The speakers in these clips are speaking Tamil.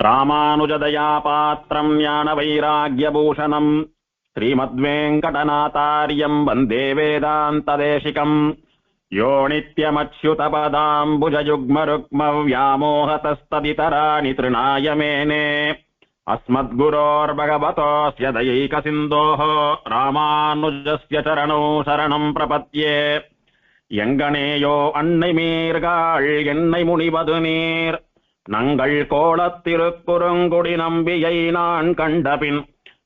ராமானுஜதயா பாத்திரம் ஞான வைராக்யபூஷணம் ஸ்ரீமத்வேங்கடநாதாரியம் வந்தே வேதாந்ததேசிகம் யோ நித்யமச்யுதபதாம்புஜயுக்மருக்ம வியாமோகதஸ்ததிதராணி த்ருணாய மேனே அஸ்மத்குரோர்பகவதோஸ்ய தயைகசிந்தோः ராமானுஜஸ்ய சரணௌ சரணம் பிரபத்யே எங்கனேயோ அன்னை மீர்காள் என்னை முனிவது நீர் நங்கள் கோலத்திருக்குறுங்குடி நம்பியை நான் கண்டபின்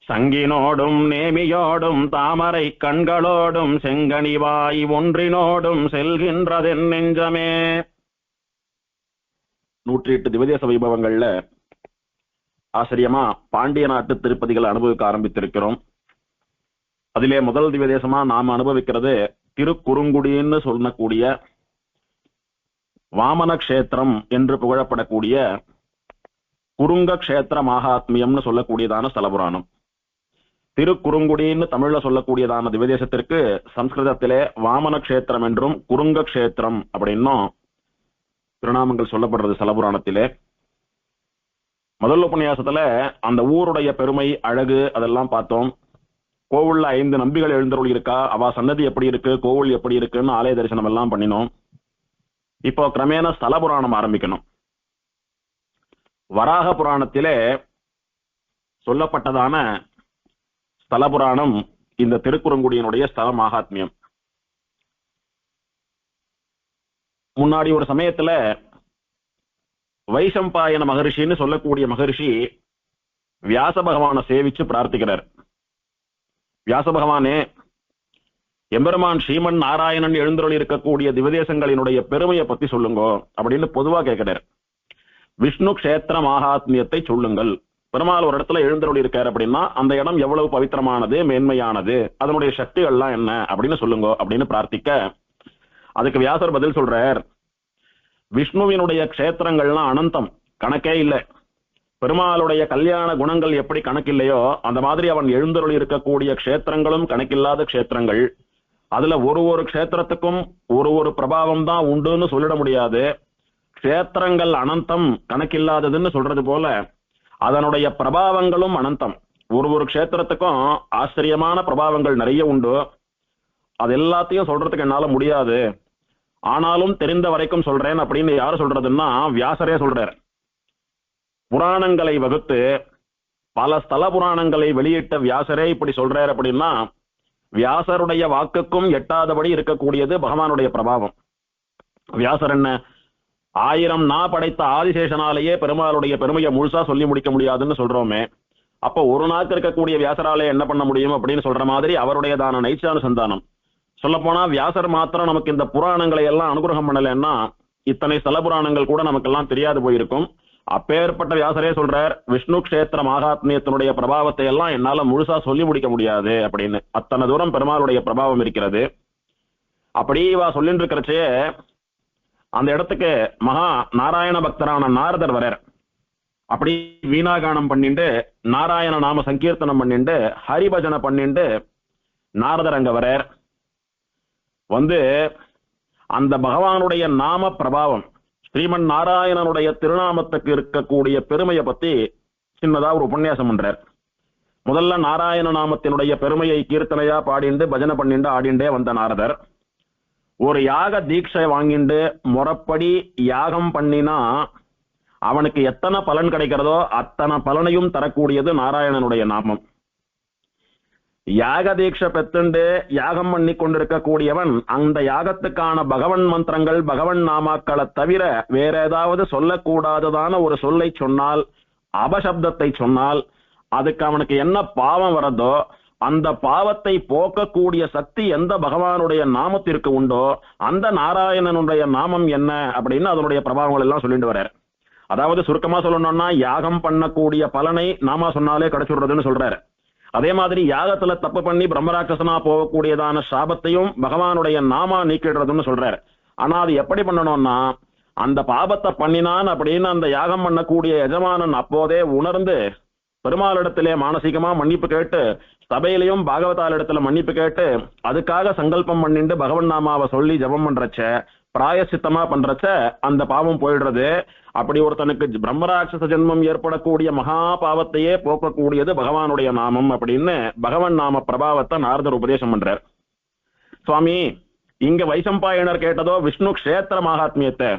சங்கினோடும் நேமியோடும் தாமரை கண்களோடும் செங்கனிவாய் ஒன்றினோடும் செல்கின்றதென் நெஞ்சமே. 108 திவ்யதேச வைபவங்கள்ல ஆச்சரியமா பாண்டிய நாட்டு திருப்பதிகளை அனுபவிக்க ஆரம்பித்திருக்கிறோம். அதிலே முதல் திவ்யதேசமா நாம அனுபவிக்கிறது திருக்குறுங்குடின்னு சொல்லக்கூடிய வாமன கஷேத்திரம் என்று புகழப்படக்கூடிய குறுங்க கஷேத்திர மகாத்மியம்னு சொல்லக்கூடியதான ஸ்தலபுராணம். திருக்குறுங்குடின்னு தமிழ்ல சொல்லக்கூடியதான திவ்யதேசத்திற்கு சம்ஸ்கிருதத்திலே வாமன கஷேத்திரம் என்றும் குறுங்க கஷேத்திரம் அப்படின்னும் திருநாமங்கள் சொல்லப்படுறது ஸ்தலபுராணத்திலே. முதல் உபன்யாசத்துல அந்த ஊருடைய பெருமை அழகு அதெல்லாம் பார்த்தோம். கோவில்ல 5 நம்பிகள் எழுந்தருள் இருக்கா, அவ சன்னதி எப்படி இருக்கு, கோவில் எப்படி இருக்குன்னு ஆலய தரிசனம் எல்லாம் பண்ணினோம். இப்போ கிரமேண ஸ்தல புராணம் ஆரம்பிக்கணும். வராக புராணத்திலே சொல்லப்பட்டதான ஸ்தல புராணம் இந்த திருக்குறுங்குடியினுடைய ஸ்தல மகாத்மியம். முன்னாடி ஒரு சமயத்துல வைசம்பாயன மகரிஷின்னு சொல்லக்கூடிய மகரிஷி வியாச பகவானை சேவிச்சு பிரார்த்திக்கிறார். வியாச பகவானே, எம்பெருமான் ஸ்ரீமன் நாராயணன் எழுந்தருள் இருக்கக்கூடிய திவதேசங்களினுடைய பெருமையை பத்தி சொல்லுங்கோ அப்படின்னு பொதுவா கேட்கிறார். விஷ்ணு கஷேத்திர மகாத்மியத்தை சொல்லுங்கள். பெருமாள் ஒரு இடத்துல எழுந்தருள் இருக்காரு அப்படின்னா அந்த இடம் எவ்வளவு பவித்திரமானது, மேன்மையானது, அதனுடைய சக்திகள்லாம் என்ன அப்படின்னு சொல்லுங்க அப்படின்னு பிரார்த்திக்க, அதுக்கு வியாசர் பதில் சொல்றார், விஷ்ணுவினுடைய கஷேத்திரங்கள்லாம் அனந்தம், கணக்கே இல்லை. பெருமாளுடைய கல்யாண குணங்கள் எப்படி கணக்கில்லையோ அந்த மாதிரி அவன் எழுந்தருள் இருக்கக்கூடிய கஷேத்திரங்களும் கணக்கில்லாத கஷேத்திரங்கள். அதுல ஒரு கஷேத்திரத்துக்கும் ஒரு பிரபாவம் தான் உண்டுன்னு சொல்லிட முடியாது. கஷேத்திரங்கள் அனந்தம், கணக்கில்லாததுன்னு சொல்றது போல அதனுடைய பிரபாவங்களும் அனந்தம். ஒரு கஷேத்திரத்துக்கும் ஆச்சரியமான பிரபாவங்கள் நிறைய உண்டு. அது எல்லாத்தையும் சொல்றதுக்கு என்னால முடியாது, ஆனாலும் தெரிந்த வரைக்கும் சொல்றேன் அப்படின்னு யாரு சொல்றதுன்னா வியாசரே சொல்றார். புராணங்களை வகுத்து பல ஸ்தல புராணங்களை வெளியிட்ட வியாசரே இப்படி சொல்றார் அப்படின்னா வியாசருடைய வாக்குக்கும் எட்டாதபடி இருக்கக்கூடியது பகவானுடைய பிரபாவம். வியாசர் என்ன 1000 நா படைத்த ஆதிசேஷனாலேயே பெருமாளுடைய பெருமையை முழுசா சொல்லி முடிக்க முடியாதுன்னு சொல்றோமே, அப்போ ஒரு நாக்கு இருக்கக்கூடிய வியாசராலே என்ன பண்ண முடியும் அப்படின்னு சொல்ற மாதிரி அவருடையதான நைச்சானுசந்தானம். சொல்ல போனா வியாசர் மாத்திரம் நமக்கு இந்த புராணங்களை எல்லாம் அனுகிரகம் பண்ணலன்னா இத்தனை ஸ்தல புராணங்கள் கூட நமக்கெல்லாம் தெரியாது போயிருக்கும். அப்பேற்பட்ட வியாசரே சொல்றார், விஷ்ணு கஷேத்திர மகாத்மியத்தினுடைய பிரபாவத்தை எல்லாம் என்னால முழுசா சொல்லி முடிக்க முடியாது அப்படின்னு. அத்தனை தூரம் பெருமாளுடைய பிரபாவம் இருக்கிறது. அப்படி இவா சொல்லிட்டு இருக்கிறச்சே அந்த இடத்துக்கு மகா நாராயண பக்தரான நாரதர் வரார். அப்படி வீணாகானம் பண்ணிட்டு நாராயண நாம சங்கீர்த்தனம் பண்ணிட்டு ஹரிபஜனை பண்ணிட்டு நாரதர் அங்க வரார். வந்து அந்த பகவானுடைய நாம பிரபாவம், ஸ்ரீமன் நாராயணனுடைய திருநாமத்துக்கு இருக்கக்கூடிய பெருமையை பத்தி சின்னதா ஒரு உபன்யாசம் பண்றார். முதல்ல நாராயண நாமத்தினுடைய பெருமையை கீர்த்தனையா பாடிண்டு பஜனை பண்ணிண்டு ஆடிண்டே வந்த நாரதர் ஒரு யாக தீட்சை வாங்கிண்டு முறைப்படி யாகம் பண்ணினா அவனுக்கு எத்தனை பலன் கிடைக்கிறதோ அத்தனை பலனையும் தரக்கூடியது நாராயணனுடைய நாமம். யாக தீட்சை பெத்துண்டு யாகம் பண்ணி கொண்டிருக்கக்கூடியவன் அந்த யாகத்துக்கான பகவன் மந்திரங்கள் பகவன் நாமாக்களை தவிர வேற ஏதாவது சொல்லக்கூடாததான ஒரு சொல்லை சொன்னால், அபசப்தத்தை சொன்னால் அதுக்கு அவனுக்கு என்ன பாவம் வரதோ அந்த பாவத்தை போக்கக்கூடிய சக்தி எந்த பகவானுடைய நாமத்திற்கு உண்டோ அந்த நாராயணனுடைய நாமம் என்ன அப்படின்னு அதனுடைய பிரபாவங்கள் எல்லாம் சொல்லிட்டு வர்றார். அதாவது சுருக்கமா சொல்லணும்னா யாகம் பண்ணக்கூடிய பலனை நாமா சொன்னாலே கிடைச்சுடுறதுன்னு சொல்றாரு. அதே மாதிரி யாகத்துல தப்பு பண்ணி பிரம்மராட்சசனா போகக்கூடியதான சாபத்தையும் பகவானுடைய நாமா நீக்கிடுறதுன்னு சொல்றாரு. ஆனா அது எப்படி பண்ணணும்னா அந்த பாபத்தை பண்ணினான் அப்படின்னு அந்த யாகம் பண்ணக்கூடிய எஜமானன் அப்போதே உணர்ந்து பெருமாளிடத்திலே மானசீகமா மன்னிப்பு கேட்டு சபையிலையும் பாகவதால் இடத்துல மன்னிப்பு கேட்டு அதுக்காக சங்கல்பம் பண்ணிட்டு பகவன் நாமாவை சொல்லி ஜபம் பண்றச்ச பிராயசித்தமா பண்றச்ச அந்த பாவம் போயிடுறது. அப்படி ஒருத்தனுக்கு பிரம்மராட்சச ஜென்மம் ஏற்படக்கூடிய மகா பாவத்தையே போக்கக்கூடியது பகவானுடைய நாமம் அப்படின்னு பகவான் நாம பிரபாவத்தை நாரதர் உபதேசம் பண்றார். சுவாமி, இங்க வைசம்பாயனர் கேட்டதோ விஷ்ணு கஷேத்திர மகாத்மியத்தை,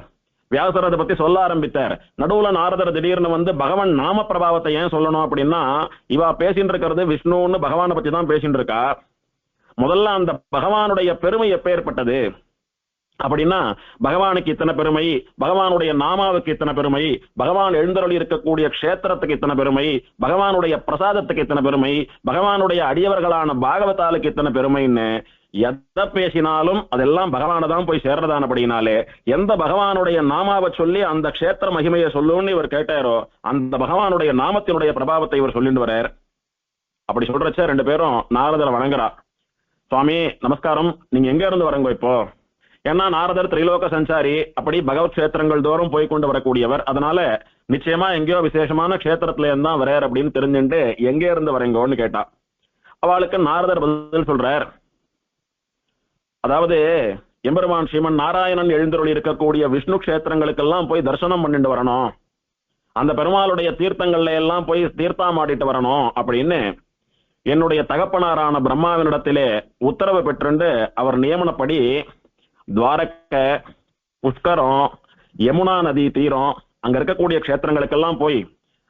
வியாசர் அதை பத்தி சொல்ல ஆரம்பித்தார். நடுவுல நாரதர் திடீர்னு வந்து பகவான் நாம பிரபாவத்தை ஏன் சொல்லணும் அப்படின்னா, இவா பேசிட்டு இருக்கிறது விஷ்ணுன்னு பகவானை பத்தி தான் பேசிட்டு இருக்கா. முதல்ல அந்த பகவானுடைய பெருமை எப்பேற்பட்டது அப்படின்னா, பகவானுக்கு இத்தனை பெருமை, பகவானுடைய நாமாவுக்கு இத்தனை பெருமை, பகவான் எழுந்தருளி இருக்கக்கூடிய க்ஷேத்திரத்துக்கு இத்தனை பெருமை, பகவானுடைய பிரசாதத்துக்கு இத்தனை பெருமை, பகவானுடைய அடியவர்களான பாகவதாலுக்கு இத்தனை பெருமைன்னு எதை பேசினாலும் அதெல்லாம் பகவானை தான் போய் சேர்றதானபடினாலே, எந்த பகவானுடைய நாமாவை சொல்லி அந்த க்ஷேத்திர மகிமையை சொல்லுன்னு இவர் கேட்டாரோ அந்த பகவானுடைய நாமத்தினுடைய பிரபாவத்தை இவர் சொல்லிட்டு வர்றார். அப்படி சொல்றச்ச ரெண்டு பேரும் நாரதரை வணங்குறா. சுவாமி நமஸ்காரம், நீங்க எங்க இருந்து வரங்க இப்போ? ஏன்னா நாரதர் திரிலோக சஞ்சாரி, அப்படி பகவத் கஷேத்திரங்கள் தோறும் போய் கொண்டு வரக்கூடியவர். அதனால நிச்சயமா எங்கேயோ விசேஷமான க்ஷேத்திரத்துல இருந்தா வரையார் அப்படின்னு தெரிஞ்சுட்டு எங்கே இருந்து வரங்கோன்னு கேட்டா. அவளுக்கு நாரதர் பதில் சொல்றார். அதாவது எம்பெருமான் ஸ்ரீமன் நாராயணன் எழுந்தருளி இருக்கக்கூடிய விஷ்ணு கஷேத்திரங்களுக்கெல்லாம் போய் தரிசனம் பண்ணிட்டு வரணும், அந்த பெருமாளுடைய தீர்த்தங்கள்ல எல்லாம் போய் தீர்த்தாமாடிட்டு வரணும் அப்படின்னு என்னுடைய தகப்பனாரான பிரம்மாவினிடத்திலே உத்தரவு பெற்றுண்டு அவர் நியமனப்படி துவாரக, புஷ்கரம், யமுனா நதி தீரம், அங்க இருக்கக்கூடிய க்ஷேத்திரங்களுக்கெல்லாம் போய்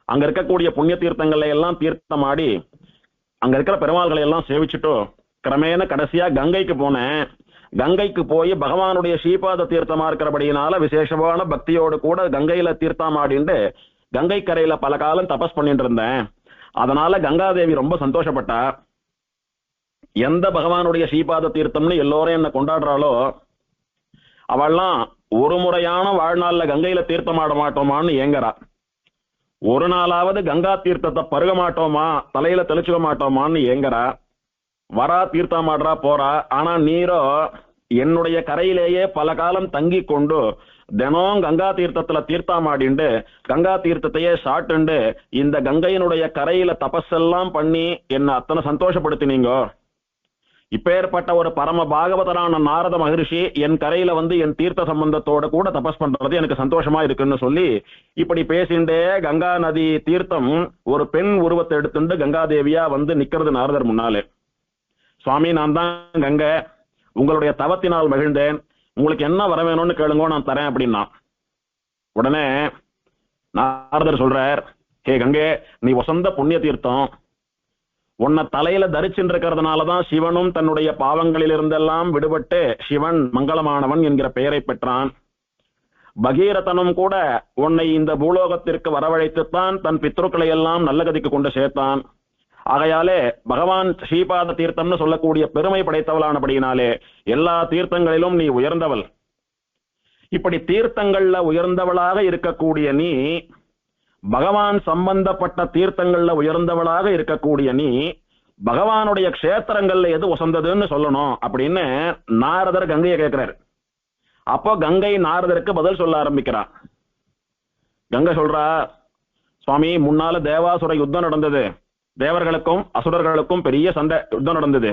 அங்க இருக்கக்கூடிய புண்ணிய தீர்த்தங்கள்ல எல்லாம் தீர்த்தமாடி அங்க இருக்கிற பெருமாள்களை எல்லாம் சேவிச்சுட்டு கிரமேண கடைசியா கங்கைக்கு போனேன். கங்கைக்கு போய் பகவானுடைய ஸ்ரீபாத தீர்த்தமா இருக்கிறபடியினால விசேஷமான பக்தியோடு கூட கங்கையில தீர்த்தமாடிண்டு கங்கை கரையில பல காலம் தபஸ் பண்ணிட்டு இருந்தேன். அதனால கங்காதேவி ரொம்ப சந்தோஷப்பட்டா. எந்த பகவானுடைய ஸ்ரீபாத தீர்த்தம்னு எல்லோரும் என்ன கொண்டாடுறாளோ அவள்லாம் ஒரு முறையான வாழ்நாள்ல கங்கையில தீர்த்தமாட மாட்டோமான்னு ஏங்கறா. ஒரு நாளாவது கங்கா தீர்த்தத்தை பருக மாட்டோமா, தலையில தெளிச்சுக்க மாட்டோமான்னு ஏங்கறா. வரா, தீர்த்தமாடுறா, போறா. ஆனா நீரோ என்னுடைய கரையிலேயே பல காலம் தங்கி கொண்டு தினம் கங்கா தீர்த்தத்துல தீர்த்தமாடிண்டு கங்கா தீர்த்தத்தையே சாட்டுண்டு இந்த கங்கையினுடைய கரையில தபஸெல்லாம் பண்ணி என்ன அத்தனை சந்தோஷப்படுத்தினீங்க. இப்பேற்பட்ட ஒரு பரம பாகவதரான நாரத மகரிஷி என் கரையில வந்து என் தீர்த்த சம்பந்தத்தோட கூட தபஸ் பண்றது எனக்கு சந்தோஷமா இருக்குன்னு சொல்லி இப்படி பேசிண்டே கங்கா நதி தீர்த்தம் ஒரு பெண் உருவத்தை எடுத்துட்டு கங்காதேவியா வந்து நிக்கிறது நாரதர் முன்னாலே. சுவாமி, நான் தான் கங்கை, உங்களுடைய தவத்தினால் மகிழ்ந்தேன், உங்களுக்கு என்ன வர வேணும்னு கேளுங்க, நான் தரேன் அப்படின்னா. உடனே நாரதர் சொல்றார், ஹே கங்கை, நீ வசந்த புண்ணிய தீர்த்தம், உன்னை தலையில தரிச்சுட்டு இருக்கிறதுனாலதான் சிவனும் தன்னுடைய பாவங்களில் இருந்தெல்லாம் விடுபட்டு சிவன் மங்களமானவன் என்கிற பெயரை பெற்றான். பகீரதனும் கூட உன்னை இந்த பூலோகத்திற்கு வரவழைத்துத்தான் தன் பித்ருக்களை எல்லாம் நல்ல கதிக்கு கொண்டு சேர்த்தான். ஆகையாலே பகவான் ஸ்ரீபாத தீர்த்தம்னு சொல்லக்கூடிய பெருமை படைத்தவளானபடியினாலே எல்லா தீர்த்தங்களிலும் நீ உயர்ந்தவள். இப்படி தீர்த்தங்கள்ல உயர்ந்தவளாக இருக்கக்கூடிய நீ, பகவான் சம்பந்தப்பட்ட தீர்த்தங்கள்ல உயர்ந்தவளாக இருக்கக்கூடிய நீ, பகவானுடைய க்ஷேத்திரங்கள்ல எது உசந்ததுன்னு சொல்லணும் அப்படின்னு நாரதர் கங்கையை கேட்கிறார். அப்போ கங்கை நாரதருக்கு பதில் சொல்ல ஆரம்பிக்கிறார். கங்கை சொல்றா, சுவாமி, முன்னால தேவாசுர யுத்தம் நடந்தது, தேவர்களுக்கும் அசுரர்களுக்கும் பெரிய சண்டை யுத்தம் நடந்தது.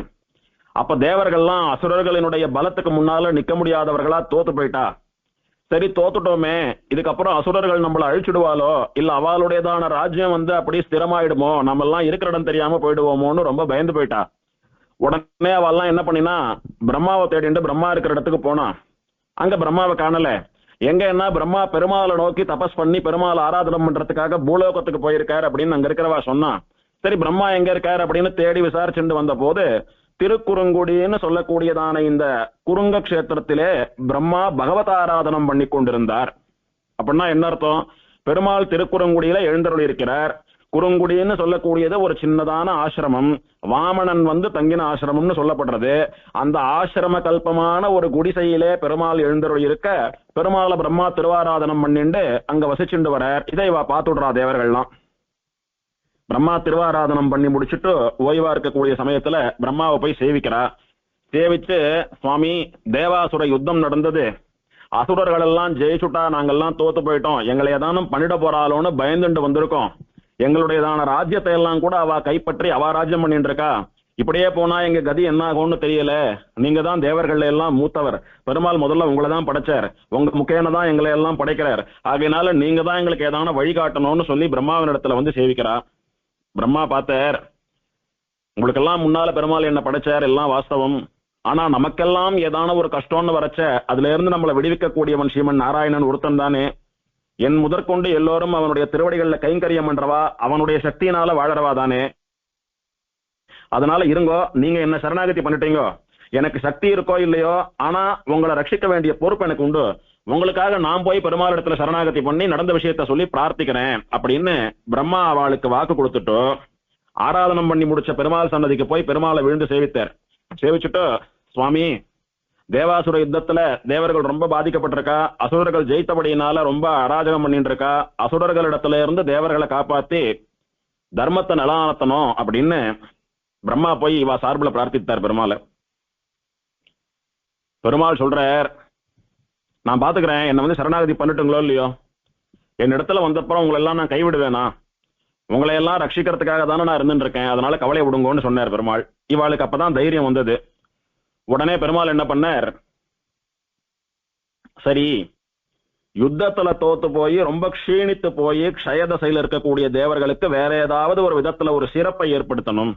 அப்ப தேவர்கள்லாம் அசுரர்களினுடைய பலத்துக்கு முன்னால நிக்க முடியாதவர்களா தோத்து போயிட்டா. சரி, தோத்துட்டோமே, இதுக்கப்புறம் அசுரர்கள் நம்மள அழிச்சுடுவாளோ, இல்ல அவளுடையதான ராஜ்யம் வந்து அப்படி ஸ்திரமாயிடுமோ, நம்ம எல்லாம் இருக்கிற இடம் தெரியாம போயிடுவோமோன்னு ரொம்ப பயந்து போயிட்டா. உடனே அவெல்லாம் என்ன பண்ணினா, பிரம்மாவை தேடிட்டு பிரம்மா இருக்கிற இடத்துக்கு போனா. அங்க பிரம்மாவை காணல. எங்க என்ன, பிரம்மா பெருமாளை நோக்கி தபஸ் பண்ணி பெருமாளை ஆராதனம் பண்றதுக்காக பூலோகத்துக்கு போயிருக்காரு அப்படின்னு அங்க இருக்கிறவா சொன்னா. சரி, பிரம்மா எங்க இருக்காரு அப்படின்னு தேடி விசாரிச்சுட்டு வந்த போது திருக்குறுங்குடின்னு சொல்லக்கூடியதான இந்த குறுங்க கஷேத்திரத்திலே பிரம்மா பகவதாராதனம் பண்ணி கொண்டிருந்தார். அப்படின்னா என்ன அர்த்தம்? பெருமாள் திருக்குறுங்குடியில எழுந்தருளி இருக்கிறார். குறுங்குடின்னு சொல்லக்கூடியது ஒரு சின்னதான ஆசிரமம், வாமனன் வந்து தங்கின ஆசிரமம்னு சொல்லப்படுறது. அந்த ஆசிரம கல்பமான ஒரு குடிசையிலே பெருமாள் எழுந்தருளி இருக்க பெருமாளை பிரம்மா திருவாராதனம் பண்ணிண்டு அங்க வசிச்சுண்டு வரார். இதை இவா பார்த்துடுறா தேவர்கள்லாம். பிரம்மா திருவாராதனம் பண்ணி முடிச்சுட்டு ஓய்வா இருக்கக்கூடிய சமயத்துல பிரம்மாவை போய் சேவிக்கிறா. சேவிச்சு, சுவாமி, தேவாசுர யுத்தம் நடந்தது, அசுரர்கள் எல்லாம் ஜெயிச்சுட்டா, நாங்கெல்லாம் தோத்து போயிட்டோம், எங்களை ஏதானும் பண்ணிட போறாளோன்னு பயந்துட்டு வந்திருக்கோம். எங்களுடையதான ராஜ்யத்தை எல்லாம் கூட அவ கைப்பற்றி அவ ராஜ்யம் பண்ணிட்டு இருக்கா. இப்படியே போனா எங்க கதி என்ன ஆகும்னு தெரியல. நீங்க தான் தேவர்கள் எல்லாம் மூத்தவர். பெருமாள் முதல்ல உங்களை தான் படைச்சார். உங்க முக்கேன தான் எங்களை எல்லாம் படைக்கிறார். ஆகையினால நீங்க தான் எங்களுக்கு ஏதான வழிகாட்டணும்னு சொல்லி பிரம்மாவின் இடத்துல வந்து சேவிக்கிறா. பிரம்மா பார்த்தார், உங்களுக்கெல்லாம் முன்னால பெருமாள் என்ன படைச்சார், எல்லாம் வாஸ்தவம். ஆனா நமக்கெல்லாம் ஏதான ஒரு கஷ்டம்னு வரச்ச அதுல இருந்து நம்மளை விடுவிக்க கூடியவன் ஸ்ரீமன் நாராயணன் ஒருத்தன் தானே. என் முதற்கொண்டு எல்லோரும் அவனுடைய திருவடிகள்ல கைங்கரியம் பண்றவா, அவனுடைய சக்தியினால வாழறவா தானே. அதனால இருங்கோ, நீங்க என்ன சரணாகதி பண்ணிட்டீங்கோ, எனக்கு சக்தி இருக்கோ இல்லையோ, ஆனா உங்களை ரட்சிக்க வேண்டிய பொறுப்பு எனக்கு உண்டு. உங்களுக்காக நான் போய் பெருமாள் இடத்துல சரணாகதி பண்ணி நடந்த விஷயத்த சொல்லி பிரார்த்திக்கிறேன் அப்படின்னு பிரம்மா அவளுக்கு வாக்கு கொடுத்துட்டு ஆராதனம் பண்ணி முடிச்ச பெருமாள் சன்னதிக்கு போய் பெருமாளை விழுந்து சேவித்தார். சேவிச்சுட்டு, சுவாமி, தேவாசுர யுத்தத்துல தேவர்கள் ரொம்ப பாதிக்கப்பட்டிருக்கா, அசுரர்கள் ஜெயித்தபடியினால ரொம்ப அராஜகம் பண்ணிட்டு இருக்கா, அசுரர்களிடத்துல இருந்து தேவர்களை காப்பாத்தி தர்மத்தை நிலநாட்டணும் அப்படின்னு பிரம்மா போய் இவா சார்பில பிரார்த்தித்தார் பெருமாளை. பெருமாள் சொல்றார், நான் பாத்துக்கிறேன், என்னை வந்து சரணாகதி பண்ணிட்டுங்களோ இல்லையோ, என் இடத்துல வந்தப்புறம் உங்களை எல்லாம் நான் கைவிடுவேனா, உங்களை எல்லாம் ரட்சிக்கிறதுக்காக தானே நான் இருந்துட்டு இருக்கேன், அதனால கவலை விடுங்கன்னு சொன்னார் பெருமாள். இவாளுக்கு அப்பதான் தைரியம் வந்தது. உடனே பெருமாள் என்ன பண்ணார், சரி, யுத்தத்துல தோத்து போய் ரொம்ப க்ஷீணித்து போய் க்ஷயதசையில் இருக்கக்கூடிய தேவர்களுக்கு வேற ஏதாவது ஒரு விதத்துல ஒரு சிறப்பை ஏற்படுத்தணும்.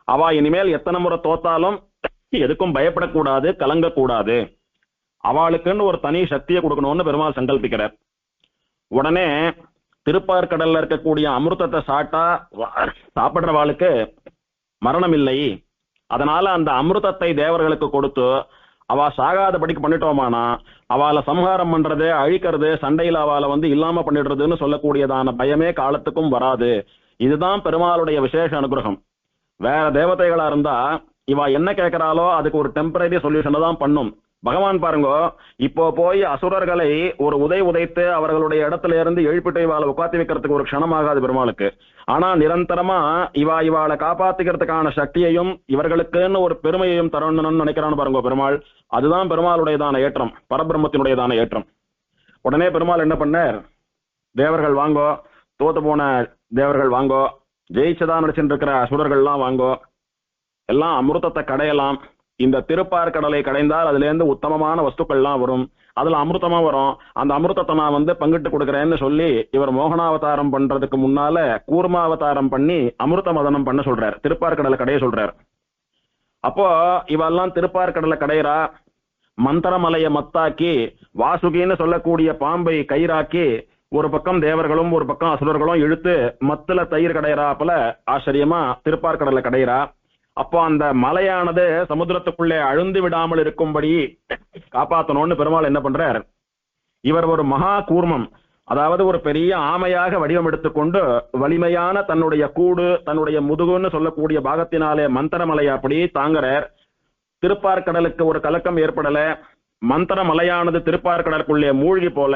அவ இனிமேல் எத்தனை முறை தோத்தாலும் எதுக்கும் பயப்படக்கூடாது, கலங்கக்கூடாது, அவளுக்குன்னு ஒரு தனி சக்தியை கொடுக்கணும்னு பெருமாள் சங்கல்பிக்கிறார். உடனே திருப்பார்கடல்ல இருக்கக்கூடிய அமிர்தத்தை சாப்பிடுறவாளுக்கு மரணம் இல்லை, அதனால அந்த அமிர்தத்தை தேவர்களுக்கு கொடுத்து அவ சாகாதபடிக்கு பண்ணிட்டோமானா அவளை சம்ஹாரம் பண்றது, அழிக்கிறது, சண்டையில அவளை வந்து இல்லாம பண்ணிடுறதுன்னு சொல்லக்கூடியதான பயமே காலத்துக்கும் வராது. இதுதான் பெருமாளுடைய விசேஷ அனுகிரகம். வேற தேவதைகளா இருந்தா இவ என்ன கேட்கிறாளோ அதுக்கு ஒரு டெம்பரரி சொல்யூஷனை தான் பண்ணும். பகவான் பாருங்க, இப்போ போய் அசுரர்களை ஒரு உதைத்து அவர்களுடைய இடத்துல இருந்து எழுப்பிட்டு இவாளை உட்காத்தி வைக்கிறதுக்கு ஒரு க்ஷணம் ஆகாது பெருமாளுக்கு. ஆனா நிரந்தரமா இவாளை காப்பாத்திக்கிறதுக்கான சக்தியையும் இவர்களுக்குன்னு ஒரு பெருமையையும் தரணும்னு நினைக்கிறான்னு பாருங்க பெருமாள். அதுதான் பெருமாளுடையதான ஏற்றம், பரபிரம்மத்தினுடையதான ஏற்றம். உடனே பெருமாள் என்ன பண்ணார், தேவர்கள் வாங்கோ, தோத்து போன தேவர்கள் வாங்கோ, ஜெயிச்சதா நடிச்சுட்டு இருக்கிற அசுரர்கள்லாம் வாங்கோ, எல்லாம் அமிர்தத்தை கடையலாம். இந்த திருப்பார்கடலை கடைந்தால் அதுல இருந்து உத்தமமான வஸ்துக்கள்லாம் வரும், அதுல அமிர்தமா வரும், அந்த அமிர்தத்தை நான் வந்து பங்கிட்டு கொடுக்குறேன்னு சொல்லி இவர் மோகனாவதாரம் பண்றதுக்கு முன்னால கூர்மாவதாரம் பண்ணி அமிர்த மதனம் பண்ண சொல்றார், திருப்பார்கடலை கடைய சொல்றார். அப்போ இவெல்லாம் திருப்பார்கடலை கடையிறா, மந்திரமலையை மத்தாக்கி வாசுகின்னு சொல்லக்கூடிய பாம்பை கயிறாக்கி ஒரு பக்கம் தேவர்களும் ஒரு பக்கம் அசுரர்களும் இழுத்து மத்துல தயிர் கடையிறாப்புல ஆச்சரியமா திருப்பார்கடலை கடையிறா. அப்போ அந்த மலையானது சமுத்திரத்துக்குள்ளே அழுந்து விடாமல் இருக்கும்படி காப்பாற்றணும்னு பெருமாள் என்ன பண்றார், இவர் ஒரு மகா கூர்மம், அதாவது ஒரு பெரிய ஆமையாக வடிவம் எடுத்துக்கொண்டு வலிமையான தன்னுடைய கூடு, தன்னுடைய முதுகுன்னு சொல்லக்கூடிய பாகத்தினாலே மந்திரமலையை அப்படி தாங்குறார். திருப்பார்கடலுக்கு ஒரு கலக்கம் ஏற்படல, மந்திரமலையானது திருப்பார்கடலுக்குள்ளே மூழ்கி போல,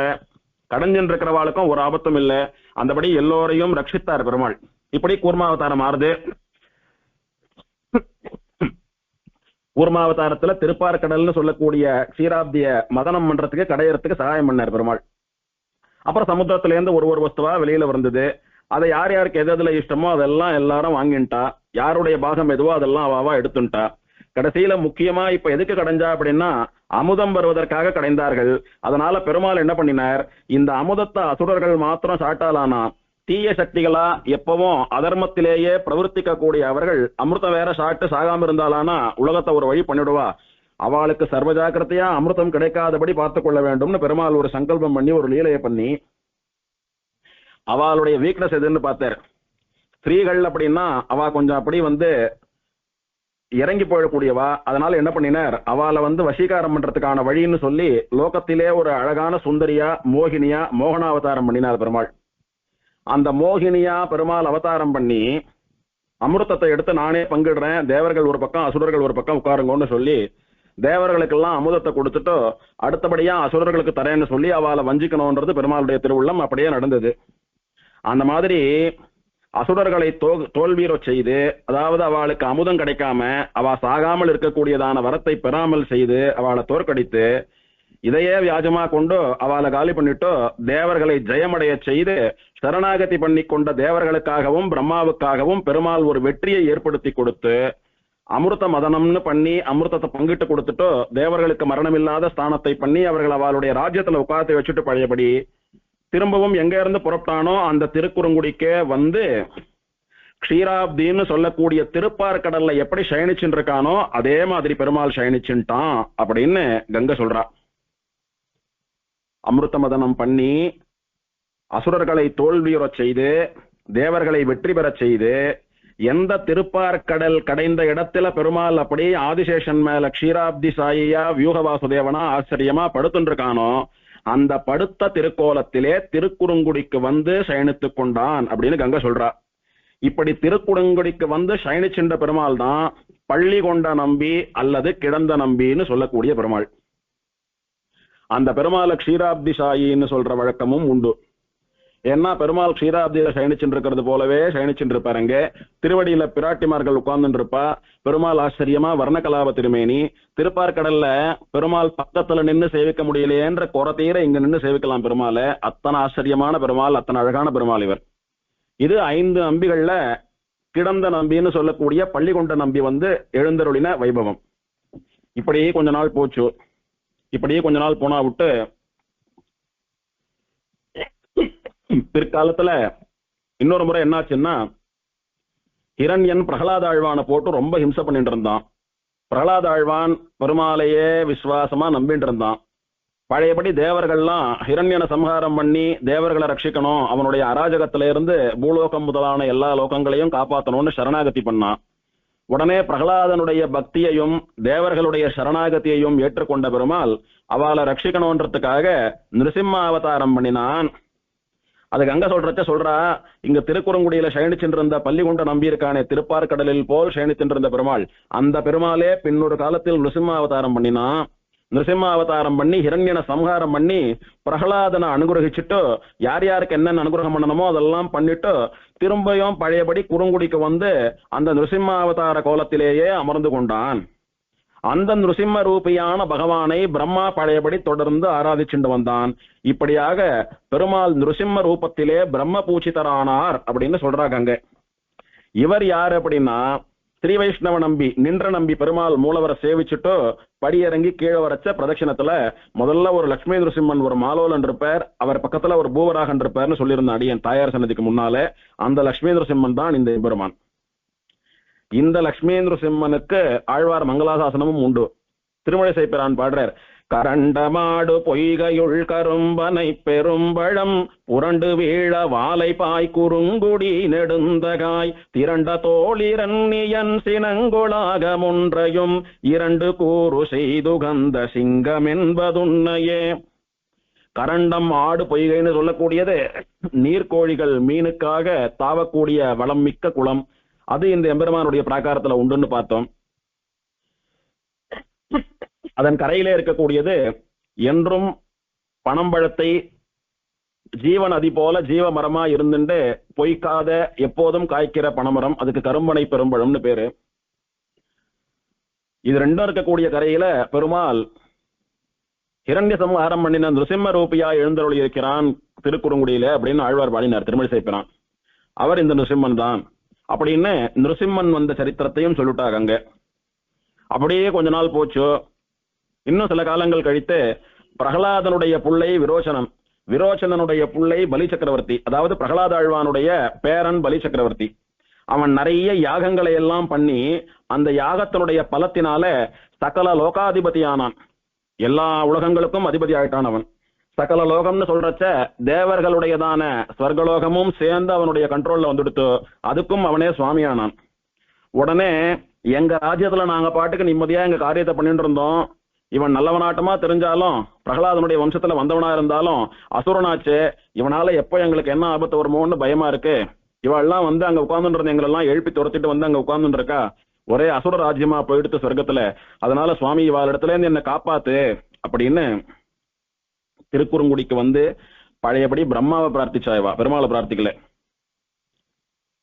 கடைஞ்சின்னு இருக்கிறவாளுக்கும் ஒரு ஆபத்தும் இல்லை, அந்தபடி எல்லோரையும் ரட்சித்தார் பெருமாள். இப்படி கூர்மாவதாரம் ஆறுது. கூர்மாவதாரத்துல திருப்பார்கடல்னு சொல்லக்கூடிய க்ஷீராப்திய மதனம் பண்றதுக்கு கடையறதுக்கு சகாயம் பண்ணார் பெருமாள். அப்புறம் சமுத்திரத்துல இருந்து ஒரு வஸ்துவா வெளியில வந்தது. அதை யார் யாருக்கு எதுல இஷ்டமோ அதெல்லாம் எல்லாரும் வாங்கிட்டா, யாருடைய பாகம் எதுவோ அதெல்லாம் அவாவா எடுத்துட்டா. கடைசியில முக்கியமா இப்ப எதுக்கு கடைஞ்சா அப்படின்னா அமுதம் வருவதற்காக கடைந்தார்கள். அதனால பெருமாள் என்ன பண்ணினார், இந்த அமுதத்தை அசுரர்கள் மாத்திரம் சாட்டாலானா தீய சக்திகளா எப்பவும் அதர்மத்திலேயே பிரவர்த்திக்க கூடிய அவர்கள் அமிர்தம் வேற சாட்டு சாகாம இருந்தாலானா உலகத்தை ஒரு வழி பண்ணிடுவா, அவளுக்கு சர்வ ஜாக்கிரதையா அமிர்தம் கிடைக்காதபடி பார்த்து கொள்ள வேண்டும்னு பெருமாள் ஒரு சங்கல்பம் பண்ணி ஒரு லீலையை பண்ணி அவளுடைய வீக்னஸ் எதுன்னு பார்த்தார். ஸ்திரீகள் அப்படின்னா அவ கொஞ்சம் அப்படி வந்து இறங்கி போயக்கூடியவா, அதனால என்ன பண்ணினார், அவளை வந்து வசீகாரம் பண்றதுக்கான வழின்னு சொல்லி லோகத்திலே ஒரு அழகான சுந்தரியா மோகினியா மோகனாவதாரம் பண்ணினார் பெருமாள். அந்த மோகினியா பெருமாள் அவதாரம் பண்ணி அமிர்தத்தை எடுத்து நானே பங்கிடுறேன், தேவர்கள் ஒரு பக்கம் அசுரர்கள் ஒரு பக்கம் உட்காருங்கன்னு சொல்லி தேவர்களுக்கெல்லாம் அமுதத்தை கொடுத்துட்டு அடுத்தபடியா அசுரர்களுக்கு தரேன்னு சொல்லி அவளை வஞ்சிக்கணும்ன்றது பெருமாளுடைய திருவுள்ளம். அப்படியே நடந்தது. அந்த மாதிரி அசுரர்களை தோல்வீர செய்து, அதாவது அவளுக்கு அமுதம் கிடைக்காம அவ சாகாமல் இருக்கக்கூடியதான வரத்தை பெறாமல் செய்து அவளை தோற்கடித்து இதையே வியாஜமா கொண்டு அவளை காலி பண்ணிட்டு தேவர்களை ஜெயமடைய செய்து சரணாகதி பண்ணி கொண்ட தேவர்களுக்காகவும் பிரம்மாவுக்காகவும் பெருமாள் ஒரு வெற்றியை ஏற்படுத்தி கொடுத்து அமிர்த மதனம்னு பண்ணி அமிர்தத்தை பங்கிட்டு கொடுத்துட்டு தேவர்களுக்கு மரணமில்லாத ஸ்தானத்தை பண்ணி அவர்கள் அவளுடைய ராஜ்யத்துல உட்காந்து வச்சுட்டு பழையபடி திரும்பவும் எங்க இருந்து புறப்பட்டானோ அந்த திருக்குறுங்குடிக்கே வந்து க்ஷீராப்தின்னு சொல்லக்கூடிய திருப்பார்கடல்ல எப்படி சயனிச்சுட்டு இருக்கானோ அதே மாதிரி பெருமாள் சயனிச்சுட்டான் அப்படின்னு கங்கை சொல்றா. அமிர்த மதனம் பண்ணி அசுரர்களை தோல்வியுறச் செய்து தேவர்களை வெற்றி பெறச் செய்து எந்த திருப்பார்கடல் கடைந்த இடத்துல பெருமாள் அப்படி ஆதிசேஷன் மேல க்ஷீராப்தி சாயியா வியூக வாசுதேவனா ஆச்சரியமா படுத்துருக்கானோ அந்த படுத்த திருக்கோலத்திலே திருக்குறுங்குடிக்கு வந்து சயனித்துக் கொண்டான் அப்படின்னு கங்கை சொல்றா. இப்படி திருக்குறுங்குடிக்கு வந்து சயனிச்சின்ற பெருமாள் தான் பள்ளி கொண்ட நம்பி அல்லது கிடந்த நம்பின்னு சொல்லக்கூடிய பெருமாள். அந்த பெருமாளை க்ஷீராப்தி சாயின்னு சொல்ற வழக்கமும் உண்டு. ஏன்னா பெருமாள் க்ஷீராப்தியில சயனிச்சுட்டு இருக்கிறது போலவே சயனிச்சுட்டு இருப்பாருங்க. திருவடியில பிராட்டிமார்கள் உட்கார்ந்துட்டு இருப்பா. பெருமாள் ஆச்சரியமா வர்ணகலாப திருமேனி. திருப்பார்கடல்ல பெருமாள் பக்கத்துல நின்று சேவிக்க முடியலையேன்ற குறத்தீர இங்க நின்று சேவிக்கலாம் பெருமாளை. அத்தனை ஆச்சரியமான பெருமாள், அத்தனை அழகான பெருமாள் இவர். இது 5 நம்பிகள்ல கிடந்த நம்பின்னு சொல்லக்கூடிய பள்ளி கொண்ட நம்பி வந்து எழுந்தருளின வைபவம். இப்படியே கொஞ்ச நாள் போச்சு. இப்படியே கொஞ்ச நாள் போனா விட்டு பிற்காலத்துல இன்னொரு முறை என்னாச்சுன்னா ஹிரண்யன் பிரகலாத ஆழ்வானை போட்டு ரொம்ப ஹிம்சை பண்ணிட்டு இருந்தான். பிரகலாத ஆழ்வான் பெருமாளையே விசுவாசமா நம்பிட்டு இருந்தான். பழையபடி தேவர்கள்லாம் ஹிரண்யனை சம்ஹாரம் பண்ணி தேவர்களை ரட்சிக்கணும், அவனுடைய அராஜகத்தில இருந்து பூலோகம் முதலான எல்லா லோகங்களையும் காப்பாற்றணும்னு சரணாகதி பண்ணான். உடனே பிரகலாதனுடைய பக்தியையும் தேவர்களுடைய சரணாகதியையும் ஏற்றுக்கொண்ட பெருமாள் அவளை ரட்சிக்கணும்ன்றதுக்காக நிருசிம்ம அவதாரம் பண்ணினான். அது கங்கை சொல்றா, இங்க திருக்குறுங்குடியில சயனிச்சென்றிருந்த பள்ளிகொண்ட நம்பியிருக்கானே திருப்பார்கடலில் போல் சயனிச்சென்றிருந்த பெருமாள், அந்த பெருமாளே பின்னொரு காலத்தில் நிருசிம்ம அவதாரம் பண்ணினான். நிருசிம்ம அவதாரம் பண்ணி ஹிரண்யனை சம்ஹாரம் பண்ணி பிரகலாதனை அனுகிரகிச்சுட்டு யார் யாருக்கு என்னென்ன அனுகிரகம் பண்ணணுமோ அதெல்லாம் பண்ணிட்டு திரும்பியும் பழையபடி குறுங்குடிக்கு வந்து அந்த நிருசிம்ம அவதார கோலத்திலேயே அமர்ந்து கொண்டான். அந்த நிருசிம்ம ரூபியான பகவானை பிரம்மா பழையபடி தொடர்ந்து ஆராதிச்சுட்டு வந்தான். இப்படியாக பெருமாள் நிருசிம்ம ரூபத்திலே பிரம்ம பூச்சிதரானார் அப்படின்னு சொல்றாங்க அங்க. இவர் யார் அப்படின்னா ஸ்ரீ வைஷ்ணவ நம்பி நின்ற நம்பி பெருமாள் மூலவரை சேவிச்சுட்டு படியிறங்கி கீழே வரச்ச பிரதட்சிணத்துல முதல்ல ஒரு லட்சுமி நிருசிம்மன் ஒரு மாலோலன் இருப்பார், அவர் பக்கத்துல ஒரு பூவராகன் இருப்பார்னு சொல்லியிருந்த அடியன் தாயார் சன்னதிக்கு முன்னாலே அந்த லட்சுமி நிருசிம்மன் தான் இந்த பெருமான். இந்த லட்சுமி நிருசிம்மனுக்கு ஆழ்வார் மங்களாசாசனமும் உண்டு. திருமலை சேப்பிரான் பாடுறார், கரண்டமாடு பொய்கையுள் கரும்பனை பெரும்பழம் புரண்டு வீழ வாலை பாய் குறுங்குடி நெடுந்தகாய் திரண்ட தோளிரண்யன் சினங்கொளாக முன்றையும் 2 கூறு செய்துகந்த சிங்கம் என்பதுன்னையே. கரண்டம் ஆடு பொய்கைன்னு சொல்லக்கூடியது நீர்கோழிகள் மீனுக்காக தாவக்கூடிய வளம் மிக்க குளம். அது இந்த எம்பெருமானுடைய பிராகாரத்துல உண்டுன்னு பார்த்தோம். அதன் கரையிலே இருக்கக்கூடியது என்றும் பனம்பழத்தை ஜீவ நதி போல ஜீவ மரமா இருந்துட்டு பொய்க்காத எப்போதும் காய்க்கிற பனமரம், அதுக்கு கரும்பனை பெரும்பழம்னு பேரு. இது ரெண்டும் இருக்கக்கூடிய கரையில பெருமாள் ஹிரண்ய சம்ஹாரம் பண்ணின நிருசிம்ம ரூபியா எழுந்தருளி இருக்கிறான் திருக்குறுங்குடியில அப்படின்னு ஆழ்வார் பாடினார் திருமலை சேப்பிரான். அவர் இந்த நிருசிம்மன் தான் அப்படின்னு நிருசிம்மன் வந்த சரித்திரத்தையும் சொல்லிட்டாங்க அங்க. அப்படியே கொஞ்ச நாள் போச்சு. இன்னும் சில காலங்கள் கழித்து பிரகலாதனுடைய புள்ளை விரோச்சனன், விரோச்சனனுடைய புள்ளை பலி சக்கரவர்த்தி, அதாவது பிரகலாத ஆழ்வானுடைய பேரன் பலி சக்கரவர்த்தி, அவன் நிறைய யாகங்களை எல்லாம் பண்ணி அந்த யாகத்தினுடைய பலத்தினால சகல லோகாதிபதியானான். எல்லா உலகங்களுக்கும் அதிபதி ஆயிட்டான் அவன். சகல லோகம்னு சொல்றச்ச தேவர்களுடையதான ஸ்வர்கலோகமும் சேர்ந்து அவனுடைய கண்ட்ரோல்ல வந்துடுத்து. அதுக்கும் அவனே சுவாமியானான். உடனே எங்க ராஜ்யத்துல நாங்க பாட்டுக்கு நிம்மதியா எங்க காரியத்தை பண்ணிட்டு இருந்தோம். இவன் நல்லவனாட்டமா தெரிஞ்சாலும் பிரகலாதனுடைய வம்சத்துல வந்தவனா இருந்தாலும் அசுரனாச்சு, இவனால எப்போ எங்களுக்கு என்ன ஆபத்து வருமோன்னு பயமா இருக்கு. இவெல்லாம் வந்து அங்க உட்கார்ந்துட்டு இருந்த எங்களெல்லாம் எழுப்பி துரத்திட்டு வந்து அங்க உட்கார்ந்துட்டு இருக்கா. ஒரே அசுர ராஜ்யமா போயிடுத்து சொர்க்கத்துல. அதனால சுவாமி இவாள் இடத்துல இருந்து என்ன காப்பாத்து அப்படின்னு திருக்குறுங்குடிக்கு வந்து பழையபடி பிரம்மாவை பிரார்த்திச்சாய்வா, பெருமாளை பிரார்த்திக்கல.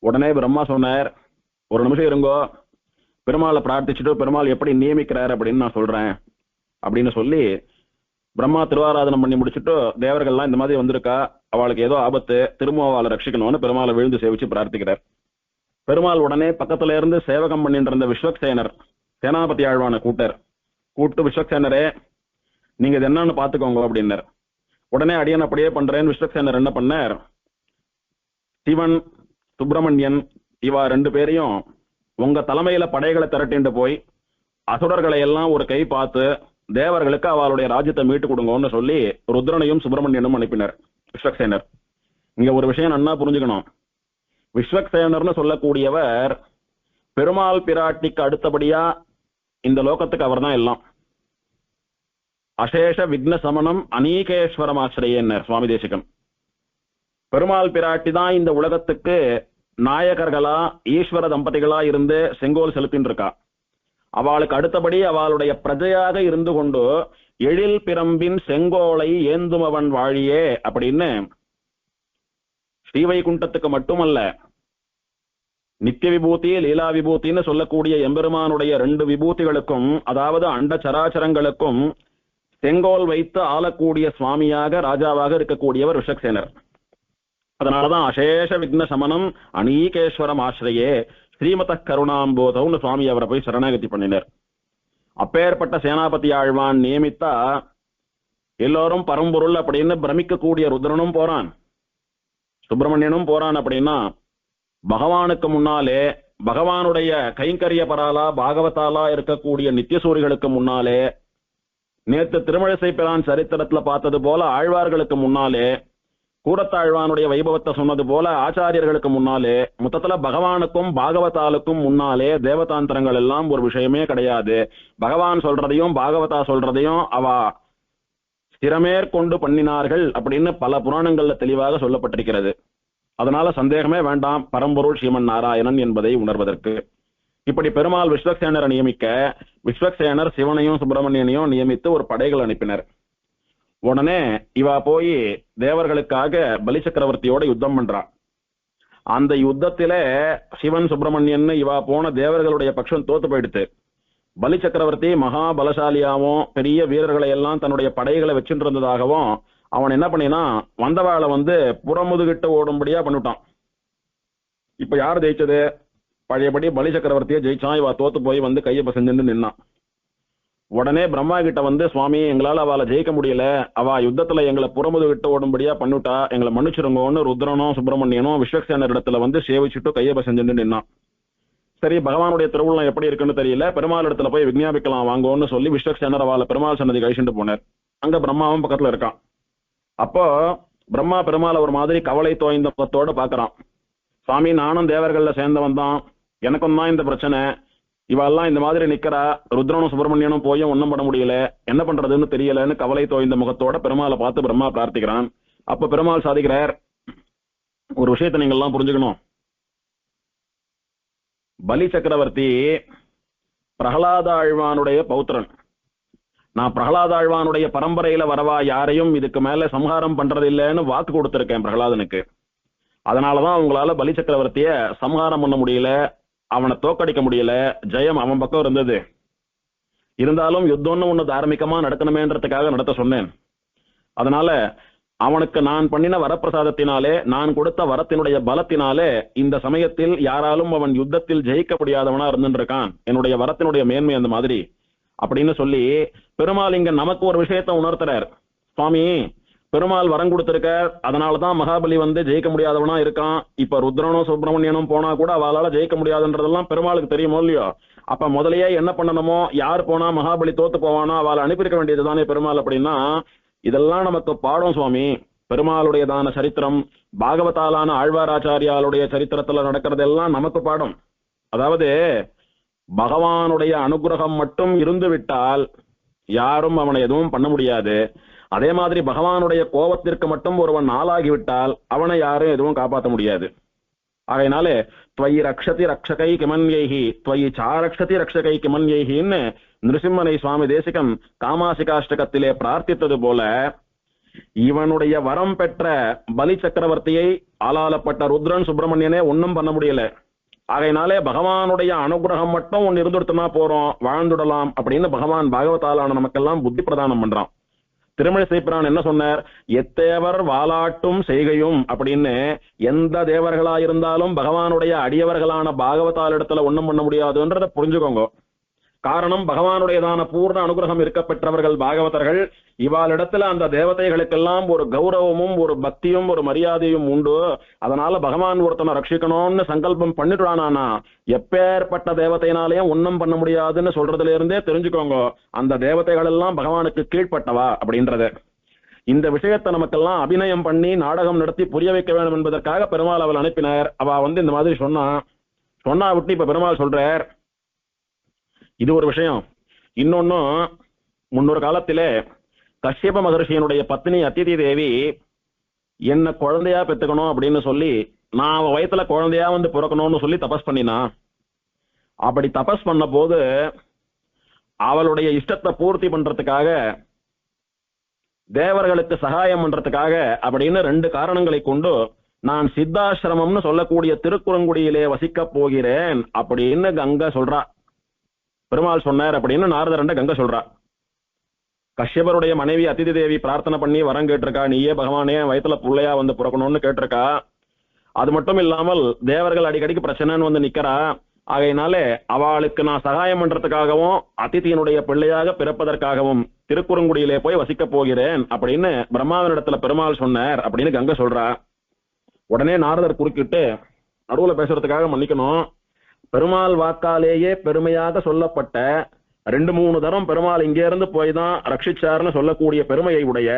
உடனே பிரம்மா சொன்னார், ஒரு நிமிஷம் இருங்கோ, பெருமாளை பிரார்த்திச்சுட்டு பெருமாள் எப்படி நியமிக்கிறார் அப்படின்னு நான் சொல்றேன் அப்படின்னு சொல்லி பிரம்மா திருவாராதனம் பண்ணி முடிச்சுட்டு தேவர்கள்லாம் இந்த மாதிரி வந்திருக்கா, அவளுக்கு ஏதோ ஆபத்து, திரும்ப அவளை ரட்சிக்கணும்னு பெருமாளை விழுந்து சேவிச்சு பிரார்த்திக்கிறார். பெருமாள் உடனே பக்கத்துல இருந்து சேவகம் பண்ணிட்டு இருந்த விஸ்வக்சேனர் சேனாபதி ஆழ்வான கூட்டு விஸ்வக்சேனரே நீங்க இது என்னன்னு பாத்துக்கோங்க அப்படின்னார். உடனே அடியன் அப்படியே பண்றேன்னு விஸ்வக்சேனர் என்ன பண்ணார், சிவன் சுப்பிரமணியன் இவா 2 பேரையும் உங்க தலைமையில படைகளை திரட்டிண்டு போய் அசுரர்களை எல்லாம் ஒரு கை பார்த்து தேவர்களுக்கு அவளுடைய ராஜ்யத்தை மீட்டு கொடுங்கன்னு சொல்லி ருத்ரனையும் சுப்பிரமணியனும் அனுப்பினர் விஸ்வக்சேனர். இங்க ஒரு விஷயம் நன்னா புரிஞ்சுக்கணும். விஸ்வக்சேனர்னு சொல்லக்கூடியவர் பெருமாள் பிராட்டிக்கு அடுத்தபடியா இந்த லோகத்துக்கு அவர் தான் எல்லாம். அசேஷ விக்ன சமணம் அநீகேஸ்வரம் ஆசிரியர் சுவாமி தேசிகன். பெருமாள் பிராட்டி தான் இந்த உலகத்துக்கு நாயகர்களா ஈஸ்வர தம்பதிகளா இருந்து செங்கோல் செலுத்தின்னு இருக்கா. அவளுக்கு அடுத்தபடி அவளுடைய பிரஜையாக இருந்து கொண்டு எழில் பிரம்பின் செங்கோலை ஏந்துமவன் வாழியே அப்படின்னு ஸ்ரீவைகுண்டத்துக்கு மட்டுமல்ல, நித்திய விபூதி லீலா விபூத்தின்னு சொல்லக்கூடிய எம்பெருமானுடைய 2 விபூதிகளுக்கும், அதாவது அண்ட சராச்சரங்களுக்கும் செங்கோல் வைத்து ஆளக்கூடிய சுவாமியாக ராஜாவாக இருக்கக்கூடியவர் விஸ்வக்சேனர். அதனாலதான் அசேஷ விக்ன சமனம் அநீகேஸ்வரம் ஆசிரியே ஸ்ரீமத கருணாம்போதம்னு சுவாமி அவரை போய் சரணாகதி பண்ணினர். அப்பேற்பட்ட சேனாபதி ஆழ்வான் நியமித்தா எல்லோரும் பரம்பொருள் அப்படின்னு பிரமிக்கக்கூடிய ருத்ரனும் போறான், சுப்பிரமணியனும் போறான். அப்படின்னா பகவானுக்கு முன்னாலே, பகவானுடைய கைங்கரிய பராலா பாகவதாலா இருக்கக்கூடிய நித்தியசூரிகளுக்கு முன்னாலே, நேற்று திருமழிசை பிரான் சரித்திரத்துல பார்த்தது போல ஆழ்வார்களுக்கு முன்னாலே, கூடத்தாழ்வானுடைய வைபவத்தை சொன்னது போல ஆச்சாரியர்களுக்கு முன்னாலே, மொத்தத்துல பகவானுக்கும் பாகவதாலுக்கும் முன்னாலே தேவதாந்திரங்கள் எல்லாம் ஒரு விஷயமே கிடையாது. பகவான் சொல்றதையும் பாகவதா சொல்றதையும் அவ ஸ்திரமேற்கொண்டு பண்ணினார்கள் அப்படின்னு பல புராணங்கள்ல தெளிவாக சொல்லப்பட்டிருக்கிறது. அதனால சந்தேகமே வேண்டாம் பரம்பொருள் ஸ்ரீமன் நாராயணன் என்பதை உணர்வதற்கு. இப்படி பெருமாள் விஸ்வக்சேனரை நியமிக்க விஸ்வக்சேனர் சிவனையும் சுப்பிரமணியனையும் நியமித்து ஒரு படைகள் அனுப்பினர். உடனே இவா போய் தேவர்களுக்காக பலி சக்கரவர்த்தியோட யுத்தம் பண்றா. அந்த யுத்தத்தில சிவன் சுப்பிரமணியன் இவா போன தேவர்களுடைய பட்சம் தோத்து போயிடுத்து. பலி சக்கரவர்த்தி மகா பலசாலியாவும் பெரிய வீரர்களை எல்லாம் தன்னுடைய படைகளை வச்சுட்டு இருந்ததாகவும் அவன் என்ன பண்ணினா வந்தவாளை புறமுதுகிட்டு ஓடும்படியா பண்ணிட்டான். இப்ப யார் ஜெயிச்சது? பழையபடி பலி சக்கரவர்த்தியை ஜெயிச்சான். இவா தோத்து போய் கையப்ப செஞ்சுட்டு நின்னான். உடனே பிரம்மா கிட்ட சுவாமி எங்களால அவளை ஜெயிக்க முடியல, அவ யுத்தத்துல எங்களை புறமுதுகிட்டு ஓடும்படியா பண்ணிட்டா, எங்களை மன்னிச்சிருங்கன்னு ருத்ரனும் சுப்பிரமணியனும் விஸ்வக்சேனர் இடத்துல சேவிச்சுட்டு கையப்ப செஞ்சுட்டு நின்னான். சரி, பகவானுடைய திருவுள்ளம் எப்படி இருக்குன்னு தெரியல, பெருமாள் இடத்துல போய் விஞ்ஞாபிக்கலாம் வாங்கன்னு சொல்லி விஸ்வக்சேனர் அவளை பெருமாள் சன்னதி கழிச்சுட்டு போனார். அங்க பிரம்மாவும் பக்கத்துல இருக்கான். அப்போ பிரம்மா பெருமாள் ஒரு மாதிரி கவலை தோய்ந்த முகத்தோட பாக்குறான். சுவாமி, நானும் தேவர்கள்ல சேர்ந்தவன் தான், எனக்கும் தான் இந்த பிரச்சனை, இவெல்லாம் இந்த மாதிரி நிக்கிறா, ருத்ரனும் சுப்பிரமணியனும் போயும் ஒன்னும் பண்ண முடியல, என்ன பண்றதுன்னு தெரியலன்னு கவலை தோய்ந்த முகத்தோட பெருமாளை பார்த்து பிரம்மா பிரார்த்திக்கிறான். அப்ப பெருமாள் சாதிக்கிறார், ஒரு விஷயத்தை நீங்க எல்லாம் புரிஞ்சுக்கணும். பலி சக்கரவர்த்தி பிரகலாத ஆழ்வானுடைய பௌத்திரன். நான் பிரகலாத ஆழ்வானுடைய பரம்பரையில வரவா யாரையும் இதுக்கு மேல சம்ஹாரம் பண்றது இல்லைன்னு வாக்கு கொடுத்திருக்கேன் பிரகலாதனுக்கு. அதனாலதான் அவங்களால பலி சக்கரவர்த்திய சம்ஹாரம் பண்ண முடியல, அவனை தோக்கடிக்க முடியல, ஜெயம் அவன் பக்கம் இருந்தது. இருந்தாலும் யுத்தம்னு ஒண்ணு தார்மீகமா நடக்கணுமேன்றதுக்காக நடத்த சொன்னேன். அதனால அவனுக்கு நான் பண்ணின வரப்பிரசாதத்தினாலே, நான் கொடுத்த வரத்தினுடைய பலத்தினாலே இந்த சமயத்தில் யாராலும் அவன் யுத்தத்தில் ஜெயிக்க முடியாதவனா இருந்துருக்கான். என்னுடைய வரத்தினுடைய மேன்மை அந்த மாதிரி அப்படின்னு சொல்லி பெருமாள் இங்க நமக்கு ஒரு விஷயத்தை உணர்த்துறார். சுவாமி, பெருமாள் வரம் கொடுத்திருக்கார், அதனாலதான் மகாபலி ஜெயிக்க முடியாதவனா இருக்கான். இப்ப ருத்ரனும் சுப்பிரமணியனும் போனா கூட அவளால ஜெயிக்க முடியாதுன்றதெல்லாம் பெருமாளுக்கு தெரியுமோ இல்லையோ? அப்ப முதலையே என்ன பண்ணணுமோ, யார் போனா மகாபலி தோத்து போவானோ அவளை அனுப்பியிருக்க வேண்டியதுதானே பெருமாள். அப்படின்னா இதெல்லாம் நமக்கு பாடம் சுவாமி. பெருமாளுடையதான சரித்திரம், பாகவதாலான ஆழ்வாராச்சாரியாளுடைய சரித்திரத்துல நடக்கிறதெல்லாம் நமக்கு பாடம். அதாவது பகவானுடைய அனுகிரகம் மட்டும் இருந்து விட்டால் யாரும் அவனை எதுவும் பண்ண முடியாது. அதே மாதிரி பகவானுடைய கோபத்திற்கு மட்டும் ஒருவன் ஆளாகிவிட்டால் அவனை யாரும் எதுவும் காப்பாற்ற முடியாது. ஆகையினாலே துவயி ரக்ஷதி ரக்ஷகை கிமன்யைஹி துவயி சாரக்ஷதி ரக்ஷகை கிமன்யைஹின்னு நிருசிம்மனை சுவாமி தேசிகன் காமாசிகாஷ்டகத்திலே பிரார்த்தித்தது போல, இவனுடைய வரம் பெற்ற பலி சக்கரவர்த்தியை ஆளாளப்பட்ட ருத்ரன் சுப்பிரமணியனே ஒன்னும் பண்ண முடியல. ஆகையினாலே பகவானுடைய அனுகிரகம் மட்டும் ஒன்னு இருந்துடுத்துனா போறோம், வாழ்ந்துடலாம் அப்படின்னு பகவான் பாகவதாலான நமக்கெல்லாம் புத்தி பிரதானம் பண்றான். திருமழிசை பிரான் என்ன சொன்னார்? எத்தேவர் வாலாட்டும் செய்கையும் அப்படின்னு. எந்த தேவர்களா இருந்தாலும் பகவானுடைய அடியவர்களான பாகவதால் இடத்துல ஒண்ணும் பண்ண முடியாதுன்றத புரிஞ்சுக்கோங்க. காரணம், பகவானுடையதான பூர்ண அனுகிரகம் இருக்க பெற்றவர்கள் பாகவதர்கள். இவாளிடத்துல அந்த தேவதைகளுக்கெல்லாம் ஒரு கௌரவமும் ஒரு பக்தியும் ஒரு மரியாதையும் உண்டு. அதனால பகவான் ஒருத்தனை ரட்சிக்கணும்னு சங்கல்பம் பண்ணிடுறானா, எப்பேற்பட்ட தேவதையினாலேயும் ஒன்னும் பண்ண முடியாதுன்னு சொல்றதுல இருந்தே தெரிஞ்சுக்கோங்க அந்த தேவதைகள் எல்லாம் பகவானுக்கு கீழ்பட்டவா அப்படின்றது. இந்த விஷயத்தை நமக்கெல்லாம் அபிநயம் பண்ணி நாடகம் நடத்தி புரிய வைக்க வேண்டும் என்பதற்காக பெருமாள் அவள் அனுப்பினார். அவ இந்த மாதிரி சொன்னா விட்டு இப்ப பெருமாள் சொல்றார், இது ஒரு விஷயம். இன்னொன்னும், முன்னொரு காலத்திலே கஷ்யப மகர்ஷியனுடைய பத்னி அதிதி தேவி என்ன குழந்தையா பெத்துக்கணும் அப்படின்னு சொல்லி, நான் அவன் வயத்துல குழந்தையா பிறக்கணும்னு சொல்லி தபஸ் பண்ணினா. அப்படி தபஸ் பண்ண போது அவளுடைய இஷ்டத்தை பூர்த்தி பண்றதுக்காக, தேவர்களுக்கு சகாயம் பண்றதுக்காக அப்படின்னு 2 காரணங்களை கொண்டு நான் சித்தாசிரமம்னு சொல்லக்கூடிய திருக்குறங்குடியிலே வசிக்க போகிறேன் அப்படின்னு கங்கை சொல்றா. பெருமாள் சொன்னார் அப்படின்னு நாரதரண்ட கங்கை சொல்றா. கஷ்யபருடைய மனைவி அதிதி தேவி பிரார்த்தனை பண்ணி வரம் கேட்டிருக்கா, நீயே பகவானே வயத்துல பிள்ளையா பிறக்கணும்னு கேட்டிருக்கா. அது மட்டும் இல்லாமல் தேவர்கள் அடிக்கடிக்கு பிரச்சனைன்னு நிக்கிறா. ஆகையினாலே அவளுக்கு நான் சகாயம் பண்றதுக்காகவும் அதிதியினுடைய பிள்ளையாக பிறப்பதற்காகவும் திருக்குறங்குடியிலே போய் வசிக்க போகிறேன் அப்படின்னு பிரம்மாவினிடத்துல பெருமாள் சொன்னார் அப்படின்னு கங்கை சொல்றா. உடனே நாரதர் குறுக்கிட்டு, நடுவுல பேசுறதுக்காக மன்னிக்கணும், பெருமாள் வாக்காலேயே பெருமையாக சொல்லப்பட்ட 2-3 தரம் பெருமாள் இங்கே இருந்து போய் தான் ரட்சிச்சார்னு சொல்லக்கூடிய பெருமையை உடைய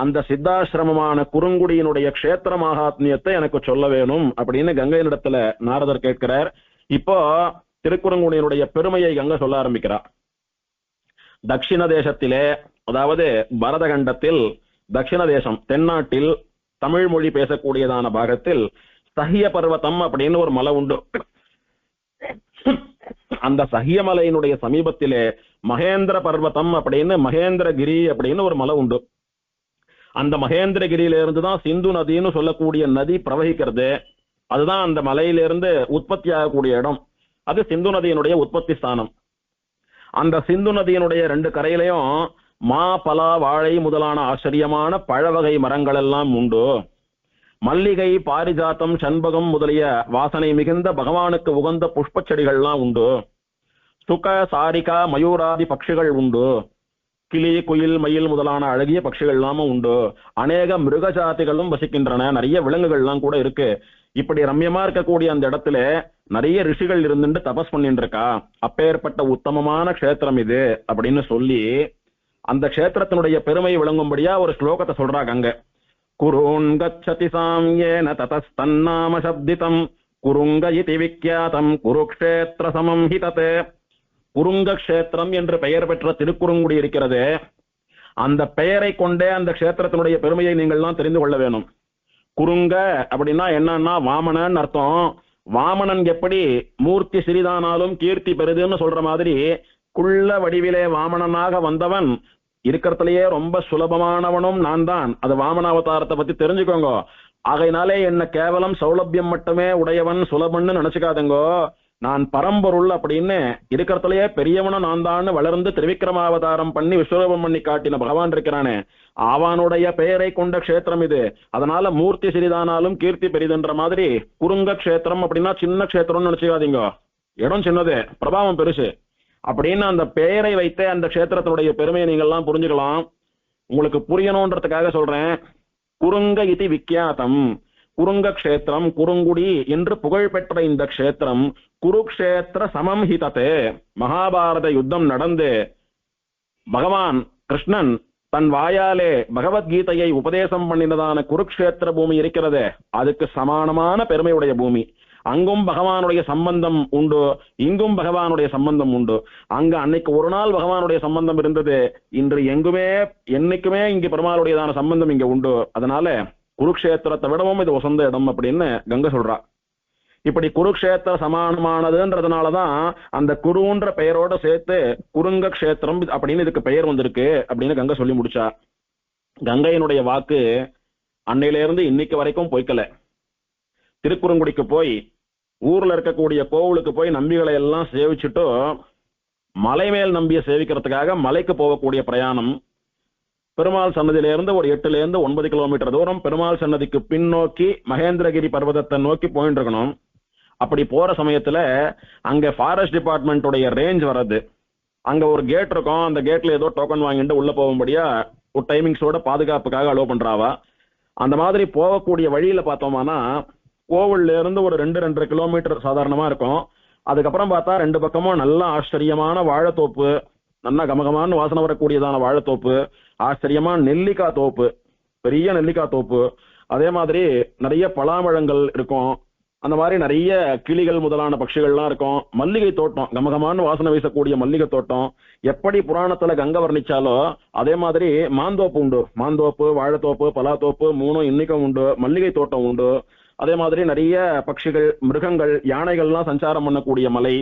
அந்த சித்தாசிரமமான குறுங்குடியினுடைய க்ஷேத்திர மகாத்மியத்தை எனக்கு சொல்ல வேணும் அப்படின்னு கங்கையினிடத்துல நாரதர் கேட்கிறார். இப்போ திருக்குறங்குடியினுடைய பெருமையை கங்கை சொல்ல ஆரம்பிக்கிறார். தட்சிண தேசத்திலே, அதாவது பரதகண்டத்தில் தட்சிண தேசம் தென்னாட்டில் தமிழ் மொழி பேசக்கூடியதான பாகத்தில் சஹிய பர்வதம் அப்படின்னு ஒரு மலை உண்டு. அந்த சஹியமலையினுடைய சமீபத்திலே மகேந்திர பர்வதம் அப்படின்னு மகேந்திரகிரி அப்படின்னு ஒரு மலை உண்டு. அந்த மகேந்திரகிரியில இருந்துதான் சிந்து நதினு சொல்லக்கூடிய நதி பிரவகிக்கிறது. அதுதான் அந்த மலையிலிருந்து உற்பத்தி ஆகக்கூடிய இடம். அது சிந்து நதியினுடைய உற்பத்தி ஸ்தானம். அந்த சிந்து நதியினுடைய 2 கரையிலையும் மா, பலா, வாழை முதலான ஆச்சரியமான பழவகை மரங்கள் எல்லாம் உண்டு. மல்லிகை, பாரிஜாத்தம், சண்பகம் முதலிய வாசனை மிகுந்த பகவானுக்கு உகந்த புஷ்ப செடிகள்லாம் உண்டு. சுக, சாரிகா, மயூராதி பட்சிகள் உண்டு. கிளி, குயில், மயில் முதலான அழகிய பட்சிகள் எல்லாமும் உண்டு. அநேக மிருக ஜாதிகளும் வசிக்கின்றன. நிறைய விலங்குகள்லாம் கூட இருக்கு. இப்படி ரம்யமா இருக்கக்கூடிய அந்த இடத்துல நிறைய ரிஷிகள் இருந்துட்டு தபஸ் பண்ணிட்டு இருக்கா. அப்பேற்பட்ட உத்தமமான க்ஷேத்திரம் இது அப்படின்னு சொல்லி அந்த க்ஷேத்திரத்தினுடைய பெருமை விளங்கும்படியா ஒரு ஸ்லோகத்தை சொல்றாங்க அங்க. குருன் கச்சதி சாம்யேன ததஸ்தன்னாம சப்திதம் குருங்க இதி விக்யாதம் குருக்ஷேத்திர சமம் ஹிததே. குருங்க க்ஷேத்திரம் என்று பெயர் பெற்ற திருக்குறுங்குடி இருக்கிறது. அந்த பெயரை கொண்டே அந்த க்ஷேத்திரத்தினுடைய பெருமையை நீங்கள்லாம் தெரிந்து கொள்ள வேணும். குருங்க அப்படின்னா என்னன்னா வாமனன் அர்த்தம். வாமனன் எப்படி மூர்த்தி சிறிதானாலும் கீர்த்தி பெரிதுன்னு சொல்ற மாதிரி குள்ள வடிவிலே வாமனனாக வந்தவன் இருக்கிறதுலயே ரொம்ப சுலபமானவனும் நான் தான். அது வாமனாவதாரத்தை பத்தி தெரிஞ்சுக்கோங்க. ஆகையினாலே என்ன கேவலம் சௌலபியம் மட்டுமே உடையவன் சுலபன்னு நினைச்சுக்காதுங்கோ. நான் பரம்பொருள் அப்படின்னு இருக்கிறதுலயே பெரியவனும் நான் தான் வளர்ந்து திரிவிக்ரமாவதாரம் பண்ணி விஸ்வரூபம் பண்ணி காட்டின பகவான் இருக்கிறானே, அவனுடைய பெயரை கொண்ட க்ஷேத்திரம் இது. அதனால மூர்த்தி சிறிதானாலும் கீர்த்தி பெரிதுன்ற மாதிரி குருங்க க்ஷேத்திரம் அப்படின்னா சின்ன க்ஷேத்திரம்னு நினைச்சுக்காதீங்க. இடம் சின்னது, பிரபாவம் பெருசு அப்படின்னு அந்த பெயரை வைத்தே அந்த க்ஷேத்திரத்தினுடைய பெருமையை நீங்க எல்லாம் புரிஞ்சுக்கலாம். உங்களுக்கு புரியணும்ன்றதுக்காக சொல்றேன். குருங்க இதி விக்யாதம், குருங்க க்ஷேத்திரம், குறுங்குடி என்று புகழ் பெற்ற இந்த க்ஷேத்திரம் குருக்ஷேத்திர சமம் ஹிததே. மகாபாரத யுத்தம் நடந்து பகவான் கிருஷ்ணன் தன் வாயாலே பகவத்கீதையை உபதேசம் பண்ணினதான குருக்ஷேத்திர பூமி இருக்கிறது, அதுக்கு சமானமான பெருமையுடைய பூமி. அங்கும் பகவானுடைய சம்பந்தம் உண்டு, இங்கும் பகவானுடைய சம்பந்தம் உண்டு. அங்க அன்னைக்கு ஒரு நாள் பகவானுடைய சம்பந்தம் இருந்தது, இன்று எங்குமே என்னைக்குமே இங்கு பெருமாளுடையதான சம்பந்தம் இங்க உண்டு. அதனால குருக்ஷேத்திரத்தை விடவும் இது உசந்த இடம் அப்படின்னு கங்கை சொல்றா. இப்படி குருக்ஷேத்திர சமானமானதுன்றதுனாலதான் அந்த குருன்ற பெயரோட சேர்த்து குருங்க க்ஷேத்திரம் அப்படின்னு இதுக்கு பெயர் வந்திருக்கு அப்படின்னு கங்கை சொல்லி முடிச்சா. கங்கையினுடைய வாக்கு அன்னையில இருந்து இன்னைக்கு வரைக்கும் பொய்க்கல. திருக்குறுங்குடிக்கு போய் ஊர்ல இருக்கக்கூடிய கோவிலுக்கு போய் நம்பிகளை எல்லாம் சேவிச்சுட்டு மலை மேல் நம்பிய சேவிக்கிறதுக்காக மலைக்கு போகக்கூடிய பிரயாணம். பெருமாள் சன்னதியிலிருந்து ஒரு 8 to 9 கிலோமீட்டர் தூரம் பெருமாள் சன்னதிக்கு பின்னோக்கி மகேந்திரகிரி பர்வதத்தை நோக்கி போயிட்டு இருக்கணும். அப்படி போற சமயத்துல அங்க ஃபாரஸ்ட் டிபார்ட்மெண்ட்டுடைய ரேஞ்ச் வர்றது, அங்க ஒரு கேட் இருக்கும், அந்த கேட்ல ஏதோ டோக்கன் வாங்கிட்டு உள்ள போகும்படியா ஒரு டைமிங்ஸோட பாதுகாப்புக்காக அலோவ் பண்றாவா. அந்த மாதிரி போகக்கூடிய வழியில பார்த்தோம்னா கோவில்ல இருந்து ஒரு 2-2.5 கிலோமீட்டர் சாதாரணமா இருக்கும். அதுக்கப்புறம் பார்த்தா ரெண்டு பக்கமும் நல்ல ஆச்சரியமான வாழைத்தோப்பு, நல்லா கமகமான வாசனை வரக்கூடியதான வாழைத்தோப்பு, ஆச்சரியமான நெல்லிக்காய் தோப்பு, பெரிய நெல்லிக்காய் தோப்பு, அதே மாதிரி நிறைய பலாமழங்கள் இருக்கும். அந்த மாதிரி நிறைய கிளிகள் முதலான பட்சிகள்லாம் இருக்கும். மல்லிகை தோட்டம், கமகமான வாசனை வீசக்கூடிய மல்லிகை தோட்டம். எப்படி புராணத்துல கங்கை வர்ணிச்சாலோ அதே மாதிரி மாந்தோப்பு உண்டு. மாந்தோப்பு, வாழைத்தோப்பு, பலாத்தோப்பு மூணும் இன்னைக்கும் உண்டு. மல்லிகை தோட்டம் உண்டு. அதே மாதிரி நிறைய பட்சிகள், மிருகங்கள், யானைகள்லாம் சஞ்சாரம் பண்ணக்கூடிய மலை.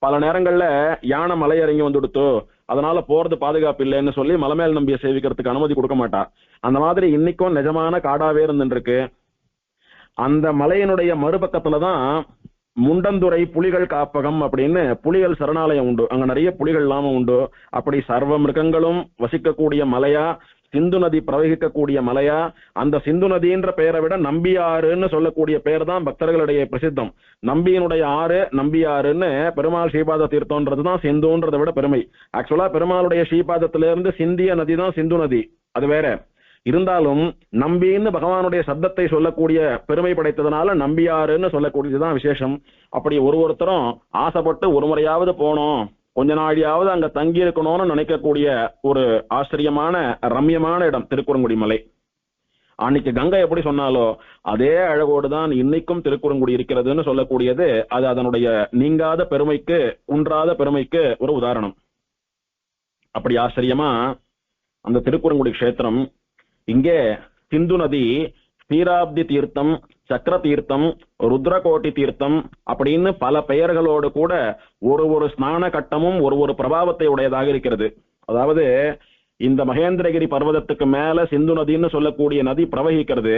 பல நேரங்கள்ல யானை மலை இறங்கி வந்துடுத்து, அதனால போறது பாதுகாப்பு இல்லைன்னு சொல்லி மலைமேல் நம்பிய சேவிக்கிறதுக்கு அனுமதி கொடுக்க மாட்டா. அந்த மாதிரி இன்னைக்கும் நிஜமான காடாவே இருந்துருக்கு. அந்த மலையினுடைய மறுபக்கத்துலதான் முண்டந்துறை புலிகள் காப்பகம் அப்படின்னு புலிகள் சரணாலயம் உண்டு. அங்க நிறைய புலிகள் எல்லாம் உண்டு. அப்படி சர்வ மிருகங்களும் வசிக்கக்கூடிய மலையா, சிந்து நதி பிரவகிக்கக்கூடிய மலையா. அந்த சிந்து நதின்ற பெயரை விட நம்பியாறுன்னு சொல்லக்கூடிய பெயர் தான் பக்தர்களுடைய பிரசித்தம். நம்பியினுடைய ஆறு நம்பியாறுன்னு பெருமாள் ஸ்ரீபாத தீர்த்தம்ன்றதுதான் சிந்துன்றதை விட பெருமை. ஆக்சுவலா பெருமாளுடைய ஸ்ரீபாதத்திலிருந்து சிந்திய நதி தான் சிந்து நதி, அது வேற. இருந்தாலும் நம்பின்னு பகவானுடைய சப்தத்தை சொல்லக்கூடிய பெருமை படைத்ததுனால நம்பியாறுன்னு சொல்லக்கூடியதுதான் விசேஷம். அப்படி ஒருத்தரும் ஆசைப்பட்டு ஒரு முறையாவது போனோம், கொஞ்ச நாளையாவது அங்க தங்கி இருக்கணும்னு நினைக்கக்கூடிய ஒரு ஆச்சரியமான ரம்யமான இடம் திருக்குறங்குடி மலை. அன்னைக்கு கங்கை எப்படி சொன்னாலோ அதே அழகோடு தான் இன்னைக்கும் திருக்குறங்குடி இருக்கிறதுன்னு சொல்லக்கூடியது அது அதனுடைய நீங்காத பெருமைக்கு, குன்றாத பெருமைக்கு ஒரு உதாரணம். அப்படி ஆச்சரியமா அந்த திருக்குறங்குடி கஷேத்திரம், இங்கே சிந்து நதி, ஸ்ரீராப்தி தீர்த்தம், சக்கர தீர்த்தம், ருத்ரகோட்டி தீர்த்தம் அப்படின்னு பல பெயர்களோடு கூட ஒரு ஸ்நான கட்டமும் ஒரு பிரபாவத்தை உடையதாக இருக்கிறது. அதாவது இந்த மகேந்திரகிரி பர்வதத்துக்கு மேல சிந்து நதின்னு சொல்லக்கூடிய நதி பிரவகிக்கிறது.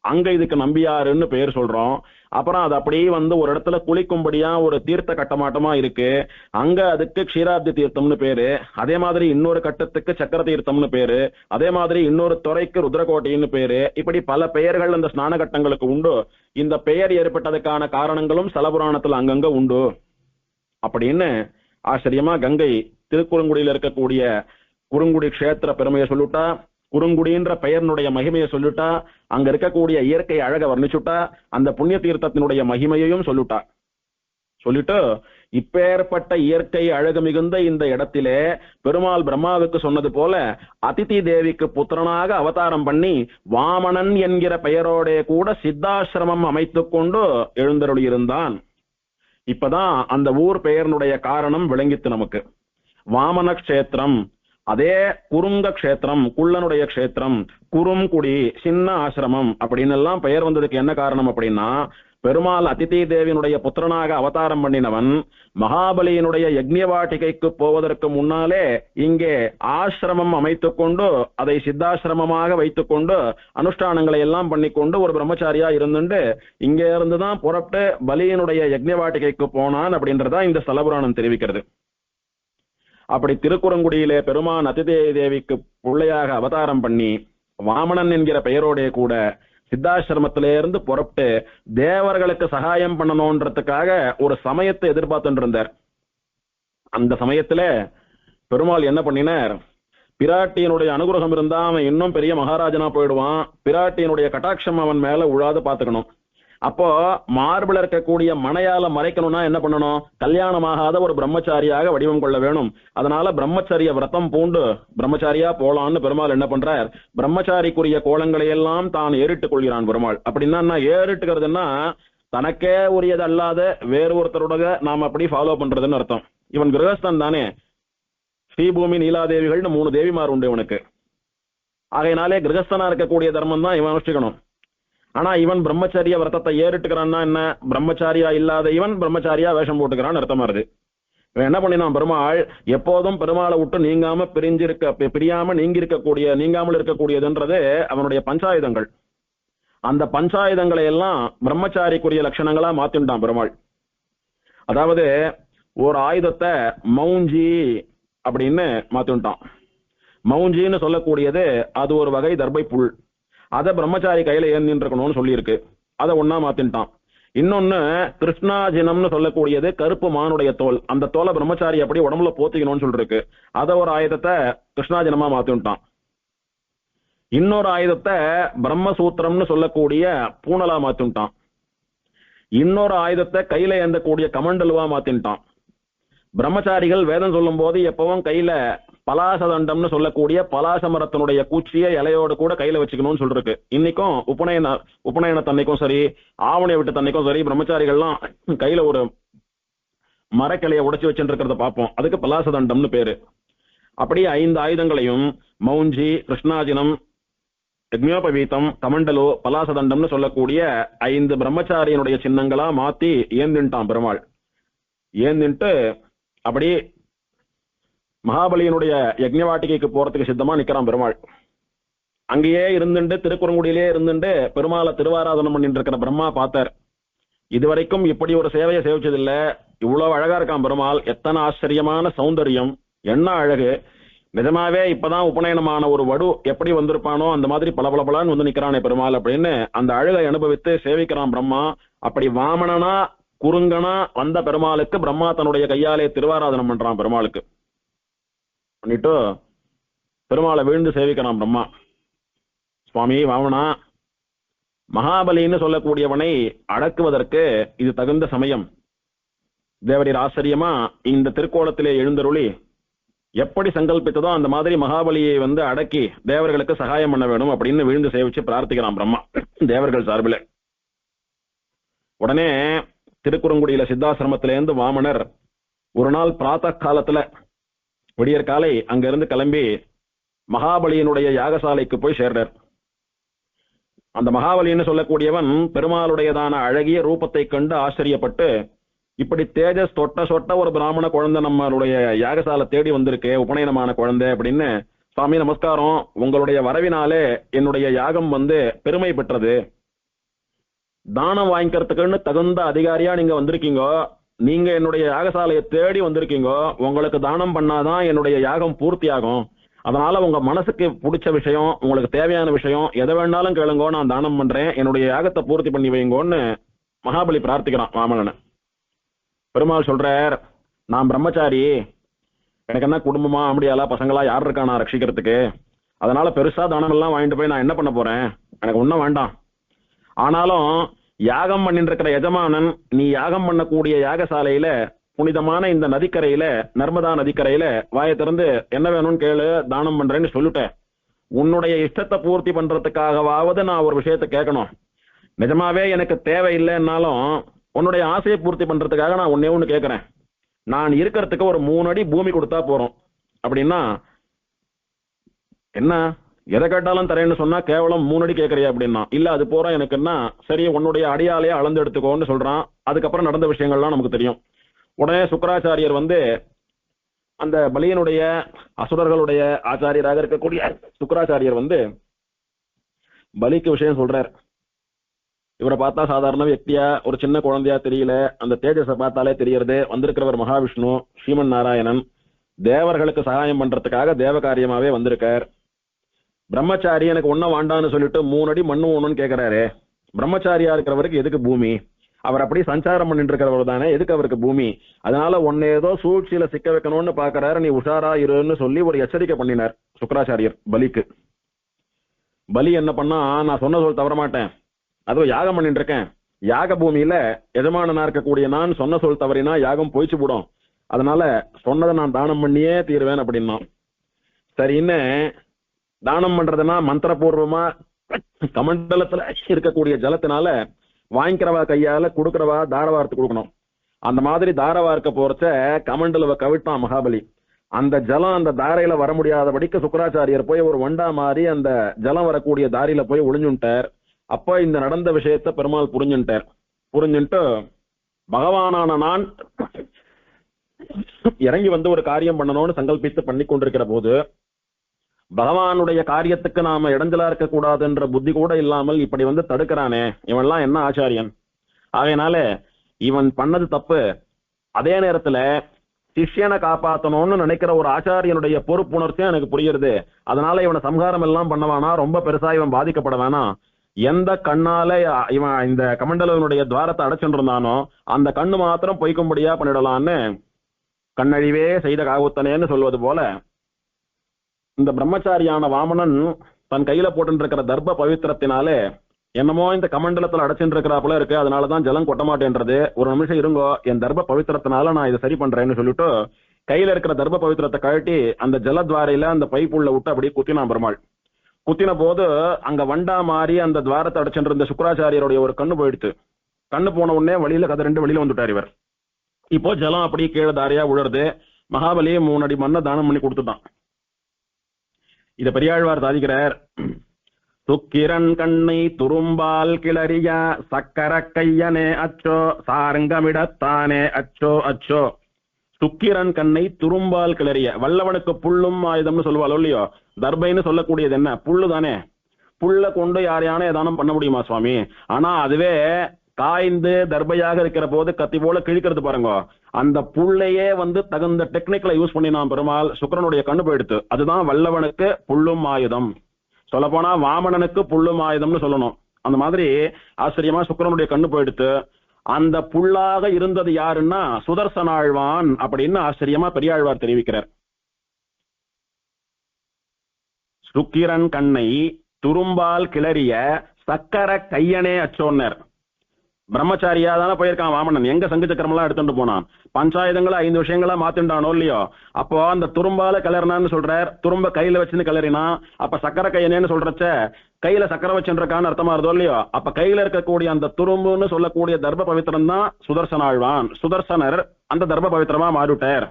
அங்க இதுக்கு நம்பியாறுன்னு பெயர் சொல்றோம். அப்புறம் அது அப்படியே வந்து ஒரு இடத்துல குளிக்கும்படியா ஒரு தீர்த்த கட்டமாட்டமா இருக்கு. அங்க அதுக்கு க்ஷீராப்தி தீர்த்தம்னு பேரு. அதே மாதிரி இன்னொரு கட்டத்துக்கு சக்கர தீர்த்தம்னு பேரு. அதே மாதிரி இன்னொரு துறைக்கு ருத்ரகோட்டைன்னு பேரு. இப்படி பல பெயர்கள் அந்த ஸ்நான கட்டங்களுக்கு உண்டு. இந்த பெயர் ஏற்பட்டதுக்கான காரணங்களும் ஸ்தலபுராணத்துல அங்கங்க உண்டு. அப்படின்னு ஆச்சரியமா கங்கை திருக்குறங்குடியில இருக்கக்கூடிய குறுங்குடி கஷேத்திர பெருமையை சொல்லிட்டா, குறுங்குடின்ற பெயர்னுடைய மகிமையை சொல்லிட்டா, அங்க இருக்கக்கூடிய இயற்கை அழக வர்ணிச்சுட்டா, அந்த புண்ணிய தீர்த்தத்தினுடைய மகிமையையும் சொல்லிட்டு இப்பேற்பட்ட இயற்கை அழகு மிகுந்த இந்த இடத்திலே பெருமாள் பிரம்மாவுக்கு சொன்னது போல அதிதி தேவிக்கு புத்திரனாக அவதாரம் பண்ணி வாமனன் என்கிற பெயரோட கூட சித்தாசிரமம் அமைத்துக் கொண்டு எழுந்தருளியிருந்தான். இப்பதான் அந்த ஊர் பெயர்னுடைய காரணம் விளங்கித்து நமக்கு. வாமன கஷேத்திரம், அதே குறுங்க கஷேத்திரம், குள்ளனுடைய கஷேத்திரம், குறுங்குடி, சின்ன ஆசிரமம் அப்படின்னு எல்லாம் பெயர் வந்ததுக்கு என்ன காரணம் அப்படின்னா, பெருமாள் அதிதி தேவியினுடைய புத்திரனாக அவதாரம் பண்ணினவன் மகாபலியினுடைய யக்ஞவாட்டிகைக்கு போவதற்கு முன்னாலே இங்கே ஆசிரமம் அமைத்துக் கொண்டு அதை சித்தாசிரமமாக வைத்துக் கொண்டு அனுஷ்டானங்களை எல்லாம் பண்ணிக்கொண்டு ஒரு பிரம்மச்சாரியா இருந்துட்டு இங்கே இருந்துதான் புறப்பட்டு பலியினுடைய யக்ஞவாட்டிகைக்கு போனான் அப்படின்றதா இந்த ஸ்தலபுராணம் தெரிவிக்கிறது. அப்படி திருக்குறங்குடியிலே பெருமான் அதிதி தேவிக்கு பிள்ளையாக அவதாரம் பண்ணி வாமனன் என்கிற பெயரோடே கூட சித்தாசிரமத்திலிருந்து புறப்பட்டு தேவர்களுக்கு சகாயம் பண்ணணும்ன்றதுக்காக ஒரு சமயத்தை எதிர்பார்த்துட்டு இருந்தார். அந்த சமயத்துல பெருமாள் என்ன பண்ணினார், பிராட்டியினுடைய அனுகிரகம் இருந்தா அவன் இன்னும் பெரிய மகாராஜனா போயிடுவான், பிராட்டியினுடைய கட்டாட்சம் அவன் மேல உழாது பாத்துக்கணும். அப்போ மார்பில் இருக்கக்கூடிய மனையால மறைக்கணும்னா என்ன பண்ணணும், கல்யாணமாகாத ஒரு பிரம்மச்சாரியாக வடிவம் கொள்ள வேணும். அதனால பிரம்மச்சரிய விரதம் பூண்டு பிரம்மச்சாரியா போலான்னு பெருமாள் என்ன பண்றார், பிரம்மச்சாரிக்குரிய கோலங்களை எல்லாம் தான் ஏறிட்டுக் கொள்கிறான் பெருமாள். அப்படின்னா ஏறிட்டுக்கிறதுன்னா தனக்கே உரியது அல்லாத வேறு ஒருத்தருடைய நாம் அப்படி ஃபாலோ பண்றதுன்னு அர்த்தம். இவன் கிரகஸ்தான் தானே, ஸ்ரீபூமி நீலாதேவிகள்னு 3 தேவிமார் உண்டு இவனுக்கு. ஆகையினாலே கிரகஸ்தனா இருக்கக்கூடிய தர்மம் தான் இவன் அனுஷ்டிக்கணும். ஆனா இவன் பிரம்மச்சாரிய விரதத்தை ஏறிட்டுக்கிறான்னா என்ன, பிரம்மச்சாரியா இல்லாத இவன் பிரம்மச்சாரியா வேஷம் போட்டுக்கிறான்னு அர்த்தமா இருக்கு. இவன் என்ன பண்ணினான், பெருமாள் எப்போதும் பெருமாளை விட்டு நீங்காம பிரியாம நீங்காமல் இருக்கக்கூடியதுன்றது அவனுடைய பஞ்சாயுதங்கள். அந்த பஞ்சாயுதங்களை எல்லாம் பிரம்மச்சாரிக்குரிய லட்சணங்களா மாத்திட்டான் பெருமாள். அதாவது ஒரு ஆயுதத்தை மௌஞ்சி அப்படின்னு மாத்திட்டான். மௌஞ்சின்னு சொல்லக்கூடியது அது ஒரு வகை தர்பை புல். அதை பிரம்மச்சாரி கையில ஏந்தின்னு இருக்கணும்னு சொல்லியிருக்கு. அதை ஒன்னா மாத்தின்ட்டான். இன்னொன்னு கிருஷ்ணாஜினம்னு சொல்லக்கூடியது கருப்பு மானுடைய தோல். அந்த தோலை பிரம்மச்சாரி அப்படி உடம்புல போத்திக்கணும்னு சொல்லிருக்கு. அதை ஒரு ஆயுதத்தை கிருஷ்ணாஜினமா மாத்திட்டான். இன்னொரு ஆயுதத்தை பிரம்மசூத்திரம்னு சொல்லக்கூடிய பூனலா மாத்திட்டான். இன்னொரு ஆயுதத்தை கையில ஏந்தக்கூடிய கமண்டலுவா மாத்தின்ட்டான். பிரம்மச்சாரிகள் வேதம் சொல்லும் போது எப்பவும் கையில பலாசதண்டம்னு சொல்லக்கூடிய பலாச மரத்தினுடைய பூச்சியை இலையோடு கூட கையில வச்சுக்கணும்னு சொல்லிருக்கு. இன்னைக்கும் உபநயன தன்னைக்கும் சரி, ஆவணியை விட்டு தன்னைக்கும் சரி, பிரம்மச்சாரிகள்லாம் கையில ஒரு மரக்கிளையை உடைச்சு வச்சுட்டு இருக்கிறத பார்ப்போம். அதுக்கு பலாசதண்டம்னு பேரு. அப்படியே 5 ஆயுதங்களையும் மௌஞ்சி, கிருஷ்ணாஜினம், யக்ஞோபவீதம், கமண்டலு, பலாசதண்டம்னு சொல்லக்கூடிய 5 பிரம்மச்சாரியனுடைய சின்னங்களா மாத்தி ஏந்தின்ட்டான் பெருமாள். ஏந்தின்ட்டு அப்படி மகாபலியினுடைய யக்ஞவாட்டிகைக்கு போறதுக்கு சித்தமா நிக்கிறான் பெருமாள். அங்கேயே இருந்துட்டு திருக்குறங்குடியிலே இருந்துட்டு பெருமாளை திருவாராதனம் பண்ணிட்டு இருக்கிற பிரம்மா பார்த்தார். இதுவரைக்கும் இப்படி ஒரு சேவையை சேவிச்சதில்ல. இவ்வளவு அழகா இருக்கான் பெருமாள். எத்தனை ஆச்சரியமான சௌந்தரியம், என்ன அழகு. நிஜமாவே இப்பதான் உபநயனமான ஒரு வடு எப்படி வந்திருப்பானோ அந்த மாதிரி பலபலன்னு வந்து நிக்கிறானே பெருமாள் அப்படின்னு அந்த அழகை அனுபவித்து சேவிக்கிறான் பிரம்மா. அப்படி வாமனனா குறுங்கனா வந்த பெருமாளுக்கு பிரம்மா தன்னுடைய கையாலே திருவாராதனம் பண்றான். பெருமாளுக்கு பண்ணிட்டு பெருமாளை விழுந்து சேவிக்கிறான் பிரம்மா. சுவாமி வாமனா, மகாபலின்னு சொல்லக்கூடியவனை அடக்குவதற்கு இது தகுந்த சமயம். தேவரீர் ஆச்சரியமா இந்த திருக்கோலத்திலே எழுந்தருளி எப்படி சங்கல்பித்ததோ அந்த மாதிரி மகாபலியை வந்து அடக்கி தேவர்களுக்கு சகாயம் பண்ண வேணும் அப்படின்னு விழுந்து சேவிச்சு பிரார்த்திக்கிறான் பிரம்மா தேவர்கள் சார்பில். உடனே திருக்குறங்குடியில சித்தாசிரமத்திலேருந்து வாமனர் ஒரு நாள் பிராத்த காலத்துல விடியற் காலை அங்கிருந்து கிளம்பி மகாபலியினுடைய யாகசாலைக்கு போய் சேர்றார். அந்த மகாபலின்னு சொல்லக்கூடியவன் பெருமாளுடையதான அழகிய ரூபத்தை கண்டு ஆச்சரியப்பட்டு, இப்படி தேஜஸ் தொட்ட சொட்ட ஒரு பிராமண குழந்தை நம்மளுடைய யாகசாலை தேடி வந்திருக்கு, உபநயனமான குழந்தை அப்படின்னு, சுவாமி நமஸ்காரம், உங்களுடைய வரவினாலே என்னுடைய யாகம் வந்து பெருமை பெற்றது. தானம் வாங்கிக்கிறதுக்குன்னு தகுந்த அதிகாரியா நீங்க வந்திருக்கீங்க. நீங்க என்னுடைய யாகசாலையை தேடி வந்திருக்கீங்க. உங்களுக்கு தானம் பண்ணாதான் என்னுடைய யாகம் பூர்த்தி ஆகும். அதனால உங்க மனசுக்கு பிடிச்ச விஷயம், உங்களுக்கு தேவையான விஷயம் எதை வேணாலும் கேளுங்கோ, நான் தானம் பண்றேன், என்னுடைய யாகத்தை பூர்த்தி பண்ணி வைங்கோன்னு மகாபலி பிரார்த்திக்கிறான் வாமனனை. பெருமாள் சொல்றார், நான் பிரம்மச்சாரி, எனக்கு என்ன குடும்பமா அப்படியாலா பசங்களா யார் இருக்கா நான் ரட்சிக்கிறதுக்கு, அதனால பெருசா தானம் எல்லாம் வாங்கிட்டு போய் நான் என்ன பண்ண போறேன், எனக்கு ஒன்னும் வேண்டாம். ஆனாலும் யாகம் பண்ணிட்டு இருக்கிற எஜமானன், நீ யாகம் பண்ணக்கூடிய யாகசாலையில புனிதமான இந்த நதிக்கரையில, நர்மதா நதிக்கரையில வாயை திறந்து என்ன வேணும்னு கேளு, தானம் பண்றேன்னு சொல்லிட்டேன். உன்னுடைய இஷ்டத்தை பூர்த்தி பண்றதுக்காகவாவது நான் ஒரு விஷயத்த கேட்கணும். நிஜமாவே எனக்கு தேவையில்லைன்னாலும் உன்னுடைய ஆசையை பூர்த்தி பண்றதுக்காக நான் ஒன்னே ஒண்ணு கேட்கிறேன். நான் இருக்கிறதுக்கு ஒரு 3 அடி பூமி கொடுத்தா போறோம் அப்படின்னா, என்ன எதை கேட்டாலும் தரேன்னு சொன்னா கேவலம் 3 அடி கேட்கறியா அப்படின்னா, இல்ல அது போறோம் எனக்குன்னா, சரி உன்னுடைய அடியாலேயே அளந்து எடுத்துக்கோன்னு சொல்றான். அதுக்கப்புறம் நடந்த விஷயங்கள்லாம் நமக்கு தெரியும். உடனே சுக்கராச்சாரியர் வந்து அந்த பலியனுடைய அசுரர்களுடைய ஆச்சாரியராக இருக்கக்கூடிய சுக்கராச்சாரியர் வந்து பலிக்கு விஷயம் சொல்றார். இவரை பார்த்தா சாதாரண வியக்தியா, ஒரு சின்ன குழந்தையா தெரியல, அந்த தேஜஸை பார்த்தாலே தெரியறது வந்திருக்கிறவர் மகாவிஷ்ணு ஸ்ரீமன் நாராயணன், தேவர்களுக்கு சகாயம் பண்றதுக்காக தேவ காரியமாவே வந்திருக்கார். பிரம்மச்சாரி எனக்கு ஒன்னும் வேண்டான்னு சொல்லிட்டு 3 அடி மண்ணு ஒண்ணுன்னு கேட்கிறாரு. பிரம்மச்சாரியா இருக்கிறவருக்கு எதுக்கு பூமி? அவர் அப்படி சஞ்சாரம் பண்ணிட்டு இருக்கிறவர் தானே, எதுக்கு அவருக்கு பூமி? அதனால ஒன்னு ஏதோ சூழ்ச்சியில சிக்க வைக்கணும்னு பாக்குறாரு, நீ உஷாரா இருன்னு சொல்லி ஒரு எச்சரிக்கை பண்ணினார் சுக்கராச்சாரியர் பலிக்கு. பலி என்ன பண்ணா, நான் சொன்ன சொல் தவற மாட்டேன், அதுவும் யாகம் பண்ணிட்டு இருக்கேன், யாக பூமியில எஜமானனா இருக்கக்கூடிய நான் சொன்ன சொல் தவறினா யாகம் போயிச்சு போடும், அதனால சொன்னதை நான் தானம் பண்ணியே தீருவேன் அப்படின்னா. சரின்னு தானம் பண்றதுன்னா மந்திரபூர்வமா கமண்டலத்துல இருக்கக்கூடிய ஜலத்தினால வாங்கிக்கிறவா கையால கொடுக்கிறவா தாரவார்த்து கொடுக்கணும். அந்த மாதிரி தாரவார்க்க போறச்ச கமண்டலுவ கவிட்டான் மகாபலி. அந்த ஜலம் அந்த தாரையில வர முடியாதபடிக்கு சுக்கராச்சாரியர் போய் ஒரு வண்டா மாறி அந்த ஜலம் வரக்கூடிய தாரியில போய் ஒளிஞ்சுட்டார். அப்ப இந்த நடந்த விஷயத்த பெருமாள் புரிஞ்சுட்டு பகவானான நான் இறங்கி வந்து ஒரு காரியம் பண்ணணும்னு சங்கல்பித்து பண்ணி கொண்டிருக்கிற போது, பகவானுடைய காரியத்துக்கு நாம இடைஞ்சலா இருக்க கூடாதுன்ற புத்தி கூட இல்லாமல் இப்படி வந்து தடுக்கிறானே, இவன்லாம் என்ன ஆச்சாரியன்? ஆகையினால இவன் பண்ணது தப்பு. அதே நேரத்துல சிஷ்யனை காப்பாத்தணும்னு நினைக்கிற ஒரு ஆச்சாரியனுடைய பொறுப்புணர்ச்சியும் எனக்கு புரியுது. அதனால இவனை சம்ஹாரம் எல்லாம் பண்ணவானா, ரொம்ப பெருசா இவன் பாதிக்கப்பட வேணாம். எந்த கண்ணால இவன் இந்த கமண்டலனுடைய துவாரத்தை அடைச்சுட்டு இருந்தானோ அந்த கண்ணு மாத்திரம் பொய்க்கும்படியா பண்ணிடலான்னு கண்ணழிவே செய்த காகுத்தனேன்னு சொல்வது போல, இந்த பிரம்மச்சாரியான வாமனன் தன் கையில போட்டு இருக்கிற தர்ப்ப பவித்திரத்தினாலே என்னமோ இந்த கமண்டலத்துல அடைச்சுட்டு இருக்கிறாப்புல இருக்கு, அதனாலதான் ஜலம் கொட்ட மாட்டேன்றது, ஒரு நிமிஷம் இருங்கோ, என் தர்ப்ப பவித்திரத்தினால நான் இதை சரி பண்றேன்னு சொல்லிட்டு கையில இருக்கிற தர்ப்ப பவித்திரத்தை கழட்டி அந்த ஜலத்வாரையில அந்த பைப்புள்ள விட்டு அப்படியே குத்தினான் பெருமாள். குத்தின போது அங்க வண்டா மாறி அந்த துவாரத்தை அடைச்சுட்டு இருந்த சுக்கராச்சாரியருடைய ஒரு கண்ணு போயிடுத்து. கண்ணு போன உடனே வழியில கதை 2 வெளியில வந்துட்டார் இவர். இப்போ ஜலம் அப்படியே கீழே தாரையா விழுறது. மகாபலியை 3 அடி மண்ணை தானம் பண்ணி கொடுத்துட்டான். இத பெரியாழ்வார் சாதிக்கிறார். சுக்கிரன் கண்ணை துரும்பால் கிளறிய சக்கர கையனே அச்சோ சாரங்கமிடத்தானே அச்சோ அச்சோ. சுக்கிரன் கண்ணை துரும்பால் கிளறிய, வல்லவனுக்கு புல்லும் ஆயுதம்னு சொல்லுவாள் இல்லையோ, தர்பைன்னு சொல்லக்கூடியது என்ன, புல்லு தானே. புல்ல கொண்டு யாரையான ஏதானம் பண்ண முடியுமா சுவாமி? ஆனா அதுவே காய்ந்து தர்பையாக இருக்கிற போது கத்தி போல கிழிக்கிறது பாருங்க, அந்த புள்ளையே தகுந்த டெக்னிக்கலை யூஸ் பண்ணி நான் பெருமாள் சுக்கிரனுடைய கண்ணு போயிடுத்து. அதுதான் வல்லவனுக்கு புல்லும் ஆயுதம். சொல்ல போனா வாமனனுக்கு புல்லும் ஆயுதம்னு சொல்லணும். அந்த மாதிரி ஆச்சரியமா சுக்கிரனுடைய கண்ணு போயிடுத்து. அந்த புல்லாக இருந்தது யாருன்னா சுதர்சனாழ்வான் அப்படின்னு ஆச்சரியமா பெரியாழ்வார் தெரிவிக்கிறார். சுக்கிரன் கண்ணை துரும்பால் கிளறிய சக்கர கையனே அச்சோன்னர். பிரம்மச்சாரியா தானே போயிருக்கான் வாமனன், எங்க சங்கு சக்கரம் எல்லாம் எடுத்துட்டு போனான், பஞ்சாயுதங்களை 5 விஷயங்களா மாத்திண்டானோ இல்லையோ. அப்போ அந்த துரும்பால கிளறினான்னு சொல்றார், துரும்ப கையில வச்சுன்னு கிளறினா, அப்ப சக்கர கையனேன்னு சொல்றச்ச கையில சக்கரை வச்சுருக்கான்னு அர்த்தமா இருந்தோ இல்லையோ. அப்ப கையில இருக்கக்கூடிய அந்த துரும்புன்னு சொல்லக்கூடிய தர்ப பவித்திரம் தான் சுதர்சனாழ்வான். சுதர்சனர் அந்த தர்ப பவித்திரமா மாறிவிட்டார்.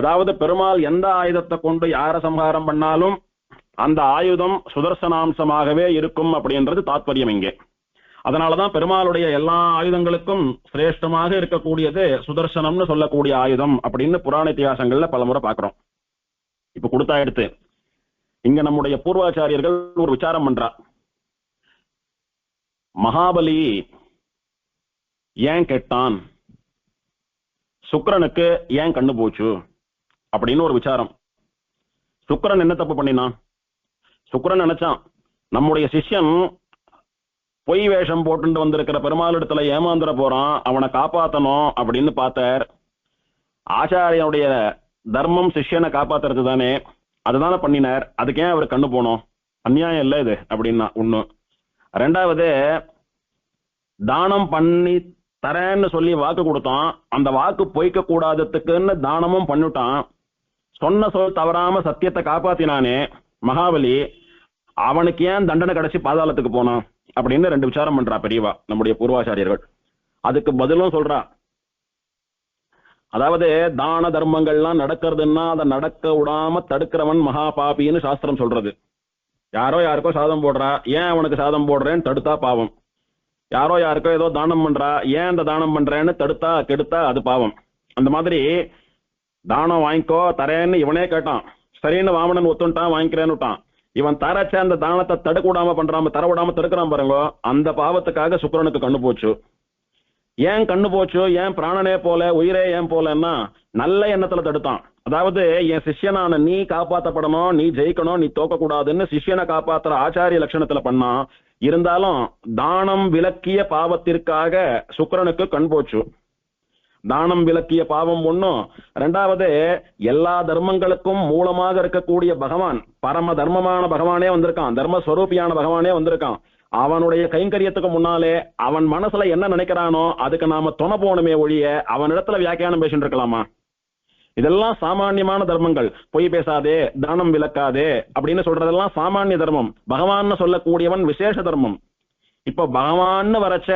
அதாவது பெருமாள் எந்த ஆயுதத்தை கொண்டு யார சம்ஹாரம் பண்ணாலும் அந்த ஆயுதம் சுதர்சனாம்சமாகவே இருக்கும் அப்படின்றது தாத்பரியம் இங்கே. அதனாலதான் பெருமாளுடைய எல்லா ஆயுதங்களுக்கும் சிரேஷ்டமாக இருக்கக்கூடியது சுதர்சனம்னு சொல்லக்கூடிய ஆயுதம் அப்படின்னு புராண இத்தியாசங்கள்ல பலமுறை பாக்குறோம். இப்ப கொடுத்தா எடுத்து இங்க நம்முடைய பூர்வாச்சாரியர்கள் ஒரு விசாரம் பண்றா. மகாபலி ஏன் கெட்டான், சுக்கிரனுக்கு ஏன் கண்ணு போச்சு அப்படின்னு ஒரு விசாரம். சுக்கிரன் என்ன தப்பு பண்ணினான்? சுக்கிரன் நினைச்சான் நம்முடைய சிஷ்யன் பொய் வேஷம் போட்டு வந்திருக்கிற பெருமாள் இடத்துல ஏமாந்துட போறான், அவனை காப்பாத்தணும் அப்படின்னு பார்த்தார். ஆச்சாரியனுடைய தர்மம் சிஷ்யனை காப்பாத்துறது தானே, அதுதானே பண்ணினார். அதுக்கு ஏன் அவர் கண்ணு போனோம்? அநியாயம் இல்லை இது அப்படின்னா ஒண்ணு. 2வது, தானம் பண்ணி தரேன்னு சொல்லி வாக்கு கொடுத்தான், அந்த வாக்கு பொய்க்க கூடாததுக்குன்னு தானமும் பண்ணிட்டான். சொன்ன சொல் தவறாம சத்தியத்தை காப்பாத்தினானே மகாபலி, அவனுக்கு ஏன் தண்டனை கிடைச்சி பாதாளத்துக்கு போனான் அப்படின்னு 2 விசாரம் பண்றா பெரியவா நம்முடைய பூர்வாச்சாரியர்கள். அதுக்கு பதிலும் சொல்றா. அதாவது தான தர்மங்கள்லாம் நடக்கிறதுன்னா அதை நடக்க விடாம தடுக்கிறவன் மகா பாபின்னு சாஸ்திரம் சொல்றது. யாரோ யாருக்கோ சாதம் போடுறா, ஏன் அவனுக்கு சாதம் போடுறேன்னு தடுத்தா பாவம். யாரோ யாருக்கோ ஏதோ தானம் பண்றா, ஏன் அந்த தானம் பண்றேன்னு தடுத்தா கெடுத்தா அது பாவம். அந்த மாதிரி தானம் வாங்கிக்கோ தரேன்னு இவனே கேட்டான், சரின்னு வாமனன் ஒத்துட்டான், வாங்கிக்கிறேன்னு விட்டான். இவன் தரச்ச அந்த தானத்தை தடுக்க விடாம பண்றாம தர விடாம தடுக்கிறான் பாருங்க, அந்த பாவத்துக்காக சுக்கிரனுக்கு கண்ணு போச்சு. ஏன் கண்ணு போச்சு, ஏன் பிராணனே போல உயிரே ஏன் போலன்னா நல்ல எண்ணத்துல தடுத்தான். அதாவது என் சிஷ்யனான நீ காப்பாற்றப்படணும், நீ ஜெயிக்கணும், நீ தோக்க கூடாதுன்னு சிஷ்யனை காப்பாத்துற ஆச்சாரிய லட்சணத்துல பண்ணா. இருந்தாலும் தானம் விலக்கிய பாவத்திற்காக சுக்கிரனுக்கு கண் போச்சு. தானம் விலக்கிய பாவம் ஒண்ணும். 2வது, எல்லா தர்மங்களுக்கும் மூலமாக இருக்கக்கூடிய பகவான், பரம தர்மமான பகவானே வந்திருக்கான், தர்மஸ்வரூபியான பகவானே வந்திருக்கான். அவனுடைய கைங்கரியத்துக்கு முன்னாலே அவன் மனசுல என்ன நினைக்கிறானோ அதுக்கு நாம துணை போகணுமே ஒழிய அவனிடத்துல வியாக்கியானம் பேசிட்டு இருக்கலாமா? இதெல்லாம் சாமானியமான தர்மங்கள். பொய் பேசாதே, தானம் விலக்காதே அப்படின்னு சொல்றதெல்லாம் சாமானிய தர்மம். பகவான் சொல்லக்கூடியவன் விசேஷ தர்மம். இப்ப பகவான்னு வரச்ச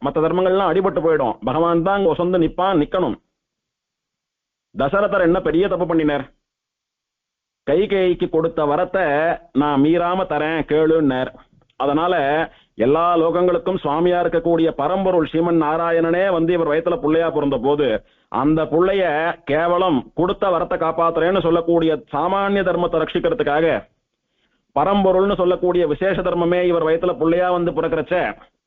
மற்ற தர்மங்கள்லாம் அடிபட்டு போயிடும். பகவான் தான் அங்க சொந்த நிப்பான், நிக்கணும். தசரதர் என்ன பெரிய தப்பு பண்ணினார்? கைகேயிக்கு கொடுத்த வரத்தை நான் மீறாம தரேன் கேளுன்னார். அதனால எல்லா லோகங்களுக்கும் சுவாமியா இருக்கக்கூடிய பரம்பொருள் ஸ்ரீமன் நாராயணனே இவர் வயத்துல புள்ளையா பிறந்த போது அந்த புள்ளைய கேவலம் கொடுத்த வரத்தை காப்பாத்துறேன்னு சொல்லக்கூடிய சாமானிய தர்மத்தை ரட்சிக்கிறதுக்காக பரம்பொருள்னு சொல்லக்கூடிய விசேஷ தர்மமே இவர் வயத்துல புள்ளையா பிறக்கிறச்ச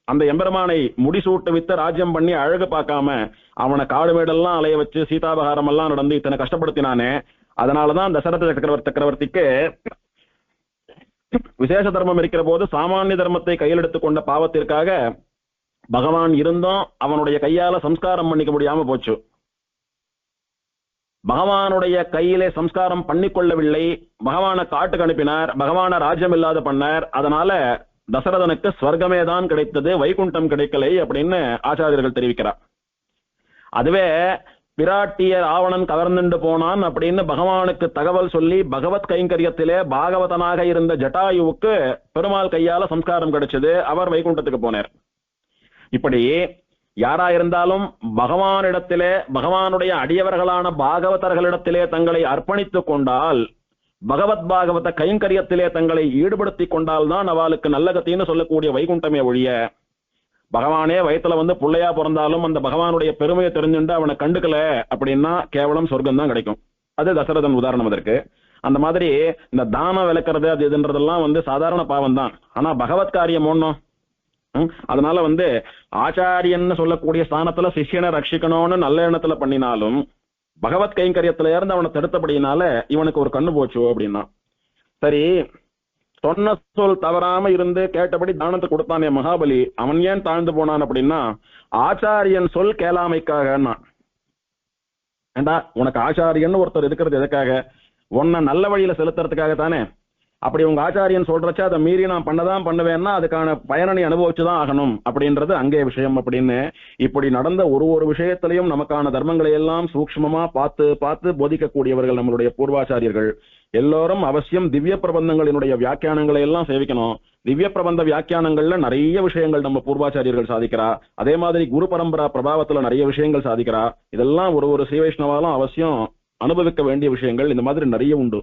அந்த எம்பெருமானை முடிசூட்டு வித்து ராஜ்யம் பண்ணி அழகு பார்க்காம அவனை காடு மேடெல்லாம் அலைய வச்சு சீதாபகாரம் எல்லாம் நடந்து இத்தனை கஷ்டப்படுத்தினானே. அதனாலதான் தசரத சக்கரவர்த்திக்கு விசேஷ தர்மம் இருக்கிற போது சாமானிய தர்மத்தை கையில் எடுத்துக் கொண்ட பாவத்திற்காக பகவான் இருந்தும் அவனுடைய கையால சம்ஸ்காரம் பண்ணிக்க முடியாம போச்சு. பகவானுடைய கையிலே சம்ஸ்காரம் பண்ணிக்கொள்ளவில்லை. பகவானை காட்டுக்கு அனுப்பினார், பகவான ராஜ்யம் இல்லாத பண்ணார். அதனால தசரதனுக்கு ஸ்வர்க்கமே தான் கிடைத்தது, வைகுண்டம் கிடைக்கலை அப்படின்னு ஆச்சாரியர்கள் தெரிவிக்கிறார். அதுவே பிராட்டிய ராவணன் கவர்ந்துண்டு போனான் அப்படின்னு பகவானுக்கு தகவல் சொல்லி பகவத் கைங்கரியத்திலே பாகவதனாக இருந்த ஜட்டாயுவுக்கு பெருமாள் கையால சம்ஸ்காரம் கிடைச்சது, அவர் வைகுண்டத்துக்கு போனார். இப்படி யாரா இருந்தாலும் பகவானிடத்திலே பகவானுடைய அடியவர்களான பாகவதர்களிடத்திலே தங்களை அர்ப்பணித்துக் கொண்டால், பகவத் பாகவத கைங்கரியத்திலே தங்களை ஈடுபடுத்திக் கொண்டால் தான் அவளுக்கு நல்ல கத்தின்னு சொல்லக்கூடிய வைகுண்டமே ஒழிய, பகவானே வயத்துல வந்து பிள்ளையா பிறந்தாலும் அந்த பகவானுடைய பெருமையை தெரிஞ்சுட்டு அவனை கண்டுக்கல அப்படின்னா கேவலம் சொர்க்கம் தான் கிடைக்கும். அது தசரதன் உதாரணம் அதற்கு. அந்த மாதிரி இந்த தானம் விளக்குறது அது இதுன்றதெல்லாம் வந்து சாதாரண பாவம் தான். ஆனா பகவத் காரியம் ஒண்ணும். அதனால வந்து ஆச்சாரியன்னு சொல்லக்கூடிய ஸ்தானத்துல சிஷ்யனை ரட்சிக்கணும்னு நல்ல எண்ணத்துல பண்ணினாலும் பகவத் கைங்கரியத்துல இருந்து அவனை தடுத்தபடினால இவனுக்கு ஒரு கண்ணு போச்சு அப்படின்னா. சரி, சொன்ன சொல் தவறாம இருந்து கேட்டபடி தானத்தை கொடுத்தானே மகாபலி, அவன் ஏன் தாழ்ந்து போனான் அப்படின்னா ஆச்சாரியன் சொல் கேளாமைக்காக. ஏண்டா உனக்கு ஆச்சாரியன் ஒருத்தர் இருக்கிறது எதுக்காக? உன்னை நல்ல வழியில செலுத்துறதுக்காக தானே. அப்படி உங்க ஆச்சாரியன் சொல்றச்ச அதை மீறி நான் பண்ணதான் பண்ணுவேன்னா அதுக்கான பயனை அனுபவிச்சுதான் ஆகணும் அப்படின்றது அங்கே விஷயம். அப்படின்னு இப்படி நடந்த ஒரு விஷயத்திலையும் நமக்கான தர்மங்களை எல்லாம் சூக்ஷ்மமா பார்த்து பார்த்து போதிக்கக்கூடியவர்கள் நம்மளுடைய பூர்வாச்சாரியர்கள். எல்லோரும் அவசியம் திவ்ய பிரபந்தங்களினுடைய வியாக்கியானங்களை எல்லாம் சேவிக்கணும். திவ்ய பிரபந்த வியாக்கியானங்கள்ல நிறைய விஷயங்கள் நம்ம பூர்வாச்சாரியர்கள் சாதிக்கிறா. அதே மாதிரி குரு பரம்பரா பிரபாவத்துல நிறைய விஷயங்கள் சாதிக்கிறா. இதெல்லாம் ஒரு ஸ்ரீ வைஷ்ணவாலும் அவசியம் அனுபவிக்க வேண்டிய விஷயங்கள். இந்த மாதிரி நிறைய உண்டு.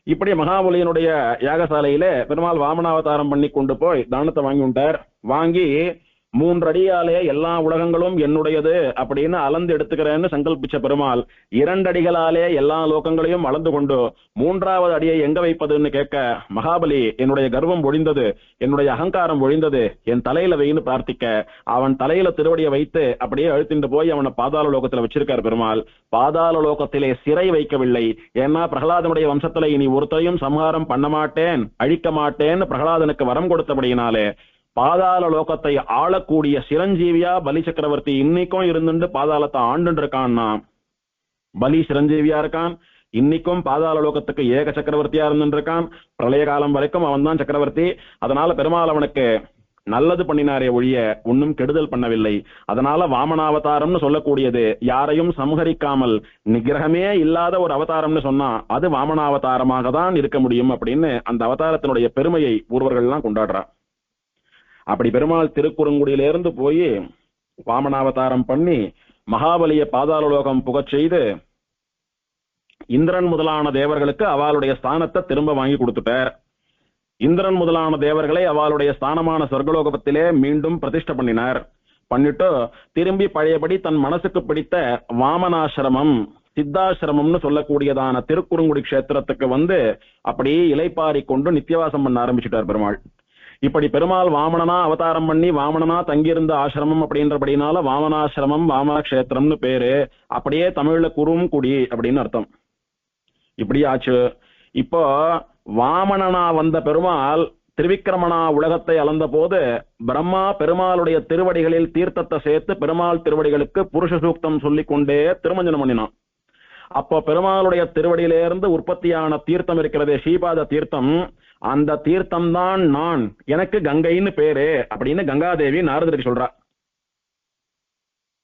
இப்படி மகாபலியினுடைய யாகசாலையில பெருமாள் வாமனாவதாரம் பண்ணி கொண்டு போய் தானத்தை வாங்கி விட்டார். வாங்கி 3 அடியாலே எல்லா உலகங்களும் என்னுடையது அப்படின்னு அளந்து எடுத்துக்கிறேன்னு சங்கல்பிச்ச பெருமாள் 2 அடிகளாலே எல்லா லோகங்களையும் அளந்து கொண்டு 3வது அடியை எங்க வைப்பதுன்னு கேட்க, மகாபலி என்னுடைய கர்வம் ஒழிந்தது, என்னுடைய அகங்காரம் ஒழிந்தது, என் தலையில வைன்னு பிரார்த்திக்க அவன் தலையில திருவடியை வைத்து அப்படியே அழுத்திட்டு போய் அவனை பாதாள லோகத்துல வச்சிருக்கார் பெருமாள். பாதாள லோகத்திலே சிறை வைக்கவில்லை. ஏன்னா பிரகலாதனுடைய வம்சத்துல இனி ஒருத்தரையும் சம்ஹாரம் பண்ண மாட்டேன், அழிக்க மாட்டேன்னு பிரகலாதனுக்கு வரம் கொடுத்தபடியினாலே பாதாள லோகத்தை ஆளக்கூடிய சிரஞ்சீவியா பலி சக்கரவர்த்தி இன்னைக்கும் இருந்துட்டு பாதாளத்தை ஆண்டு இருக்கான்னா, பலி சிரஞ்சீவியா இருக்கான். இன்னைக்கும் பாதாள லோகத்துக்கு ஏக சக்கரவர்த்தியா இருந்துட்டு இருக்கான். பிரளய காலம் வரைக்கும் அவன் தான் சக்கரவர்த்தி. அதனால பெருமாள் அவனுக்கு நல்லது பண்ணினாரே ஒழிய ஒன்னும் கெடுதல் பண்ணவில்லை. அதனால வாமனாவதாரம்னு சொல்லக்கூடியது யாரையும் சம்ஹரிக்காமல் நிகிரகமே இல்லாத ஒரு அவதாரம்னு சொன்னா அது வாமனாவதாரமாக தான் இருக்க முடியும் அப்படின்னு அந்த அவதாரத்தினுடைய பெருமையை பூர்வர்கள் எல்லாம் கொண்டாடுறா. அப்படி பெருமாள் திருக்குறுங்குடியிலிருந்து போய் வாமனாவதாரம் பண்ணி மகாபலிய பாதாள லோகம் புகச் செய்து இந்திரன் முதலான தேவர்களுக்கு அவளுடைய ஸ்தானத்தை திரும்ப வாங்கி கொடுத்துட்டார். இந்திரன் முதலான தேவர்களை அவளுடைய ஸ்தானமான சொர்க்கலோகத்திலே மீண்டும் பிரதிஷ்டை பண்ணினார். பண்ணிட்டு திரும்பி பழையபடி தன் மனசுக்கு பிடித்த வாமனாசிரமம் சித்தாசிரமம்னு சொல்லக்கூடியதான திருக்குறுங்குடி கஷேத்திரத்துக்கு வந்து அப்படியே இலைப்பாரி கொண்டு நித்தியவாசம் பண்ண ஆரம்பிச்சுட்டார் பெருமாள். இப்படி பெருமாள் வாமனனா அவதாரம் பண்ணி வாமனனா தங்கியிருந்த ஆசிரமம் அப்படின்றபடினால வாமனாசிரமம் வாமனக்ஷேத்திரம்னு பேரு. அப்படியே தமிழ்ல குறுங்குடி அப்படின்னு அர்த்தம். இப்படி ஆச்சு. இப்போ வாமனனா வந்த பெருமாள் திருவிக்கிரமனா உலகத்தை அளந்த போது பிரம்மா பெருமாளுடைய திருவடிகளில் தீர்த்தத்தை சேர்த்து பெருமாள் திருவடிகளுக்கு புருஷ சூக்தம் சொல்லிக் கொண்டே திருமஞ்சனம் பண்ணினான். அப்போ பெருமாளுடைய திருவடியிலிருந்து உற்பத்தியான தீர்த்தம் இருக்கிறதே ஸ்ரீபாத தீர்த்தம், அந்த தீர்த்தம் தான் நான், எனக்கு கங்கைன்னு பேரு அப்படின்னு கங்காதேவி நாரதருக்கு சொல்றா.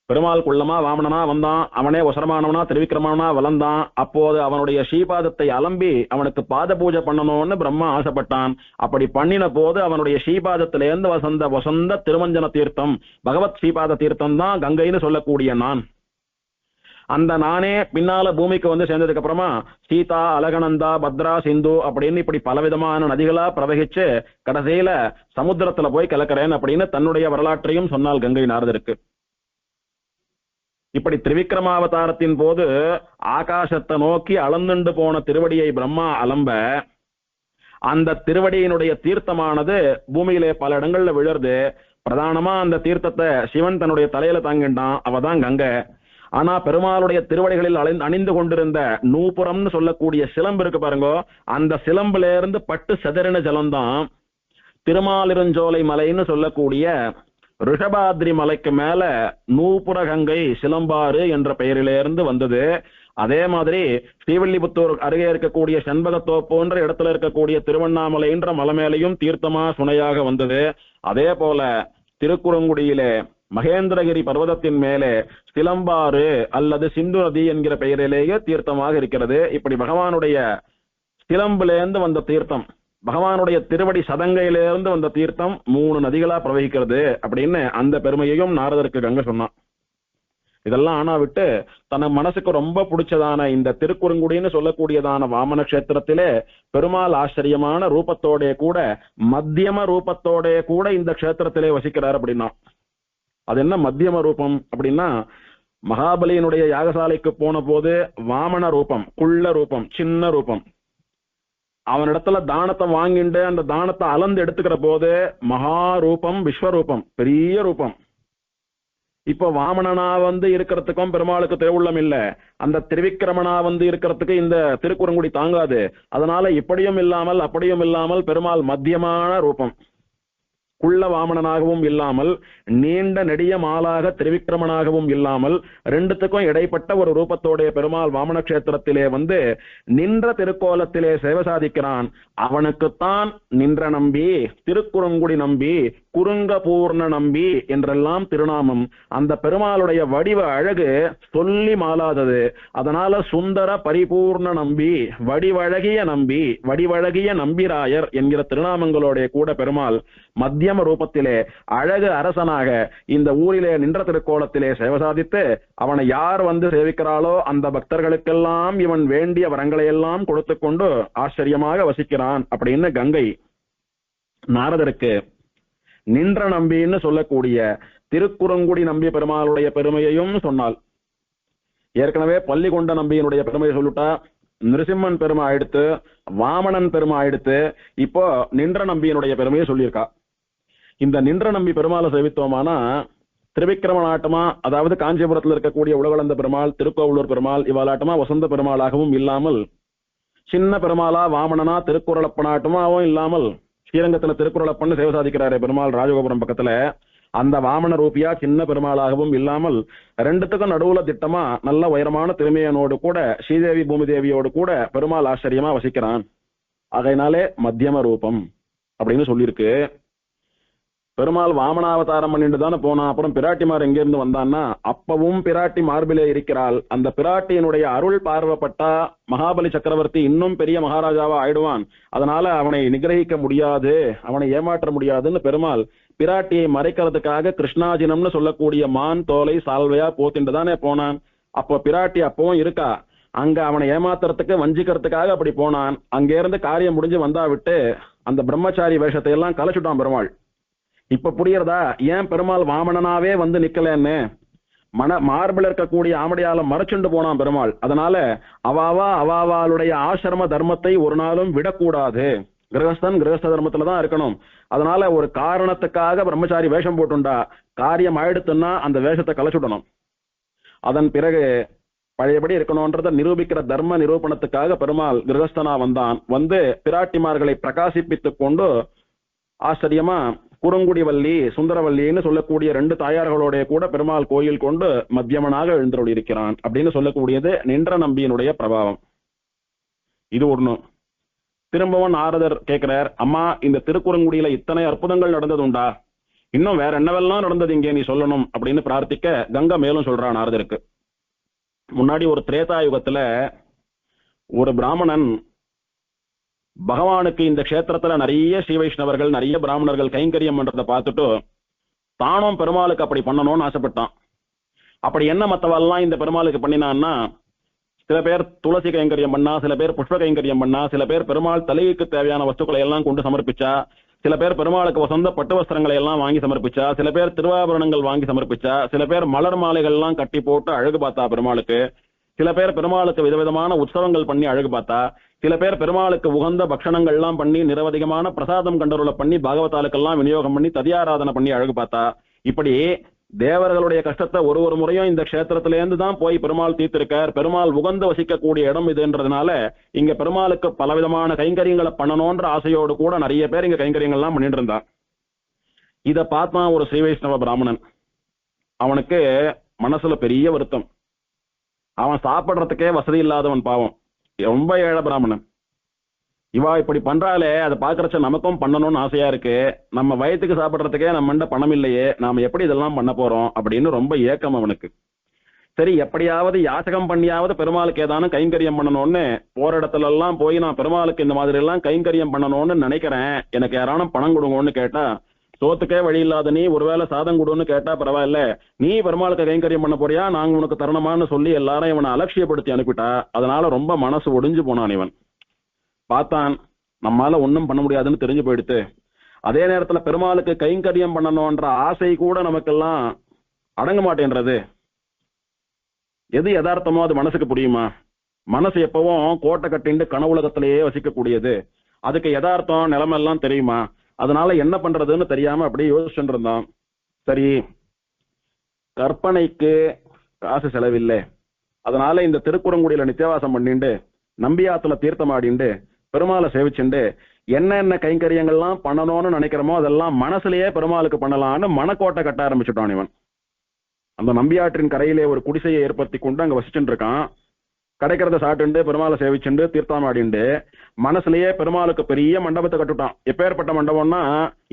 பெருமாள் குள்ளமா வாமனனா வந்தான், அவனே ஒசரமானவனா திருவிக்கிரமனா வளர்ந்தான். அப்போது அவனுடைய ஸ்ரீபாதத்தை அலம்பி அவனுக்கு பாத பூஜை பண்ணணும்னு பிரம்மா ஆசைப்பட்டான். அப்படி பண்ணின போது அவனுடைய ஸ்ரீபாதத்திலேருந்து வசந்த திருமஞ்சன தீர்த்தம் பகவத் ஸ்ரீபாத தீர்த்தம் தான் கங்கைன்னு சொல்லக்கூடிய நான். அந்த நானே பின்னால பூமிக்கு வந்து சேர்ந்ததுக்கு அப்புறமா சீதா, அலகநந்தா, பத்ரா, சிந்து அப்படின்னு இப்படி பலவிதமான நதிகளா பிரவகிச்சு கடைசியில சமுத்திரத்துல போய் கலக்கிறேன் அப்படின்னு தன்னுடைய வரலாற்றையும் சொன்னால் கங்கை நாரதருக்கு. இப்படி திரிவிக்ரமாவதாரத்தின் போது ஆகாசத்தை நோக்கி அளந்துண்டு போன திருவடியை பிரம்மா அலம்ப அந்த திருவடியினுடைய தீர்த்தமானது பூமியிலே பல இடங்கள்ல விழருது. பிரதானமா அந்த தீர்த்தத்தை சிவன் தன்னுடைய தலையில தாங்கிட்டான், அவதான் கங்கை. ஆனா பெருமாளுடைய திருவடிகளில் அணிந்து கொண்டிருந்த நூபுரம்னு சொல்லக்கூடிய சிலம்பு இருக்கு பாருங்க, அந்த சிலம்புல இருந்து பட்டு செதறின ஜலம்தான் திருமாலிருஞ்சோலை மலைன்னு சொல்லக்கூடிய ரிஷபாத்ரி மலைக்கு மேல நூபுர கங்கை சிலம்பாறு என்ற பெயரிலிருந்து வந்தது. அதே மாதிரி ஸ்ரீவில்லிபுத்தூர் அருகே இருக்கக்கூடிய செண்பகத்தோப்பு போன்ற இடத்துல இருக்கக்கூடிய திருவண்ணாமலை என்ற மலை மேலையும் தீர்த்தமா சுனையாக வந்தது. அதே போல திருக்குறங்குடியிலே மகேந்திரகிரி பர்வதத்தின் மேலே சிலம்பாறு அல்லது சிந்து நதி என்கிற பெயரிலேயே தீர்த்தமாக இருக்கிறது. இப்படி பகவானுடைய சிலம்பிலிருந்து வந்த தீர்த்தம், பகவானுடைய திருவடி சதங்கையிலிருந்து வந்த தீர்த்தம் 3 நதிகளா பிரவகிக்கிறது அப்படின்னு அந்த பெருமையையும் நாரதருக்கு கங்கை சொன்னான். இதெல்லாம் ஆனா விட்டு தன் மனசுக்கு ரொம்ப பிடிச்சதான இந்த திருக்குறுங்குடின்னு சொல்லக்கூடியதான வாமன கஷேத்திரத்திலே பெருமாள் ஆச்சரியமான ரூபத்தோட கூட மத்தியம ரூபத்தோட கூட இந்த கஷேத்திரத்திலே வசிக்கிறார் அப்படின்னா, அது என்ன மத்தியம ரூபம் அப்படின்னா, மகாபலியினுடைய யாகசாலைக்கு போன போது வாமன ரூபம், குள்ள ரூபம், சின்ன ரூபம், அவனிடத்துல தானத்தை வாங்கிண்டு அந்த தானத்தை அளந்து எடுத்துக்கிற போது மகாரூபம், விஸ்வரூபம், பெரிய ரூபம். இப்ப வாமனனா இருக்கிறதுக்கும் பெருமாளுக்கு திருவுள்ளம் இல்ல, அந்த திருவிக்கிரமனா இருக்கிறதுக்கு இந்த திருக்குறங்குடி தாங்காது. அதனால இப்படியும் இல்லாமல் அப்படியும் இல்லாமல் பெருமாள் மத்தியமான ரூபம், குள்ள வாமனனாகவும் இல்லாமல் நீண்ட நெடிய மாலாக திருவிக்கிரமனாகவும் இல்லாமல் ரெண்டுத்துக்கும் இடைப்பட்ட ஒரு ரூபத்தோடைய பெருமாள் வாமன கஷேத்திரத்திலே நின்ற திருக்கோலத்திலே சேவை சாதிக்கிறான். அவனுக்குத்தான் நின்ற நம்பி, திருக்குறங்குடி நம்பி, குறுங்க பூர்ண நம்பி என்றெல்லாம் திருநாமம். அந்த பெருமாளுடைய வடிவ அழகு சொல்லி மாலாதது. அதனால சுந்தர பரிபூர்ண நம்பி, வடிவழகிய நம்பி, வடிவழகிய நம்பிராயர் என்கிற திருநாமங்களோட கூட பெருமாள் மத்தியம ரூபத்திலே அழகு அரசனாக இந்த ஊரிலே நின்ற திருக்கோலத்திலே சேவை சாதித்து அவனை யார் சேவிக்கிறாளோ அந்த பக்தர்களுக்கெல்லாம் இவன் வேண்டிய வரங்களை எல்லாம் கொடுத்து கொண்டு ஆச்சரியமாக வசிக்கிறான் அப்படின்னு கங்கை நாரதருக்கு நின்ற நம்பின்னு சொல்லக்கூடிய திருக்குறங்குடி நம்பி பெருமாளுடைய பெருமையையும் சொன்னாள். ஏற்கனவே பள்ளிகொண்ட நம்பியினுடைய பெருமையை சொல்லிட்டா, நிருசிம்மன் பெருமை ஆயிடுத்து, வாமனன் பெருமை ஆயிடுத்து, இப்போ நின்ற நம்பியினுடைய பெருமையை சொல்லியிருக்கா. இந்த நின்ற நம்பி பெருமாளை சேவித்தோமானா திருவிக்கிரமனாட்டமா, அதாவது காஞ்சிபுரத்தில் இருக்கக்கூடிய உலகளந்த பெருமாள், திருக்கோவலூர் பெருமாள் இவாளாட்டமா வசந்த பெருமாளாகவும் இல்லாமல், சின்ன பெருமாளா வாமனனா திருக்குறளப்பனாட்டமாவும் இல்லாமல், ஸ்ரீரங்கத்துல திருக்குறளப்பன்னு சேவை சாதிக்கிறாரே பெருமாள் ராஜகோபுரம் பக்கத்துல, அந்த வாமன ரூபியா சின்ன பெருமாளாகவும் இல்லாமல் ரெண்டுத்துக்கும் நடுவுல திட்டமா நல்ல உயரமான திருமையனோடு கூட ஸ்ரீதேவி பூமி தேவியோடு கூட பெருமாள் ஆச்சரியமா வசிக்கிறான். ஆகையினாலே மத்தியம ரூபம் அப்படின்னு சொல்லியிருக்கு. பெருமாள் வாமனாவதாரம் பண்ணிட்டு தானே போனான். அப்புறம் பிராட்டிமார் எங்க இருந்து வந்தான்னா, அப்பவும் பிராட்டி மார்பிலே இருக்கிறாள். அந்த பிராட்டியினுடைய அருள் பார்வைப்பட்டா மகாபலி சக்கரவர்த்தி இன்னும் பெரிய மகாராஜாவா ஆயிடுவான். அதனால அவனை நிகிரகிக்க முடியாது, அவனை ஏமாற்ற முடியாதுன்னு பெருமாள் பிராட்டியை மறைக்கிறதுக்காக கிருஷ்ணாஜினம்னு சொல்லக்கூடிய மான் தோலை சால்வையா போத்திட்டு தானே போனான். அப்போ பிராட்டி அப்பவும் இருக்கா. அங்க அவனை ஏமாத்துறதுக்கு வஞ்சிக்கிறதுக்காக அப்படி போனான். அங்க இருந்து காரியம் முடிஞ்சு வந்தா விட்டு அந்த பிரம்மச்சாரி வேஷத்தை எல்லாம் கலைச்சுட்டான் பெருமாள். இப்ப புரியறதா ஏன் பெருமாள் வாமனனாவே நிக்கலன்னு? மார்பில் இருக்கக்கூடிய ஆமடியால மறைச்சுண்டு போனான் பெருமாள். அதனால அவாவாளுடைய ஆசிரம தர்மத்தை ஒரு நாளும் விடக்கூடாது. கிரகஸ்தன் கிரகஸ்த தர்மத்துலதான் இருக்கணும். அதனால ஒரு காரணத்துக்காக பிரம்மச்சாரி வேஷம் போட்டுண்டா காரியம் ஆயிடுத்துன்னா அந்த வேஷத்தை கலைச்சுடணும். அதன் பிறகு பழையபடி இருக்கணும்ன்றத நிரூபிக்கிற தர்ம நிரூபணத்துக்காக பெருமாள் கிரகஸ்தனா வந்தான். பிராட்டிமார்களை பிரகாசிப்பித்துக் கொண்டு ஆச்சரியமா குறுங்குடிவல்லி சுந்தரவல்லின்னு சொல்லக்கூடிய 2 தாயார்களோட கூட பெருமாள் கோயில் கொண்டு மத்தியமனாக எழுந்தருள் இருக்கிறான் அப்படின்னு சொல்லக்கூடியது நின்ற நம்பியினுடைய பிரபாவம். இது ஒண்ணு. திரும்பவும் நாரதர் கேட்கிறார், அம்மா இந்த திருக்குறங்குடியில இத்தனை அற்புதங்கள் நடந்ததுண்டா, இன்னும் வேற என்னவெல்லாம் நடந்தது இங்கே நீ சொல்லணும் அப்படின்னு பிரார்த்திக்க கங்கை மேலும் சொல்றான் நாரதருக்கு. முன்னாடி ஒரு திரேதா யுகத்துல ஒரு பிராமணன் பகவானுக்கு இந்த கஷேத்திரத்துல நிறைய ஸ்ரீ வைஷ்ணவர்கள் நிறைய பிராமணர்கள் கைங்கரியம் பண்றதை பார்த்துட்டு தானும் பெருமாளுக்கு அப்படி பண்ணணும்னு ஆசைப்பட்டான். அப்படி என்ன மத்தவெல்லாம் இந்த பெருமாளுக்கு பண்ணினான்னா, சில பேர் துளசி கைங்கரியம் பண்ணா, சில பேர் புஷ்ப கைங்கரியம் பண்ணா, சில பேர் பெருமாள் தலைக்கு தேவையான வஸ்துக்களை எல்லாம் கொண்டு சமர்ப்பிச்சா, சில பேர் பெருமாளுக்கு வசந்த பட்டு வஸ்திரங்களை எல்லாம் வாங்கி சமர்ப்பிச்சா, சில பேர் திருவாபரணங்கள் வாங்கி சமர்ப்பிச்சா, சில பேர் மலர் மாலைகள் எல்லாம் கட்டி போட்டு அழகு பார்த்தா பெருமாளுக்கு. சில பேர் பெருமாளுக்கு விதவிதமான உற்சவங்கள் பண்ணி அழகு பார்த்தா, சில பேர் பெருமாளுக்கு உகந்த பக்ஷணங்கள்லாம் பண்ணி நிரவதிகமான பிரசாதம் கண்டருளை பண்ணி பாகவதாளுக்கெல்லாம் விநியோகம் பண்ணி ததியாராதனை பண்ணி அழகு பார்த்தா, இப்படி தேவர்களுடைய கஷ்டத்தை ஒரு முறையும் இந்த க்ஷேத்திரத்திலேருந்து தான் போய் பெருமாள் தீர்த்திருக்கார். பெருமாள் உகந்து வசிக்கக்கூடிய இடம் இதுன்றதுனால இங்க பெருமாளுக்கு பலவிதமான கைங்கரியங்களை பண்ணணும்ன்ற ஆசையோடு கூட நிறைய பேர் இங்க கைங்கரியங்கள்லாம் பண்ணிட்டு இருந்தா. இதை பார்த்தான் ஒரு ஸ்ரீ வைஷ்ணவ பிராமணன். அவனுக்கு மனசுல பெரிய வருத்தம். அவன் சாப்பிட்றதுக்கே வசதி இல்லாதவன், பாவம், ரொம்ப ஏழை பிராமணன். இவா இப்படி பண்றாலே அதை பாக்குறச்ச நமக்கும் பண்ணணும்னு ஆசையா இருக்கு. நம்ம வயிற்றுக்கு சாப்பிட்றதுக்கே நம்ம பணம் இல்லையே, நாம எப்படி இதெல்லாம் பண்ண போறோம் அப்படின்னு ரொம்ப ஏக்கம் அவனுக்கு. சரி, எப்படியாவது யாசகம் பண்ணியாவது பெருமாளுக்கு ஏதானும் கைங்கரியம் பண்ணணும்னு போற இடத்துல எல்லாம் போய் நான் பெருமாளுக்கு இந்த மாதிரி எல்லாம் கைங்கரியம் பண்ணணும்னு நினைக்கிறேன், எனக்கு யாரானும் பணம் கொடுங்கன்னு கேட்டா, சோத்துக்கே வழி இல்லாத நீ ஒருவேளை சாதம் கொடுன்னு கேட்டா பரவாயில்ல, நீ பெருமாளுக்கு கைங்கரியம் பண்ண போறியா, நாங்க உனக்கு தரணுமான்னு சொல்லி எல்லாரும் இவனை அலட்சியப்படுத்தி அனுப்பிட்டா. அதனால ரொம்ப மனசு ஒடிஞ்சு போனான். இவன் பார்த்தான், நம்மால ஒன்றும் பண்ண முடியாதுன்னு தெரிஞ்சு போயிடுத்து. அதே நேரத்துல பெருமாளுக்கு கைங்கரியம் பண்ணணும்ன்ற ஆசை கூட நமக்கெல்லாம் அடங்க மாட்டேன்றது. எது யதார்த்தமோ அது மனசுக்கு புரியுமா? மனசு எப்பவும் கோட்டை கட்டிண்டு கனவுலகத்திலேயே வசிக்கக்கூடியது. அதுக்கு யதார்த்தம் நிலைமெல்லாம் தெரியுமா? அதனால என்ன பண்றதுன்னு தெரியாம அப்படியே யோசிச்சுட்டு இருந்தான். சரி, கற்பனைக்கு காசு செலவில்லை, அதனால இந்த திருக்குறங்குடியில நித்தியவாசம் பண்ணிண்டு நம்பியாத்துல தீர்த்தமாடிண்டு பெருமாளை சேவிச்சுண்டு என்னென்ன கைங்கரியங்கள்லாம் பண்ணணும்னு நினைக்கிறோமோ அதெல்லாம் மனசுலயே பெருமாளுக்கு பண்ணலான்னு மனக்கோட்டை கட்ட ஆரம்பிச்சுட்டான் இவன். அந்த நம்பியாற்றின் கரையிலே ஒரு குடிசையை ஏற்படுத்தி கொண்டு அங்க வசிச்சுட்டு இருக்கான். கிடைக்கிறத சாப்பிட்டு பெருமாளை சேவிச்சுண்டு தீர்த்தமாடிண்டு மனசுலயே பெருமாளுக்கு பெரிய மண்டபத்தை கட்டுட்டான். எப்பேற்பட்ட மண்டபம்னா,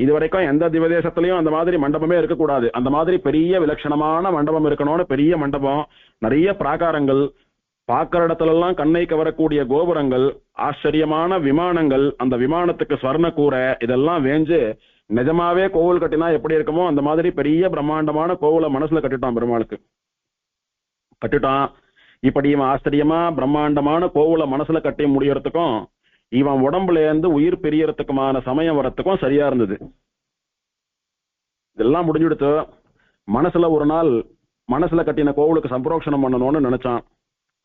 இது வரைக்கும் எந்த திவதேசத்திலையும் அந்த மாதிரி மண்டபமே இருக்கக்கூடாது. அந்த மாதிரி பெரிய விலட்சணமான மண்டபம் இருக்கணும்னு பெரிய மண்டபம், நிறைய பிராகாரங்கள், பார்க்கிற இடத்துல எல்லாம் கண்ணை கவரக்கூடிய கோபுரங்கள், ஆச்சரியமான விமானங்கள், அந்த விமானத்துக்கு ஸ்வர்ண கூரை, இதெல்லாம் வேஞ்சு நிஜமாவே கோவில் கட்டினா எப்படி இருக்குமோ அந்த மாதிரி பெரிய பிரம்மாண்டமான கோவிலை மனசுல கட்டிட்டான். பெருமாளுக்கு கட்டிட்டான். இப்படி இவன் ஆச்சரியமா பிரம்மாண்டமான கோவிலை மனசுல கட்டி முடியறதுக்கும் இவன் உடம்புல இருந்து உயிர் பெரியறதுக்குமான சமயம் வரத்துக்கும் சரியா இருந்தது. இதெல்லாம் முடிஞ்சுடுத்து. மனசுல ஒரு நாள் மனசுல கட்டின கோவிலுக்கு சம்பரோக்ஷணம் பண்ணணும்னு நினைச்சான்.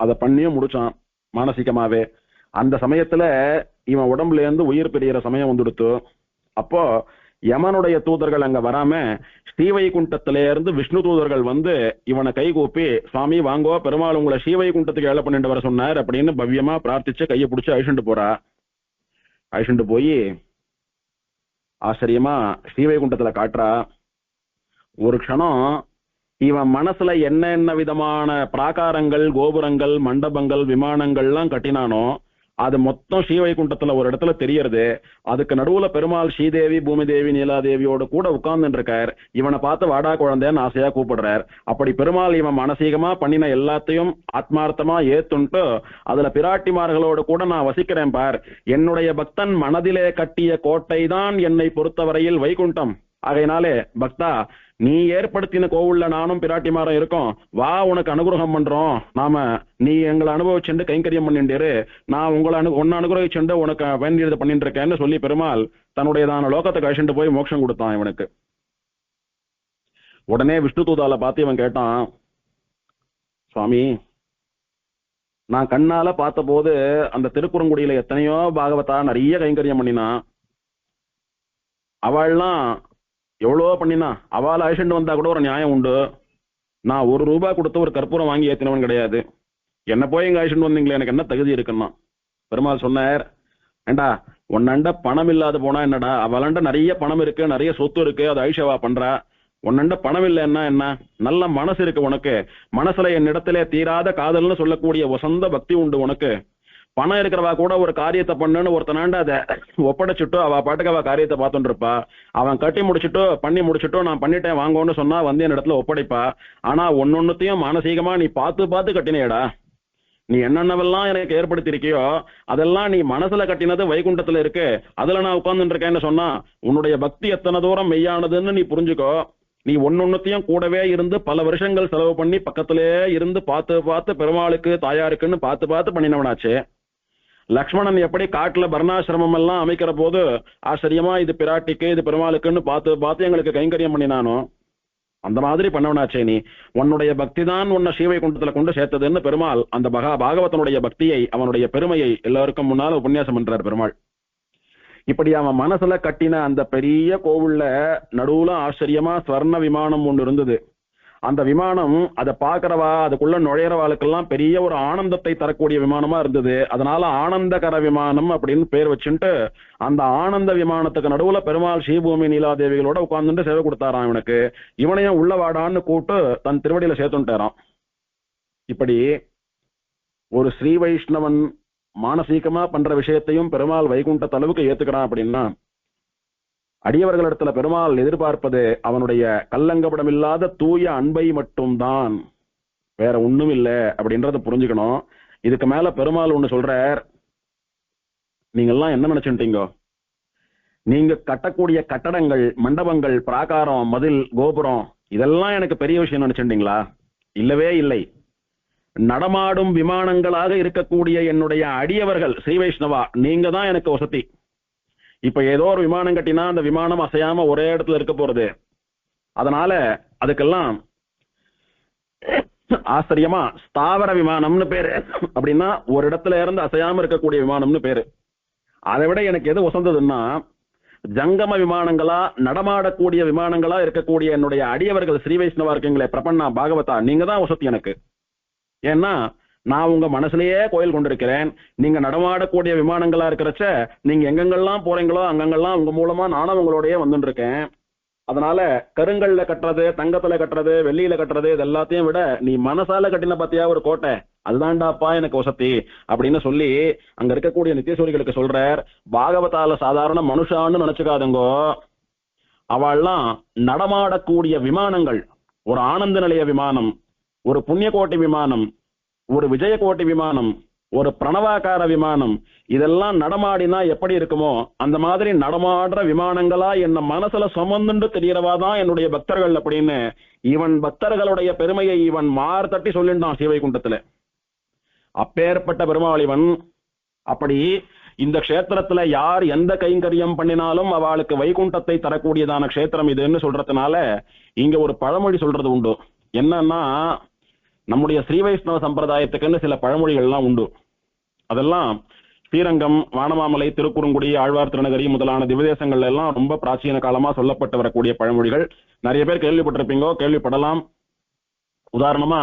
அதை பண்ணியும் முடிச்சான் மானசீகமாவே. அந்த சமயத்துல இவன் உடம்புல இருந்து உயிர் பெரியற சமயம் வந்துடுத்து. அப்போ யமனுடைய தூதர்கள் அங்க வராம ஸ்ரீவைகுண்டத்தில இருந்து விஷ்ணு தூதர்கள் வந்து இவனை கை கூப்பி, சுவாமி வாங்கோ, பெருமாள் உங்களை ஸ்ரீவைகுண்டத்துக்கு ஏழை பண்ணிட்டு வர சொன்னார் அப்படின்னு பவ்யமா பிரார்த்திச்சு கையை பிடிச்சு அழிச்சுட்டு போறா. அழிச்சுட்டு போய் ஆச்சரியமா ஸ்ரீவைகுண்டத்துல காட்டுறா. ஒரு க்ஷணம் இவன் மனசுல என்ன விதமான பிராகாரங்கள், கோபுரங்கள், மண்டபங்கள், விமானங்கள்லாம் கட்டினானோ அது மொத்தம் ஸ்ரீவைகுண்டத்துல ஒரு இடத்துல தெரியறது. அதுக்கு நடுவுல பெருமாள் ஸ்ரீதேவி, பூமிதேவி, நீலாதேவியோட கூட உட்கார்ந்துட்டு இருக்கார். இவனை பார்த்து வாடா குழந்தைன்னு ஆசையா கூப்பிடுறார். அப்படி பெருமாள் இவன் மானசீகமா பண்ணின எல்லாத்தையும் ஆத்மார்த்தமா ஏத்துன்ட்டு அதுல பிராட்டிமார்களோடு கூட நான் வசிக்கிறேன் பார், என்னுடைய பக்தன் மனதிலே கட்டிய கோட்டை தான் என்னை பொறுத்தவரையில் வைகுண்டம். ஆகையினாலே பக்தா, நீ ஏற்படுத்தின கோவில்ல நானும் பிராட்டிமாரும் இருக்கோம், வா உனக்கு அனுகிரகம் பண்றோம், நாம நீ எங்களை அனுபவிச்சுண்டு கைங்கரியம் பண்ணிட்டு, நான் உங்களை ஒன்னு அனுகிரகிச்சுண்டு உனக்கு வேண்டியதை பண்ணிட்டு இருக்கேன்னு சொல்லி பெருமாள் தன்னுடையதான லோகத்தை கழிச்சுட்டு போய் மோட்சம் கொடுத்தான் இவனுக்கு. உடனே விஷ்ணு தூதால பார்த்து இவன் கேட்டான், சுவாமி, நான் கண்ணால பார்த்த போது அந்த திருக்குறங்குடியில எத்தனையோ பாகவதா நிறைய கைங்கரியம் பண்ணினா, அவள்லாம் எவ்வளோ பண்ணினா, அவளை அழிச்சுட்டு வந்தா கூட ஒரு நியாயம் உண்டு. நான் ₹1 கொடுத்து ஒரு கற்பூரம் வாங்கி ஏத்தினவன் கிடையாது. என்ன போய் இங்க அழிச்சுட்டு வந்தீங்களே, எனக்கு என்ன தகுதி இருக்குன்னா. பெருமாள் சொன்னார், ஏண்டா உன்னண்ட பணம் இல்லாத போனா என்னடா, அவளண்ட நிறைய பணம் இருக்கு, நிறைய சொத்து இருக்கு, அது அழிஷவா பண்றா. உன்னண்ட பணம் இல்லைன்னா என்ன, நல்ல மனசு இருக்கு உனக்கு, மனசுல என்னிடத்திலே தீராத காதல்னு சொல்லக்கூடிய வசந்த பக்தி உண்டு உனக்கு. பணம் இருக்கிறவா கூட ஒரு காரியத்தை பண்ணுன்னு ஒருத்தனாண்ட அதை ஒப்படைச்சுட்டோ அவ பாட்டுக்கு அவ காரியத்தை பார்த்துட்டு இருப்பா. அவன் கட்டி முடிச்சுட்டோ பண்ணி முடிச்சுட்டோ நான் பண்ணிட்டேன் வாங்கன்னு சொன்னா வந்து என் இடத்துல ஒப்படைப்பா. ஆனா ஒன்னொன்னுத்தையும் மானசீகமா நீ பார்த்து கட்டினேடா. நீ என்னென்னவெல்லாம் எனக்கு ஏற்படுத்தியிருக்கியோ அதெல்லாம் நீ மனசுல கட்டினது வைகுண்டத்துல இருக்கு, அதுல நான் உட்கார்ந்துட்டு இருக்கேன்னு சொன்னா உன்னுடைய பக்தி எத்தனை தூரம் மெய்யானதுன்னு நீ புரிஞ்சுக்கோ. நீ ஒன்னொன்னுத்தையும் கூடவே இருந்து பல வருஷங்கள் செலவு பண்ணி பக்கத்திலே இருந்து பார்த்து பெருமாளுக்கு தாயாருக்குன்னு பார்த்து பண்ணினவனாச்சு. லக்ஷ்மணன் எப்படி காட்டுல பர்ணாசிரமம் எல்லாம் அமைக்கிற போது ஆச்சரியமா இது பிராட்டிக்கு இது பெருமாளுக்குன்னு பார்த்து எங்களுக்கு கைங்கரியம் பண்ணினானோ, அந்த மாதிரி பண்ணவனாச்சே நீ, உன்னுடைய பக்தி தான் உன்னை ஸ்ரீவைகுண்டத்துல கொண்டு சேர்த்ததுன்னு பெருமாள் அந்த பாகவதனுடைய பக்தியை, அவனுடைய பெருமையை எல்லாருக்கும் முன்னால உபன்யாசம் பண்றார் பெருமாள். இப்படி அவன் மனசுல கட்டின அந்த பெரிய கோவில்ல நடுவுல ஆச்சரியமா ஸ்வர்ண விமானம் ஒண்ணு இருந்தது. அந்த விமானம் அதை பாக்குறவா, அதுக்குள்ள நுழையிறவாளுக்கெல்லாம் பெரிய ஒரு ஆனந்தத்தை தரக்கூடிய விமானமா இருந்தது. அதனால ஆனந்தகர விமானம் அப்படின்னு பேர் வச்சுட்டு அந்த ஆனந்த விமானத்துக்கு நடுவுல பெருமாள் ஸ்ரீபூமி நீலாதேவிகளோட உட்கார்ந்துட்டு சேவை கொடுத்தாராம். இவனுக்கு இவனையும் உள்ள வாடான்னு கூப்பிட்டு தன் திருவடியில சேர்த்துட்டாராம். இப்படி ஒரு ஸ்ரீ வைஷ்ணவன் மானசீகமா பண்ற விஷயத்தையும் பெருமாள் வைகுண்ட அளவுக்கு ஏத்துக்கிறான் அப்படின்னா, அடியவர்களிடத்துல பெருமாள் எதிர்பார்ப்பது அவனுடைய கல்லங்கப்படம் இல்லாத தூய அன்பை மட்டும்தான், வேற ஒண்ணும் இல்ல அப்படின்றத புரிஞ்சுக்கணும். இதுக்கு மேல பெருமாள் ஒண்ணு சொல்றார், நீங்க எல்லாம் என்ன நினைச்சுட்டீங்க? நீங்க கட்டக்கூடிய கட்டடங்கள், மண்டபங்கள், பிராகாரம், மதில், கோபுரம் இதெல்லாம் எனக்கு பெரிய விஷயம் நினைச்சுட்டீங்களா? இல்லவே இல்லை. நடமாடும் விமானங்களாக இருக்கக்கூடிய என்னுடைய அடியவர்கள் ஸ்ரீ வைஷ்ணவா, நீங்க தான் எனக்கு வசதி. இப்ப ஏதோ ஒரு விமானம் கட்டினா அந்த விமானம் அசையாம ஒரே இடத்துல இருக்க போறது. அதனால அதுக்கெல்லாம் ஆச்சரியமா ஸ்தாவர விமானம்னு பேரு. அப்படின்னா ஒரு இடத்துல இருந்து அசையாம இருக்கக்கூடிய விமானம்னு பேரு. அதை விட எனக்கு எது வசந்ததுன்னா, ஜங்கம விமானங்களா, நடமாடக்கூடிய விமானங்களா இருக்கக்கூடிய என்னுடைய அடியவர்கள் ஸ்ரீ வைஷ்ணவா இருக்கீங்களே, பிரபன்னா பாகவதா, நீங்க தான் வசதி எனக்கு. ஏன்னா நான் உங்க மனசுலயே கோயில் கொண்டிருக்கிறேன். நீங்க நடமாடக்கூடிய விமானங்களா இருக்கிறச்ச நீங்க எங்கெங்கெல்லாம் போறீங்களோ அங்கங்கெல்லாம் உங்க மூலமா நானும் உங்களோடய வந்துட்டு இருக்கேன். அதனால கருங்கல்ல கட்டுறது, தங்கத்துல கட்டுறது, வெள்ளியில கட்டுறது இது எல்லாத்தையும் விட நீ மனசால கட்டின பாத்தியா ஒரு கோட்டை, அதுதான்டாப்பா எனக்கு வசதி அப்படின்னு சொல்லி அங்க இருக்கக்கூடிய நித்தியசூரிகளுக்கு சொல்றார். பாகவதால சாதாரண மனுஷான்னு நினைச்சுக்காதுங்கோ, அவள்லாம் நடமாடக்கூடிய விமானங்கள். ஒரு ஆனந்த நிலைய விமானம், ஒரு புண்ணியகோட்டி விமானம், ஒரு விஜயகோட்டி விமானம், ஒரு பிரணவாகார விமானம், இதெல்லாம் நடமாடினா எப்படி இருக்குமோ அந்த மாதிரி நடமாடுற விமானங்களா என்ன மனசுல சுமந்துண்டு தெரியறவாதான் என்னுடைய பக்தர்கள் அப்படின்னு இவன் பக்தர்களுடைய பெருமையை இவன் மார் தட்டி சொல்லிட்டான் ஸ்ரீவைகுண்டத்துல. அப்பேற்பட்ட பெருமாள் இவன். அப்படி இந்த க்ஷேத்திரத்துல யார் எந்த கைங்கரியம் பண்ணினாலும் அவளுக்கு வைகுண்டத்தை தரக்கூடியதான க்ஷேத்திரம் இதுன்னு சொல்றதுனால இங்க ஒரு பழமொழி சொல்றது உண்டு. என்னன்னா, நம்முடைய ஸ்ரீ வைஷ்ணவ சம்பிரதாயத்துக்குன்னு சில பழமொழிகள்லாம் உண்டு. அதெல்லாம் ஸ்ரீரங்கம், வானமாமலை, திருக்குறுங்குடி, ஆழ்வார் திருநகரி முதலான திவதேசங்கள்ல எல்லாம் ரொம்ப பிராச்சீன காலமா சொல்லப்பட்டு வரக்கூடிய பழமொழிகள். நிறைய பேர் கேள்விப்பட்டிருப்பீங்க, கேள்விப்படலாம். உதாரணமா,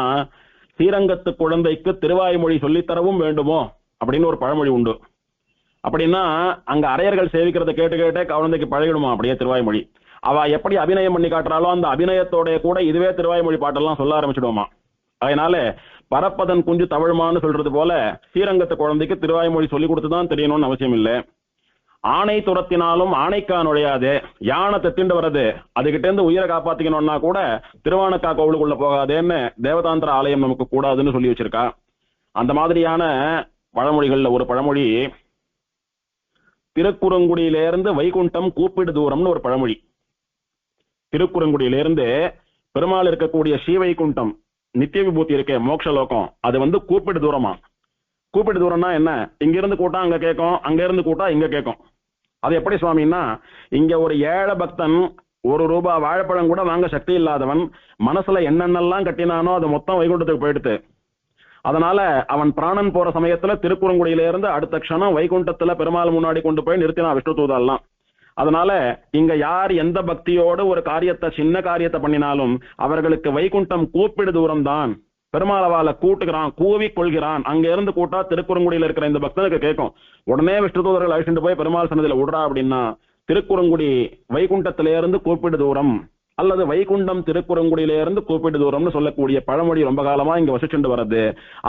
ஸ்ரீரங்கத்து குழந்தைக்கு திருவாய்மொழி சொல்லித்தரவும் வேண்டுமோ அப்படின்னு ஒரு பழமொழி உண்டு. அப்படின்னா அங்க அரையர்கள் சேவிக்கிறத கேட்டு கேட்டே குழந்தைக்கு பழகிடுமா அப்படியே திருவாய்மொழி. அவ எப்படி அபிநயம் பண்ணி காட்டுறாளோ அந்த அபிநயத்தோட கூட இதுவே திருவாய்மொழி பாட்டெல்லாம் சொல்ல ஆரம்பிச்சிடுவோமா. அதனால பரப்பதன் குஞ்சு தமிழ்மான்னு சொல்றது போல ஸ்ரீரங்கத்து குழந்தைக்கு திருவாய்மொழி சொல்லி கொடுத்துதான் தெரியணும்னு அவசியம் இல்லை. ஆணை துரத்தினாலும் ஆணைக்கா நுழையாதே, யானை தெத்திண்டு வர்றது அதுகிட்ட இருந்து உயிரை காப்பாத்திக்கணும்னா கூட திருவானக்கா கோவிலுக்குள்ள போகாதேன்னு தேவதாந்திர ஆலயம் நமக்கு கூடாதுன்னு சொல்லி வச்சிருக்கா. அந்த மாதிரியான பழமொழிகள்ல ஒரு பழமொழி, திருக்குறுங்குடியிலிருந்து வைகுண்டம் கூப்பிடு தூரம்னு ஒரு பழமொழி. திருக்குறுங்குடியிலிருந்து பெருமாள் இருக்கக்கூடிய ஸ்ரீவைகுண்டம் நித்திய விபூதி இருக்கே மோட்சலோகம், அது கூப்பிடு தூரமா. கூப்பிடு தூரம்னா என்ன? இங்க இருந்து கூட்டா அங்க கேட்கும், அங்க இருந்து கூட்டா இங்க கேட்கும். அது எப்படி சுவாமின்னா, இங்க ஒரு ஏழை பக்தன் ₹1 வாழைப்பழம் கூட வாங்க சக்தி இல்லாதவன் மனசுல என்னென்னலாம் கட்டினானோ அது மொத்தம் வைகுண்டத்துக்கு போயிடுது. அதனால அவன் பிராணன் போற சமயத்துல திருக்குறுங்குடியில இருந்து அடுத்த க்ஷணம் வைகுண்டத்துல பெருமாள் முன்னாடி கொண்டு போய் நிறுத்தினான் விஷ்ணு தூதெல்லாம். அதனால இங்க யார் எந்த பக்தியோடு ஒரு காரியத்தை, சின்ன காரியத்தை பண்ணினாலும் அவர்களுக்கு வைகுண்டம் கூப்பிடு தூரம் தான். பெருமாளவால கூட்டுகிறான், கூவி கொள்கிறான். அங்க இருந்து கூட்டா திருக்குறுங்குடியில இருக்கிற இந்த பக்தனுக்கு கேட்கும். உடனே விஷ்ணு தூதர்கள் அழிச்சுட்டு போய் பெருமாள் சன்னதியில விடுறா அப்படின்னா, திருக்குறுங்குடி வைகுண்டத்தில இருந்து கூப்பிடு தூரம் அல்லது வைகுண்டம் திருக்குறுங்குடியில இருந்து கூப்பிடு தூரம்னு சொல்லக்கூடிய பழமொழி ரொம்ப காலமா இங்க வசிச்சுட்டு வர்றது.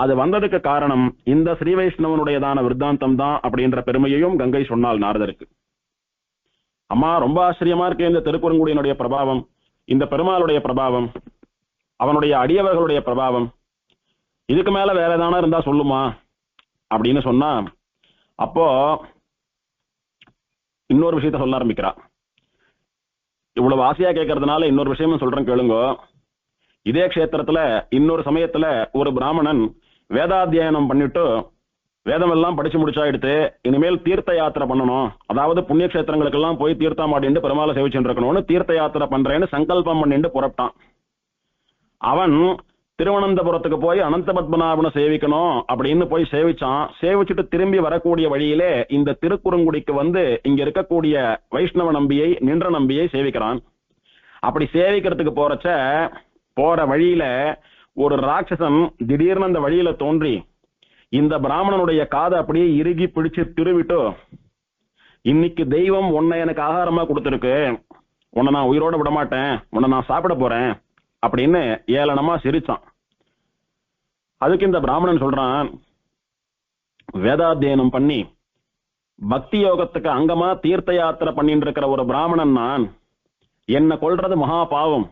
அது வந்ததுக்கு காரணம் இந்த ஸ்ரீ வைஷ்ணவனுடையதான விருத்தாந்தம் தான் அப்படின்ற பெருமையையும் கங்கை சொன்னால் நாரதருக்கு. அம்மா, ரொம்ப ஆச்சரியமா இருக்கு இந்த திருக்குறுங்குடியினுடைய பிரபாவம், இந்த பெருமாளுடைய பிரபாவம், அவனுடைய அடியவர்களுடைய பிரபாவம். இதுக்கு மேல வேற ஏதானா இருந்தா சொல்லுமா அப்படின்னு சொன்னா, அப்போ இன்னொரு விஷயத்த சொல்ல ஆரம்பிக்கிறா. இவ்வளவு ஆசையா கேட்கறதுனால இன்னொரு விஷயமும் சொல்றேன் கேளுங்க. இதே க்ஷேத்திரத்துல இன்னொரு சமயத்துல ஒரு பிராமணன் வேதாத்தியனம் பண்ணிட்டு வேதம் எல்லாம் படிச்சு முடிச்சா எடுத்து இனிமேல் தீர்த்த யாத்திரை பண்ணணும், அதாவது புண்ணிய கஷேத்திரங்களுக்கு எல்லாம் போய் தீர்த்தம் ஆடிட்டு பெருமாளை சேவிச்சுட்டு இருக்கணும்னு தீர்த்த யாத்திரை பண்றேன்னு சங்கல்பம் பண்ணிட்டு புறப்பட்டான். அவன் திருவனந்தபுரத்துக்கு போய் அனந்த பத்மநாபனை சேவிக்கணும் அப்படின்னு போய் சேவிச்சான். சேவிச்சுட்டு திரும்பி வரக்கூடிய வழியிலே இந்த திருக்குறுங்குடிக்கு வந்து இங்க இருக்கக்கூடிய வைஷ்ணவ நம்பியை, நின்ற நம்பியை சேவிக்கிறான். அப்படி சேவிக்கிறதுக்கு போற வழியில ஒரு ராட்சசன் திடீர்னு அந்த வழியில தோன்றி இந்த பிராமணனுடைய காதை அப்படியே இறுகி பிடிச்சு திருவிட்டு, இன்னைக்கு தெய்வம் உன்னை எனக்கு ஆகாரமா கொடுத்துருக்கு, உன்னை நான் உயிரோட விட மாட்டேன், உன்னை நான் சாப்பிட போறேன் அப்படின்னு ஏளனமா சிரிச்சான். அதுக்கு இந்த பிராமணன் சொல்றான், வேதாத்தியனம் பண்ணி பக்தி யோகத்துக்கு அங்கமா தீர்த்த யாத்திரை பண்ணிட்டு இருக்கிற ஒரு பிராமணன் நான், என்ன கொல்றது மகா பாவம்,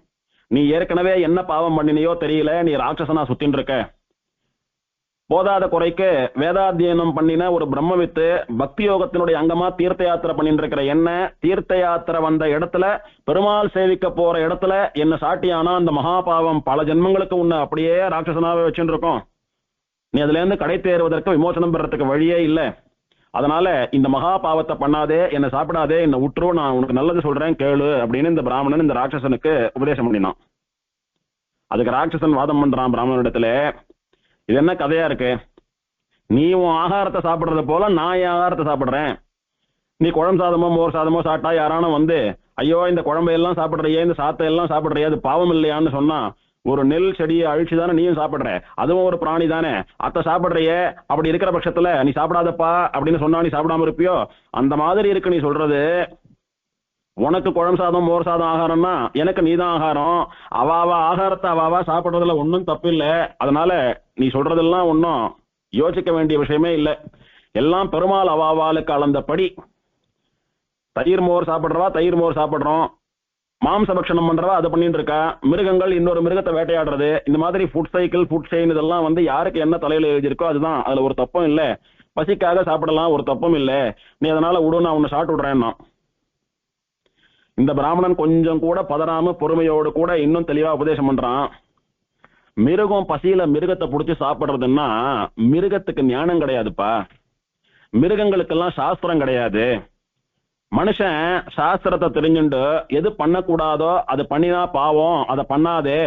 நீ ஏற்கனவே என்ன பாவம் பண்ணினியோ தெரியல, நீ ராட்சசனா சுத்தின் இருக்க, போதாத குறைக்கு வேதாத்தியனம் பண்ணின ஒரு பிரம்மவித்து பக்தி யோகத்தினுடைய அங்கமா தீர்த்த யாத்திரை பண்ணிட்டு இருக்கிற என்ன, தீர்த்த யாத்திரை வந்த இடத்துல பெருமாள் சேவிக்க போற இடத்துல என்ன சாட்டியானா அந்த மகாபாவம் பல ஜென்மங்களுக்கு உன்னை அப்படியே ராட்சசனாவே வச்சுட்டு இருக்கோம், நீ அதுல இருந்து கடை தேறுவதற்கு விமோசனம் பெறறதுக்கு வழியே இல்லை, அதனால இந்த மகா பாவத்தை பண்ணாதே, என்ன சாப்பிடாதே, என்ன உற்று, நான் உனக்கு நல்லது சொல்றேன் கேளு அப்படின்னு இந்த பிராமணன் இந்த ராட்சசனுக்கு உபதேசம் பண்ணினான். அதுக்கு ராட்சசன் வாதம் பண்றான் பிராமணனிடத்துல, இது என்ன கதையா இருக்கு, நீ உன் ஆகாரத்தை சாப்பிடுறது போல நான் என் ஆகாரத்தை சாப்பிடுறேன், நீ குழம்பு சாதமோ மோர் சாதமோ சாப்பிட்டா யாரான வந்து ஐயோ இந்த குழம்பை எல்லாம் சாப்பிடுறியே, இந்த சாத்தை எல்லாம் சாப்பிடுறியே, அது பாவம் இல்லையான்னு சொன்னா, ஒரு நெல் செடியை அழிச்சு தானே நீயும் சாப்பிடுற, அதுவும் ஒரு பிராணி தானே, அத்தை சாப்பிடுறியே, அப்படி இருக்கிற பட்சத்துல நீ சாப்பிடாதப்பா அப்படின்னு சொன்னா நீ சாப்பிடாம இருப்பியோ, அந்த மாதிரி இருக்கு நீ சொல்றது. உனக்கு குழம்பு சாதம் மோர் சாதம் ஆகாரம்னா எனக்கு நீதான் ஆகாரம், அவாவா ஆகாரத்தை அவாவா சாப்பிடுறதுல ஒன்னும் தப்பு இல்லை, அதனால நீ சொல்றதெல்லாம் ஒன்னும் யோசிக்க வேண்டிய விஷயமே இல்லை, எல்லாம் பெருமாள் அவாவாளுக்கு அளந்தபடி. தயிர் மோர் சாப்பிடுறவா தயிர் மோர் சாப்பிடுறோம், மாம்ச பட்சணம் பண்றவா அதை பண்ணிட்டு இருக்கா, மிருகங்கள் இன்னொரு மிருகத்தை வேட்டையாடுறது, இந்த மாதிரி ஃபுட் சைக்கிள் ஃபுட் செயின் இதெல்லாம் வந்து யாருக்கு என்ன தலையில எழுதியிருக்கோ அதுதான், அதுல ஒரு தப்பும் இல்லை, பசிக்காக சாப்பிடலாம் ஒரு தப்பும் இல்லை, நீ அதனால விடு நான் உன்னை சாப்பிட்டு விடுறேன்னா. இந்த பிராமணன் கொஞ்சம் கூட பதறாம பொறுமையோடு கூட இன்னும் தெளிவா உபதேசம் பண்றான். மிருகம் பசியில மிருகத்தை புடிச்சு சாப்பிடுறதுன்னா மிருகத்துக்கு ஞானம் கிடையாதுப்பா, மிருகங்களுக்கெல்லாம் சாஸ்திரம் கிடையாது. மனுஷன் சாஸ்திரத்தை தெரிஞ்சுண்டு எது பண்ணக்கூடாதோ அது பண்ணினா பாவம் அதை பண்ணாதே,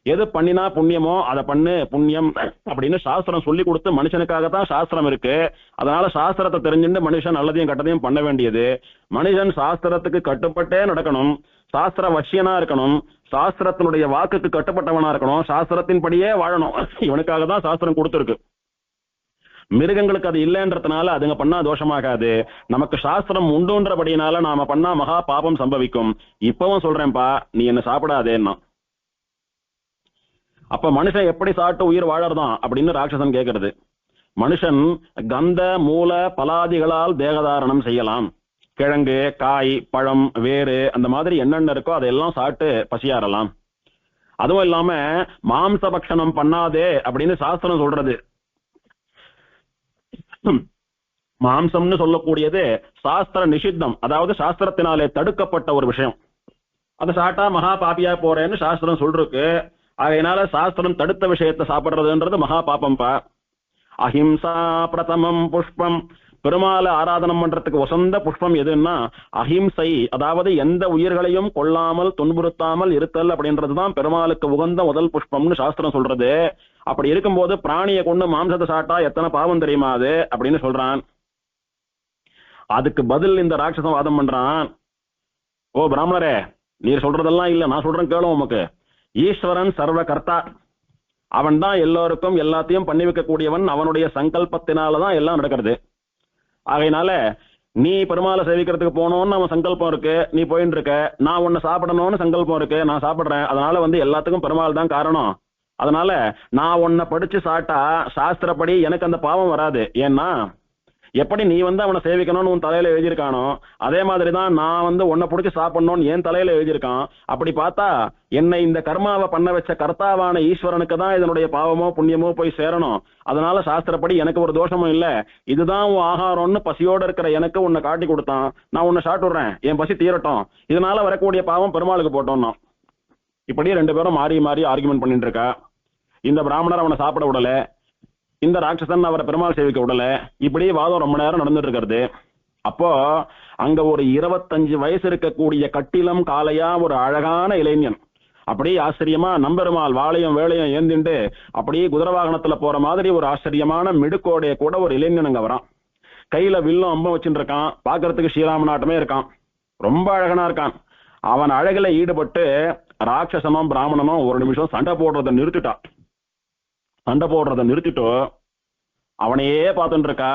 எது பண்ணினா புண்ணியமோ அதை பண்ணு புண்ணியம் அப்படின்னு சாஸ்திரம் சொல்லி கொடுத்து மனுஷனுக்காகத்தான் சாஸ்திரம் இருக்கு. அதனால சாஸ்திரத்தை தெரிஞ்சுட்டு மனுஷன் நல்லதையும் கட்டதையும் பண்ண வேண்டியது. மனுஷன் சாஸ்திரத்துக்கு கட்டுப்பட்டே நடக்கணும், சாஸ்திர வசியனா இருக்கணும், சாஸ்திரத்தினுடைய வாக்குக்கு கட்டுப்பட்டவனா இருக்கணும், சாஸ்திரத்தின் படியே வாழணும். இவனுக்காக தான் சாஸ்திரம் கொடுத்துருக்கு. மிருகங்களுக்கு அது இல்லைன்றதுனால அதுங்க பண்ணா தோஷமாகாது, நமக்கு சாஸ்திரம் உண்டுன்றபடினால நாம பண்ணா மகா பாபம் சம்பவிக்கும். இப்பவும் சொல்றேன்பா நீ என்ன சாப்பிடாதேன்னா. அப்ப மனுஷன் எப்படி சாப்பிட்டு உயிர் வாழறதான் அப்படின்னு ராட்சசன் கேட்கறது. மனுஷன் கந்த மூல பலாதிகளால் தேகதாரணம் செய்யலாம், கிழங்கு காய் பழம் வேறு அந்த மாதிரி என்னென்ன இருக்கோ அதையெல்லாம் சாப்பிட்டு பசியாறலாம். அதுவும் இல்லாம மாம்ச பட்சணம் பண்ணாதே அப்படின்னு சாஸ்திரம் சொல்றது. மாம்சம்னு சொல்லக்கூடியது சாஸ்திர நிஷித்தம், அதாவது சாஸ்திரத்தினாலே தடுக்கப்பட்ட ஒரு விஷயம். அதை சாப்பிட்டா மகா பாப்பியா போறேன்னு சாஸ்திரம் சொல்றதுக்கு, அதனால சாஸ்திரம் தடுத்த விஷயத்தை சாப்பிடுறதுன்றது மகா பாப்பம்பா. அஹிம்சா பிரதமம் புஷ்பம், பெருமாளை ஆராதனம் பண்றதுக்கு வசந்த புஷ்பம் எதுன்னா அஹிம்சை, அதாவது எந்த உயிர்களையும் கொல்லாமல் துன்புறுத்தாமல் இருத்தல் அப்படின்றதுதான் பெருமாளுக்கு உகந்த முதல் புஷ்பம்னு சாஸ்திரம் சொல்றது. அப்படி இருக்கும்போது பிராணியை கொண்டு மாம்சத்தை சாட்டா எத்தனை பாவம் தெரியுமா அது அப்படின்னு சொல்றான். அதுக்கு பதில் இந்த ராட்சசம் வாதம் பண்றான், ஓ பிராமணரே நீர் சொல்றதெல்லாம் இல்ல, நான் சொல்றேன் கேளும். உமக்கு ஈஸ்வரன் சர்வ கர்த்தா, அவன் தான் எல்லோருக்கும் எல்லாத்தையும் பண்ணி வைக்கக்கூடியவன், அவனுடைய சங்கல்பத்தினாலதான் எல்லாம் நடக்கிறது. ஆகையினால நீ பெருமாளை சேவிக்கிறதுக்கு போனோம்னு அவன் சங்கல்பம் இருக்கு, நீ போயின்னு இருக்க, நான் உன்னை சாப்பிடணும்னு சங்கல்பம் இருக்கு, நான் சாப்பிடுறேன், அதனால வந்து எல்லாத்துக்கும் பெருமாள் தான் காரணம். அதனால நான் உன்னை படிச்சு சாட்டா சாஸ்திரப்படி எனக்கு அந்த பாவம் வராது. ஏன்னா எப்படி நீ வந்து அவனை சேவிக்கணும்னு உன் தலையில எழுதியிருக்கானோ அதே மாதிரிதான் நான் வந்து உன்னை பிடிச்சி சாப்பிடணும்னு என் தலையில எழுதியிருக்கான். அப்படி பார்த்தா என்னை இந்த கர்மாவை பண்ண வச்ச கர்த்தாவான ஈஸ்வரனுக்கு தான் இதனுடைய பாவமோ புண்ணியமோ போய் சேரணும். அதனால சாஸ்திரப்படி எனக்கு ஒரு தோஷமும் இல்லை, இதுதான் உன் ஆகாரம்னு பசியோட இருக்கிற எனக்கு உன்னை காட்டி கொடுத்தான், நான் உன்னை சாப்பிடுறேன், என் பசி தீரட்டும், இதனால வரக்கூடிய பாவம் பெருமாளுக்கு போட்டோம்னா. இப்படி ரெண்டு பேரும் மாறி மாறி ஆர்குமெண்ட் பண்ணிட்டு இருக்கா. இந்த பிராமணர் அவனை சாப்பிட விடல, இந்த ராட்சசன் அவரை பெருமாள் சேவிக்க விடல. இப்படி வாதம் ரொம்ப நேரம் நடந்துட்டு இருக்கிறது. அப்போ அங்க ஒரு 25 வயசு இருக்கக்கூடிய கட்டிலம் காலையா ஒரு அழகான இளைஞன், அப்படியே ஆச்சரியமா நம்பெருமாள் வாளையும் வேலையும் ஏந்திண்டு அப்படியே குதிரை வாகனத்துல போற மாதிரி ஒரு ஆச்சரியமான மிடுக்கோடைய கூட ஒரு இளைஞன் அங்க வரான். கையில வில்லும் அம்பம் வச்சுட்டு இருக்கான். பாக்குறதுக்கு ஸ்ரீராமநாட்டமே இருக்கான். ரொம்ப அழகனா இருக்கான். அவன் அழகுல ஈடுபட்டு ராட்சசனும் பிராமணனும் ஒரு நிமிஷம் சண்டை போடுறதை நிறுத்திட்டான். சண்டை போடுறதை நிறுத்திட்டு அவனையே பார்த்துட்டு இருக்கா.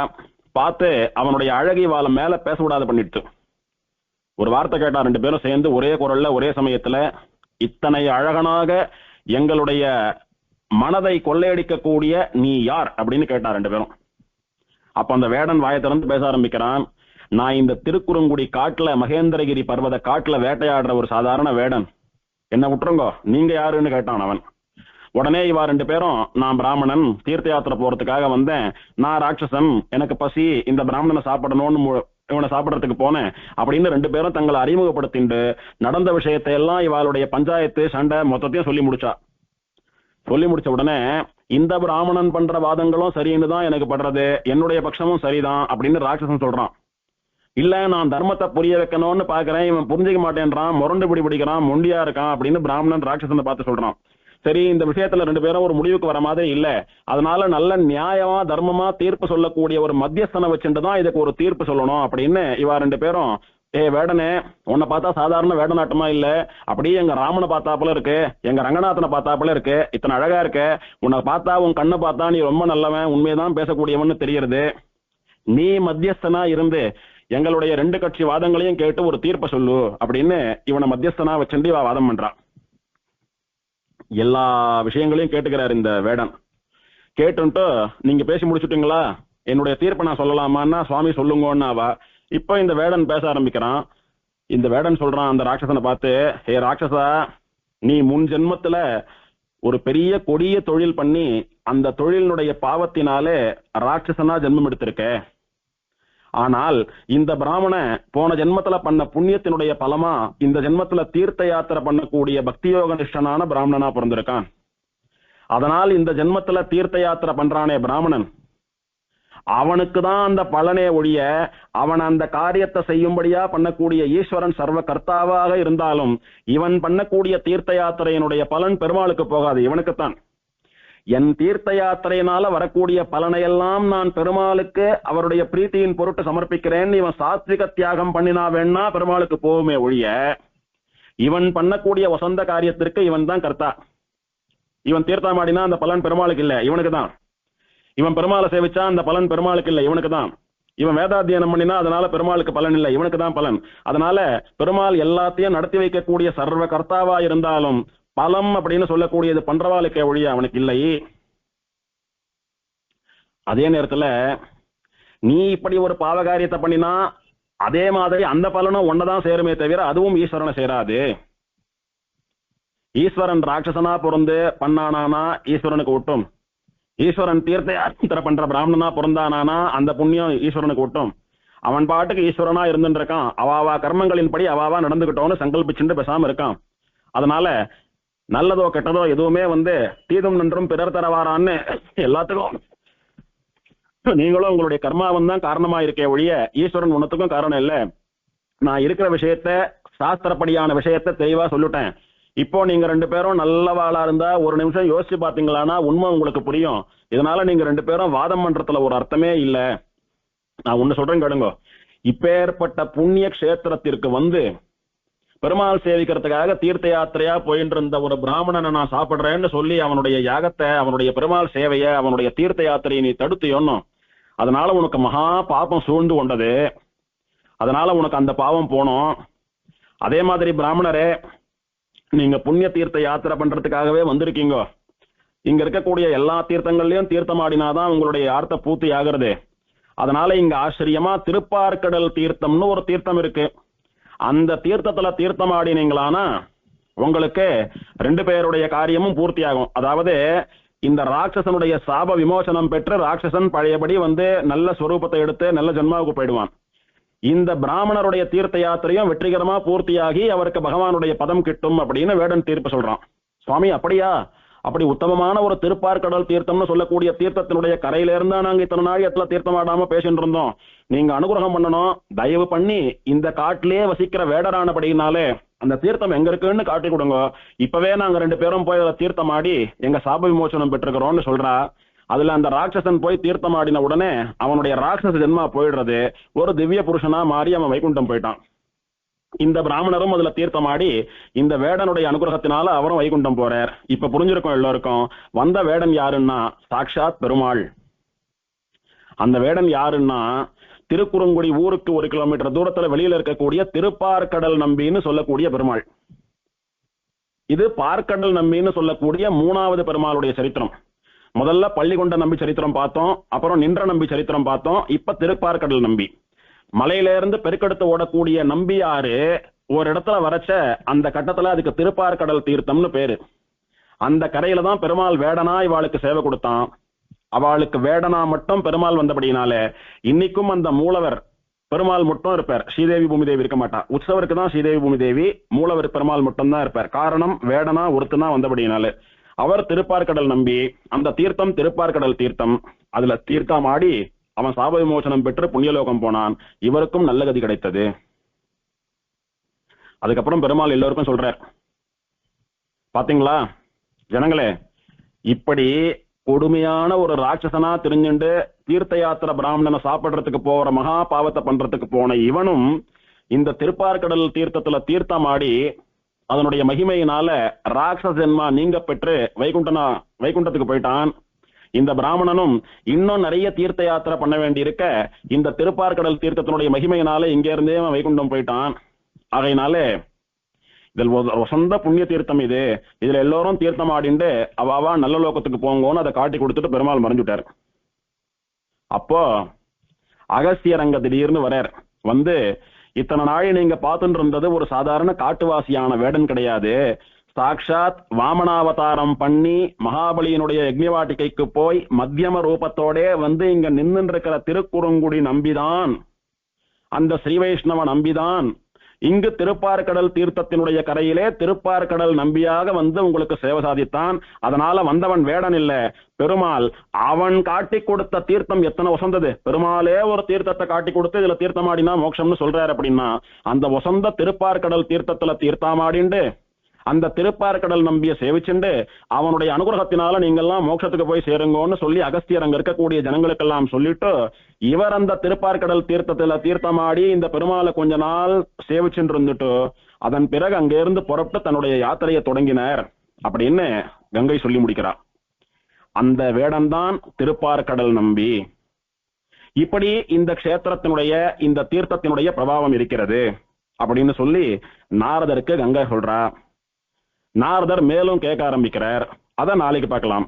பார்த்து அவனுடைய அழகி வாழ மேல பேச விடாத பண்ணிட்டு ஒரு வார்த்தை கேட்டா. ரெண்டு பேரும் சேர்ந்து ஒரே குரல்ல ஒரே சமயத்துல, இத்தனை அழகனாக எங்களுடைய மனதை கொள்ளையடிக்கக்கூடிய நீ யார் அப்படின்னு கேட்டா ரெண்டு பேரும். அப்ப அந்த வேடன் வாயை திறந்து பேச ஆரம்பிக்கிறான். நான் இந்த திருக்குறுங்குடி காட்டுல மகேந்திரகிரி பர்வத காட்டுல வேட்டையாடுற ஒரு சாதாரண வேடன், என்ன விட்டுருங்கோ, நீங்க யாருன்னு கேட்டான் அவன். உடனே இவா ரெண்டு பேரும், நான் பிராமணன், தீர்த்த யாத்திரை போறதுக்காக வந்தேன், நான் ராட்சசன், எனக்கு பசி, இந்த பிராமணனை சாப்பிடணும்னு இவனை சாப்பிடறதுக்கு போனேன் அப்படின்னு ரெண்டு பேரும் தங்களை அறிமுகப்படுத்திண்டு நடந்த விஷயத்தை எல்லாம் இவாளுடைய பஞ்சாயத்து சண்டை மொத்தத்தையும் சொல்லி முடிச்சா. சொல்லி முடிச்ச உடனே, இந்த பிராமணன் பண்ற வாதங்களும் சரின்னு தான் எனக்கு படுறது, என்னுடைய பட்சமும் சரிதான் அப்படின்னு ராட்சசன் சொல்றான். இல்ல, நான் தர்மத்தை புரிய வைக்கணும்னு பாக்குறேன், இவன் புரிஞ்சிக்க மாட்டேன்றான், முரண்டு பிடிக்கிறான், மொண்டியா இருக்கான் அப்படின்னு பிராமணன் ராட்சசனை பார்த்து சொல்றான். சரி, இந்த விஷயத்துல ரெண்டு பேரும் ஒரு முடிவுக்கு வர மாதிரி இல்ல, அதனால நல்ல நியாயமா தர்மமா தீர்ப்பு சொல்லக்கூடிய ஒரு மத்தியஸ்தனை வச்சுட்டு தான் இதுக்கு ஒரு தீர்ப்பு சொல்லணும் அப்படின்னு இவா ரெண்டு பேரும், வேடனே, உன்னை பார்த்தா சாதாரண வேடநாட்டமா இல்ல, அப்படியே எங்க ராமனை பார்த்தாப்புல இருக்கு, எங்க ரங்கநாதனை பார்த்தாப்புல இருக்கு, இத்தனை அழகா இருக்கு, உன்னை பார்த்தா உன் கண்ணை பார்த்தா நீ ரொம்ப நல்லவன், உண்மையதான் பேசக்கூடியவன்னு தெரியுது, நீ மத்தியஸ்தனா இருந்து எங்களுடைய ரெண்டு கட்சி வாதங்களையும் கேட்டு ஒரு தீர்ப்பை சொல்லு அப்படின்னு இவனை மத்தியஸ்தனா வச்சுட்டு இவ வாதம் பண்றான். எல்லா விஷயங்களையும் கேட்டுக்கிறார் இந்த வேடன். கேட்டுன்ட்டு, நீங்க பேசி முடிச்சுட்டீங்களா, என்னுடைய தீர்ப்பை நான் சொல்லலாமான்னா சுவாமி சொல்லுங்கன்னு அவ. இப்ப இந்த வேடன் பேச ஆரம்பிக்கிறான். இந்த வேடன் சொல்றான் அந்த ராட்சசனை பார்த்து, ஹே ராட்சசா, நீ முன் ஜென்மத்துல ஒரு பெரிய கொடிய தொழில் பண்ணி அந்த தொழிலினுடைய பாவத்தினாலே ராட்சசனா ஜென்மம் எடுத்திருக்க. ஆனால் இந்த பிராமண போன ஜென்மத்துல பண்ண புண்ணியத்தினுடைய பலமா இந்த ஜென்மத்துல தீர்த்த யாத்திரை பண்ணக்கூடிய பக்தியோக நிஷ்டனான பிராமணனா பிறந்திருக்கான். அதனால் இந்த ஜென்மத்துல தீர்த்த யாத்திரை பண்றானே பிராமணன், அவனுக்கு தான் அந்த பலனே ஒழிய அவன் அந்த காரியத்தை செய்யும்படியா பண்ணக்கூடிய ஈஸ்வரன் சர்வ கர்த்தாவாக இருந்தாலும் இவன் பண்ணக்கூடிய தீர்த்த யாத்திரையினுடைய பலன் பெருமாளுக்கு போகாது, இவனுக்குத்தான். என் தீர்த்த யாத்திரையினால வரக்கூடிய பலனையெல்லாம் நான் பெருமாளுக்கு அவருடைய பிரீத்தியின் பொருட்டு சமர்ப்பிக்கிறேன், இவன் சாத்விக தியாகம் பண்ணினா வேணா பெருமாளுக்கு போகுமே ஒழிய இவன் பண்ணக்கூடிய வசந்த காரியத்திற்கு இவன் தான் கர்த்தா. இவன் தீர்த்தமாடினா அந்த பலன் பெருமாளுக்கு இல்ல, இவனுக்கு தான். இவன் பெருமாளை சேவிச்சா அந்த பலன் பெருமாளுக்கு இல்ல, இவனுக்கு தான். இவன் வேதாத்தியனம் பண்ணினா அதனால பெருமாளுக்கு பலன் இல்லை, இவனுக்கு தான் பலன். அதனால பெருமாள் எல்லாத்தையும் நடத்தி வைக்கக்கூடிய சர்வ கர்த்தாவா இருந்தாலும் பலம் அப்படின்னு சொல்லக்கூடியது பண்றவாளுக்கே ஒழிய அவனுக்கு இல்லை. அதே நேரத்துல நீ இப்படி ஒரு பாவகாரியத்தை பண்ணினா அதே மாதிரி அந்த பலனும் ஒன்னதான் சேருமே தவிர அதுவும் ஈஸ்வரனை சேராது. ஈஸ்வரன் ராட்சசனா பிறந்து பண்ணானா ஈஸ்வரனுக்கு ஒட்டும், ஈஸ்வரன் தீர்த்த யாத்திரை பண்ற பிராமணனா பிறந்தானா அந்த புண்ணியம் ஈஸ்வரனுக்கு ஒட்டும். அவன் பாட்டுக்கு ஈஸ்வரனா இருந்துட்டு இருக்கான், அவாவா கர்மங்களின்படி அவாவா நடந்துகிட்டோன்னு சங்கல்பிச்சுட்டு பேசாம இருக்கான். அதனால நல்லதோ கெட்டதோ எதுவுமே தீதும் நன்றும் பிறர் தரவாரான்னு எல்லாத்துக்கும் நீங்களும் உங்களுடைய கர்மாவன் தான் காரணமா இருக்கே ஒழிய ஈஸ்வரன் ஒன்னத்துக்கும் காரணம் இல்ல. நான் இருக்கிற விஷயத்த சாஸ்திரப்படியான விஷயத்த தெளிவா சொல்லிட்டேன். இப்போ நீங்க ரெண்டு பேரும் நல்லவாளா இருந்தா ஒரு நிமிஷம் யோசிச்சு பாத்தீங்களான்னா உண்மை உங்களுக்கு புரியும். இதனால நீங்க ரெண்டு பேரும் வாதம் பண்றதுல ஒரு அர்த்தமே இல்ல. நான் ஒண்ணு சொல்றேன் கேளுங்க. இப்பேற்பட்ட புண்ணிய கஷேத்திரத்திற்கு பெருமாள் சேவிக்கிறதுக்காக தீர்த்த யாத்திரையா போயிட்டு இருந்த ஒரு பிராமணனை நான் சாப்பிடுறேன்னு சொல்லி அவனுடைய யாகத்தை, அவனுடைய பெருமாள் சேவைய, அவனுடைய தீர்த்த யாத்திரையை நீ தடுத்து, அதனால உனக்கு மகா பாபம் சூழ்ந்து கொண்டது. அதனால உனக்கு அந்த பாவம் போனோம். அதே மாதிரி பிராமணரே, நீங்க புண்ணிய தீர்த்த யாத்திரை பண்றதுக்காகவே வந்திருக்கீங்க. இங்க இருக்கக்கூடிய எல்லா தீர்த்தங்கள்லயும் தீர்த்தமாடினாதான் உங்களுடைய யார்த்த பூர்த்தி ஆகிறது. அதனால இங்க ஆச்சரியமா திருப்பார்கடல் தீர்த்தம்னு ஒரு தீர்த்தம் இருக்கு. அந்த தீர்த்தத்துல தீர்த்தமாடினீங்களானா உங்களுக்கு ரெண்டு பேருடைய காரியமும் பூர்த்தி ஆகும். அதாவது இந்த ராட்சசனுடைய சாப விமோசனம் பெற்று ராட்சசன் பழையபடி நல்ல ஸ்வரூபத்தை எடுத்து நல்ல ஜென்மாவுக்கு போயிடுவான். இந்த பிராமணருடைய தீர்த்த யாத்திரையும் வெற்றிகரமா பூர்த்தியாகி அவருக்கு பகவானுடைய பதம் கிட்டும் அப்படின்னு வேடன் தீர்ப்பு சொல்றான். சுவாமி அப்படியா? அப்படி உத்தமமான ஒரு திருப்பார்கடல் தீர்த்தம்னு சொல்லக்கூடிய தீர்த்தத்தினுடைய கரையில இருந்தா நாங்க இத்தனை நாள் எத்தனை தீர்த்தமாடாம பேசிட்டு இருந்தோம். நீங்க அனுகிரகம் பண்ணணும், தயவு பண்ணி இந்த காட்டிலே வசிக்கிற வேடரானபடினாலே அந்த தீர்த்தம் எங்க இருக்குன்னு காட்டி கொடுங்க, இப்பவே நாங்க 2 பேரும் போய் அதை தீர்த்தமாடி எங்க சாப விமோசனம் பெற்றுக்கிறோம்னு சொல்றா. அதுல அந்த ராட்சசன் போய் தீர்த்தமாடின உடனே அவனுடைய ராட்சச ஜென்மா போயிடுறது, ஒரு திவ்ய புருஷனா மாறி அவன் வைகுண்டம் போயிட்டான். இந்த பிராமணரும் அதுல தீர்த்தமாடி இந்த வேடனுடைய அனுகிரகத்தினால அவரும் வைகுண்டம் போறார். இப்ப புரிஞ்சிருக்கும் எல்லாருக்கும், வந்த வேடன் யாருன்னா சாக்ஷாத் பெருமாள். அந்த வேடன் யாருன்னா திருக்குறுங்குடி ஊருக்கு 1 கிலோமீட்டர் தூரத்துல வெளியில இருக்கக்கூடிய திருப்பார்கடல் நம்பின்னு சொல்லக்கூடிய பெருமாள். இது பார்க்கடல் நம்பின்னு சொல்லக்கூடிய 3வது பெருமாளுடைய சரித்திரம். முதல்ல பள்ளிகொண்ட நம்பி சரித்திரம் பார்த்தோம், அப்புறம் நின்ற நம்பி சரித்திரம் பார்த்தோம், இப்ப திருப்பார்கடல் நம்பி. மலையில இருந்து பெருக்கெடுத்து ஓடக்கூடிய நம்பியாறு ஒரு இடத்துல வரைச்ச அந்த கட்டத்துல அதுக்கு திருப்பார்கடல் தீர்த்தம்னு பேரு. அந்த கரையில தான் பெருமாள் வேடனா இவாளுக்கு சேவை கொடுத்தான். அவளுக்கு வேடனா மட்டும் பெருமாள் வந்தபடினால இன்னைக்கும் அந்த மூலவர் பெருமாள் மட்டும் இருப்பார், ஸ்ரீதேவி பூமிதேவி இருக்க மாட்டா. உற்சவருக்கு தான் ஸ்ரீதேவி பூமிதேவி, மூலவர் பெருமாள் மட்டும் தான் இருப்பார். காரணம் வேடனா ஒருத்தனா வந்தபடினால. அவர் திருப்பார்கடல் நம்பி, அந்த தீர்த்தம் திருப்பார்கடல் தீர்த்தம். அதுல தீர்த்தம் ஆடி அவன் சாப விமோசனம் பெற்று புண்ணியலோகம் போனான். இவருக்கும் நல்ல கதி கிடைத்தது. அதுக்கப்புறம் பெருமாள் எல்லோருக்கும் சொல்றார், பாத்தீங்களா ஜனங்களே, இப்படி கொடுமையான ஒரு ராட்சசனா தெரிஞ்சுண்டு தீர்த்த யாத்திரை பிராமணனை சாப்பிடுறதுக்கு போற மகா பாவத்தை பண்றதுக்கு போன இவனும் இந்த திருப்பார்கடல் தீர்த்தத்துல தீர்த்தமாடி அதனுடைய மகிமையினால ராட்சச ஜென்மா நீங்க பெற்று வைகுண்டத்துக்கு போயிட்டான். இந்த பிராமணனும் இன்னும் நிறைய தீர்த்த யாத்திரை பண்ண வேண்டி இருக்க இந்த திருப்பார்கடல் தீர்த்தத்தினுடைய மகிமையினால இங்க இருந்தே அவன் வைகுண்டம் போயிட்டான். ஆகையினால இதில் சொந்த புண்ணிய தீர்த்தம் இது, இதுல எல்லோரும் தீர்த்தம் ஆடிண்டு அவாவா நல்ல லோகத்துக்கு போங்கன்னு அதை காட்டி கொடுத்துட்டு பெருமாள் மறைஞ்சுட்டார். அப்போ அகஸ்தியர் அங்க திடீர்னு வரார். வந்து, இத்தனை நாள் நீங்க பார்த்துட்டு இருந்தது ஒரு சாதாரண காட்டுவாசியான வேடன் கிடையாது, சாக்ஷாத் வாமனாவதாரம் பண்ணி மகாபலியினுடைய யக்ஞவாட்டிகைக்கு போய் மத்தியம ரூபத்தோட வந்து இங்க நின்று இருக்கிற திருக்குறுங்குடி நம்பிதான், அந்த ஸ்ரீ வைஷ்ணவ நம்பிதான் இங்கு திருப்பார்கடல் தீர்த்தத்தினுடைய கரையிலே திருப்பார்கடல் நம்பியாக வந்து உங்களுக்கு சேவை சாதித்தான். அதனால வந்தவன் வேடன் இல்ல, பெருமாள். அவன் காட்டி கொடுத்த தீர்த்தம் எத்தனை வசந்தது. பெருமாளே ஒரு தீர்த்தத்தை காட்டி கொடுத்து இதுல தீர்த்தமாடினா மோட்சம்னு சொல்றாரு. அப்படின்னா அந்த வசந்த திருப்பார்கடல் தீர்த்தத்துல தீர்த்தமாடிண்டு அந்த திருப்பார்கடல் நம்பிய சேவிச்சுண்டு அவனுடைய அனுகிரகத்தினால நீங்கெல்லாம் மோட்சத்துக்கு போய் சேருங்கன்னு சொல்லி அகஸ்தியர் அங்க இருக்கக்கூடிய ஜனங்களுக்கெல்லாம் சொல்லிட்டு இவர் அந்த திருப்பார்கடல் தீர்த்தத்துல தீர்த்தமாடி இந்த பெருமாளை கொஞ்ச நாள் சேவிச்சுட்டு இருந்துட்டு அதன் பிறகு அங்க இருந்து புறப்பட்டு தன்னுடைய யாத்திரையை தொடங்கினார் அப்படின்னு கங்கை சொல்லி முடிக்கிறார். அந்த வேடன் தான் திருப்பார்கடல் நம்பி. இப்படி இந்த க்ஷேத்திரத்தினுடைய இந்த தீர்த்தத்தினுடைய பிரபாவம் இருக்கிறது அப்படின்னு சொல்லி நாரதருக்கு கங்கை சொல்றா. நாரதர் மேலும் கேட்க ஆரம்பிக்கிறார். அத நாளைக்கு பார்க்கலாம்.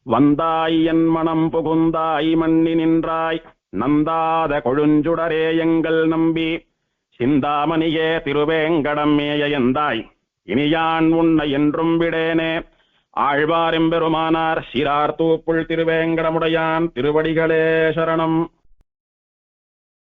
வந்தாய் என் மனம் புகுந்தாய் மண்ணி நின்றாய் நந்தாத கொழுஞ்சுடரே எங்கள் நம்பி சிந்தாமணியே திருவேங்கடம் மேயந்தாய் இனியான் உன்னை என்றும் விடேனே ஆழ்வாரெம்பெருமானார் சிறார் தூப்புள் திருவேங்கடமுடையான் திருவடிகளே சரணம்.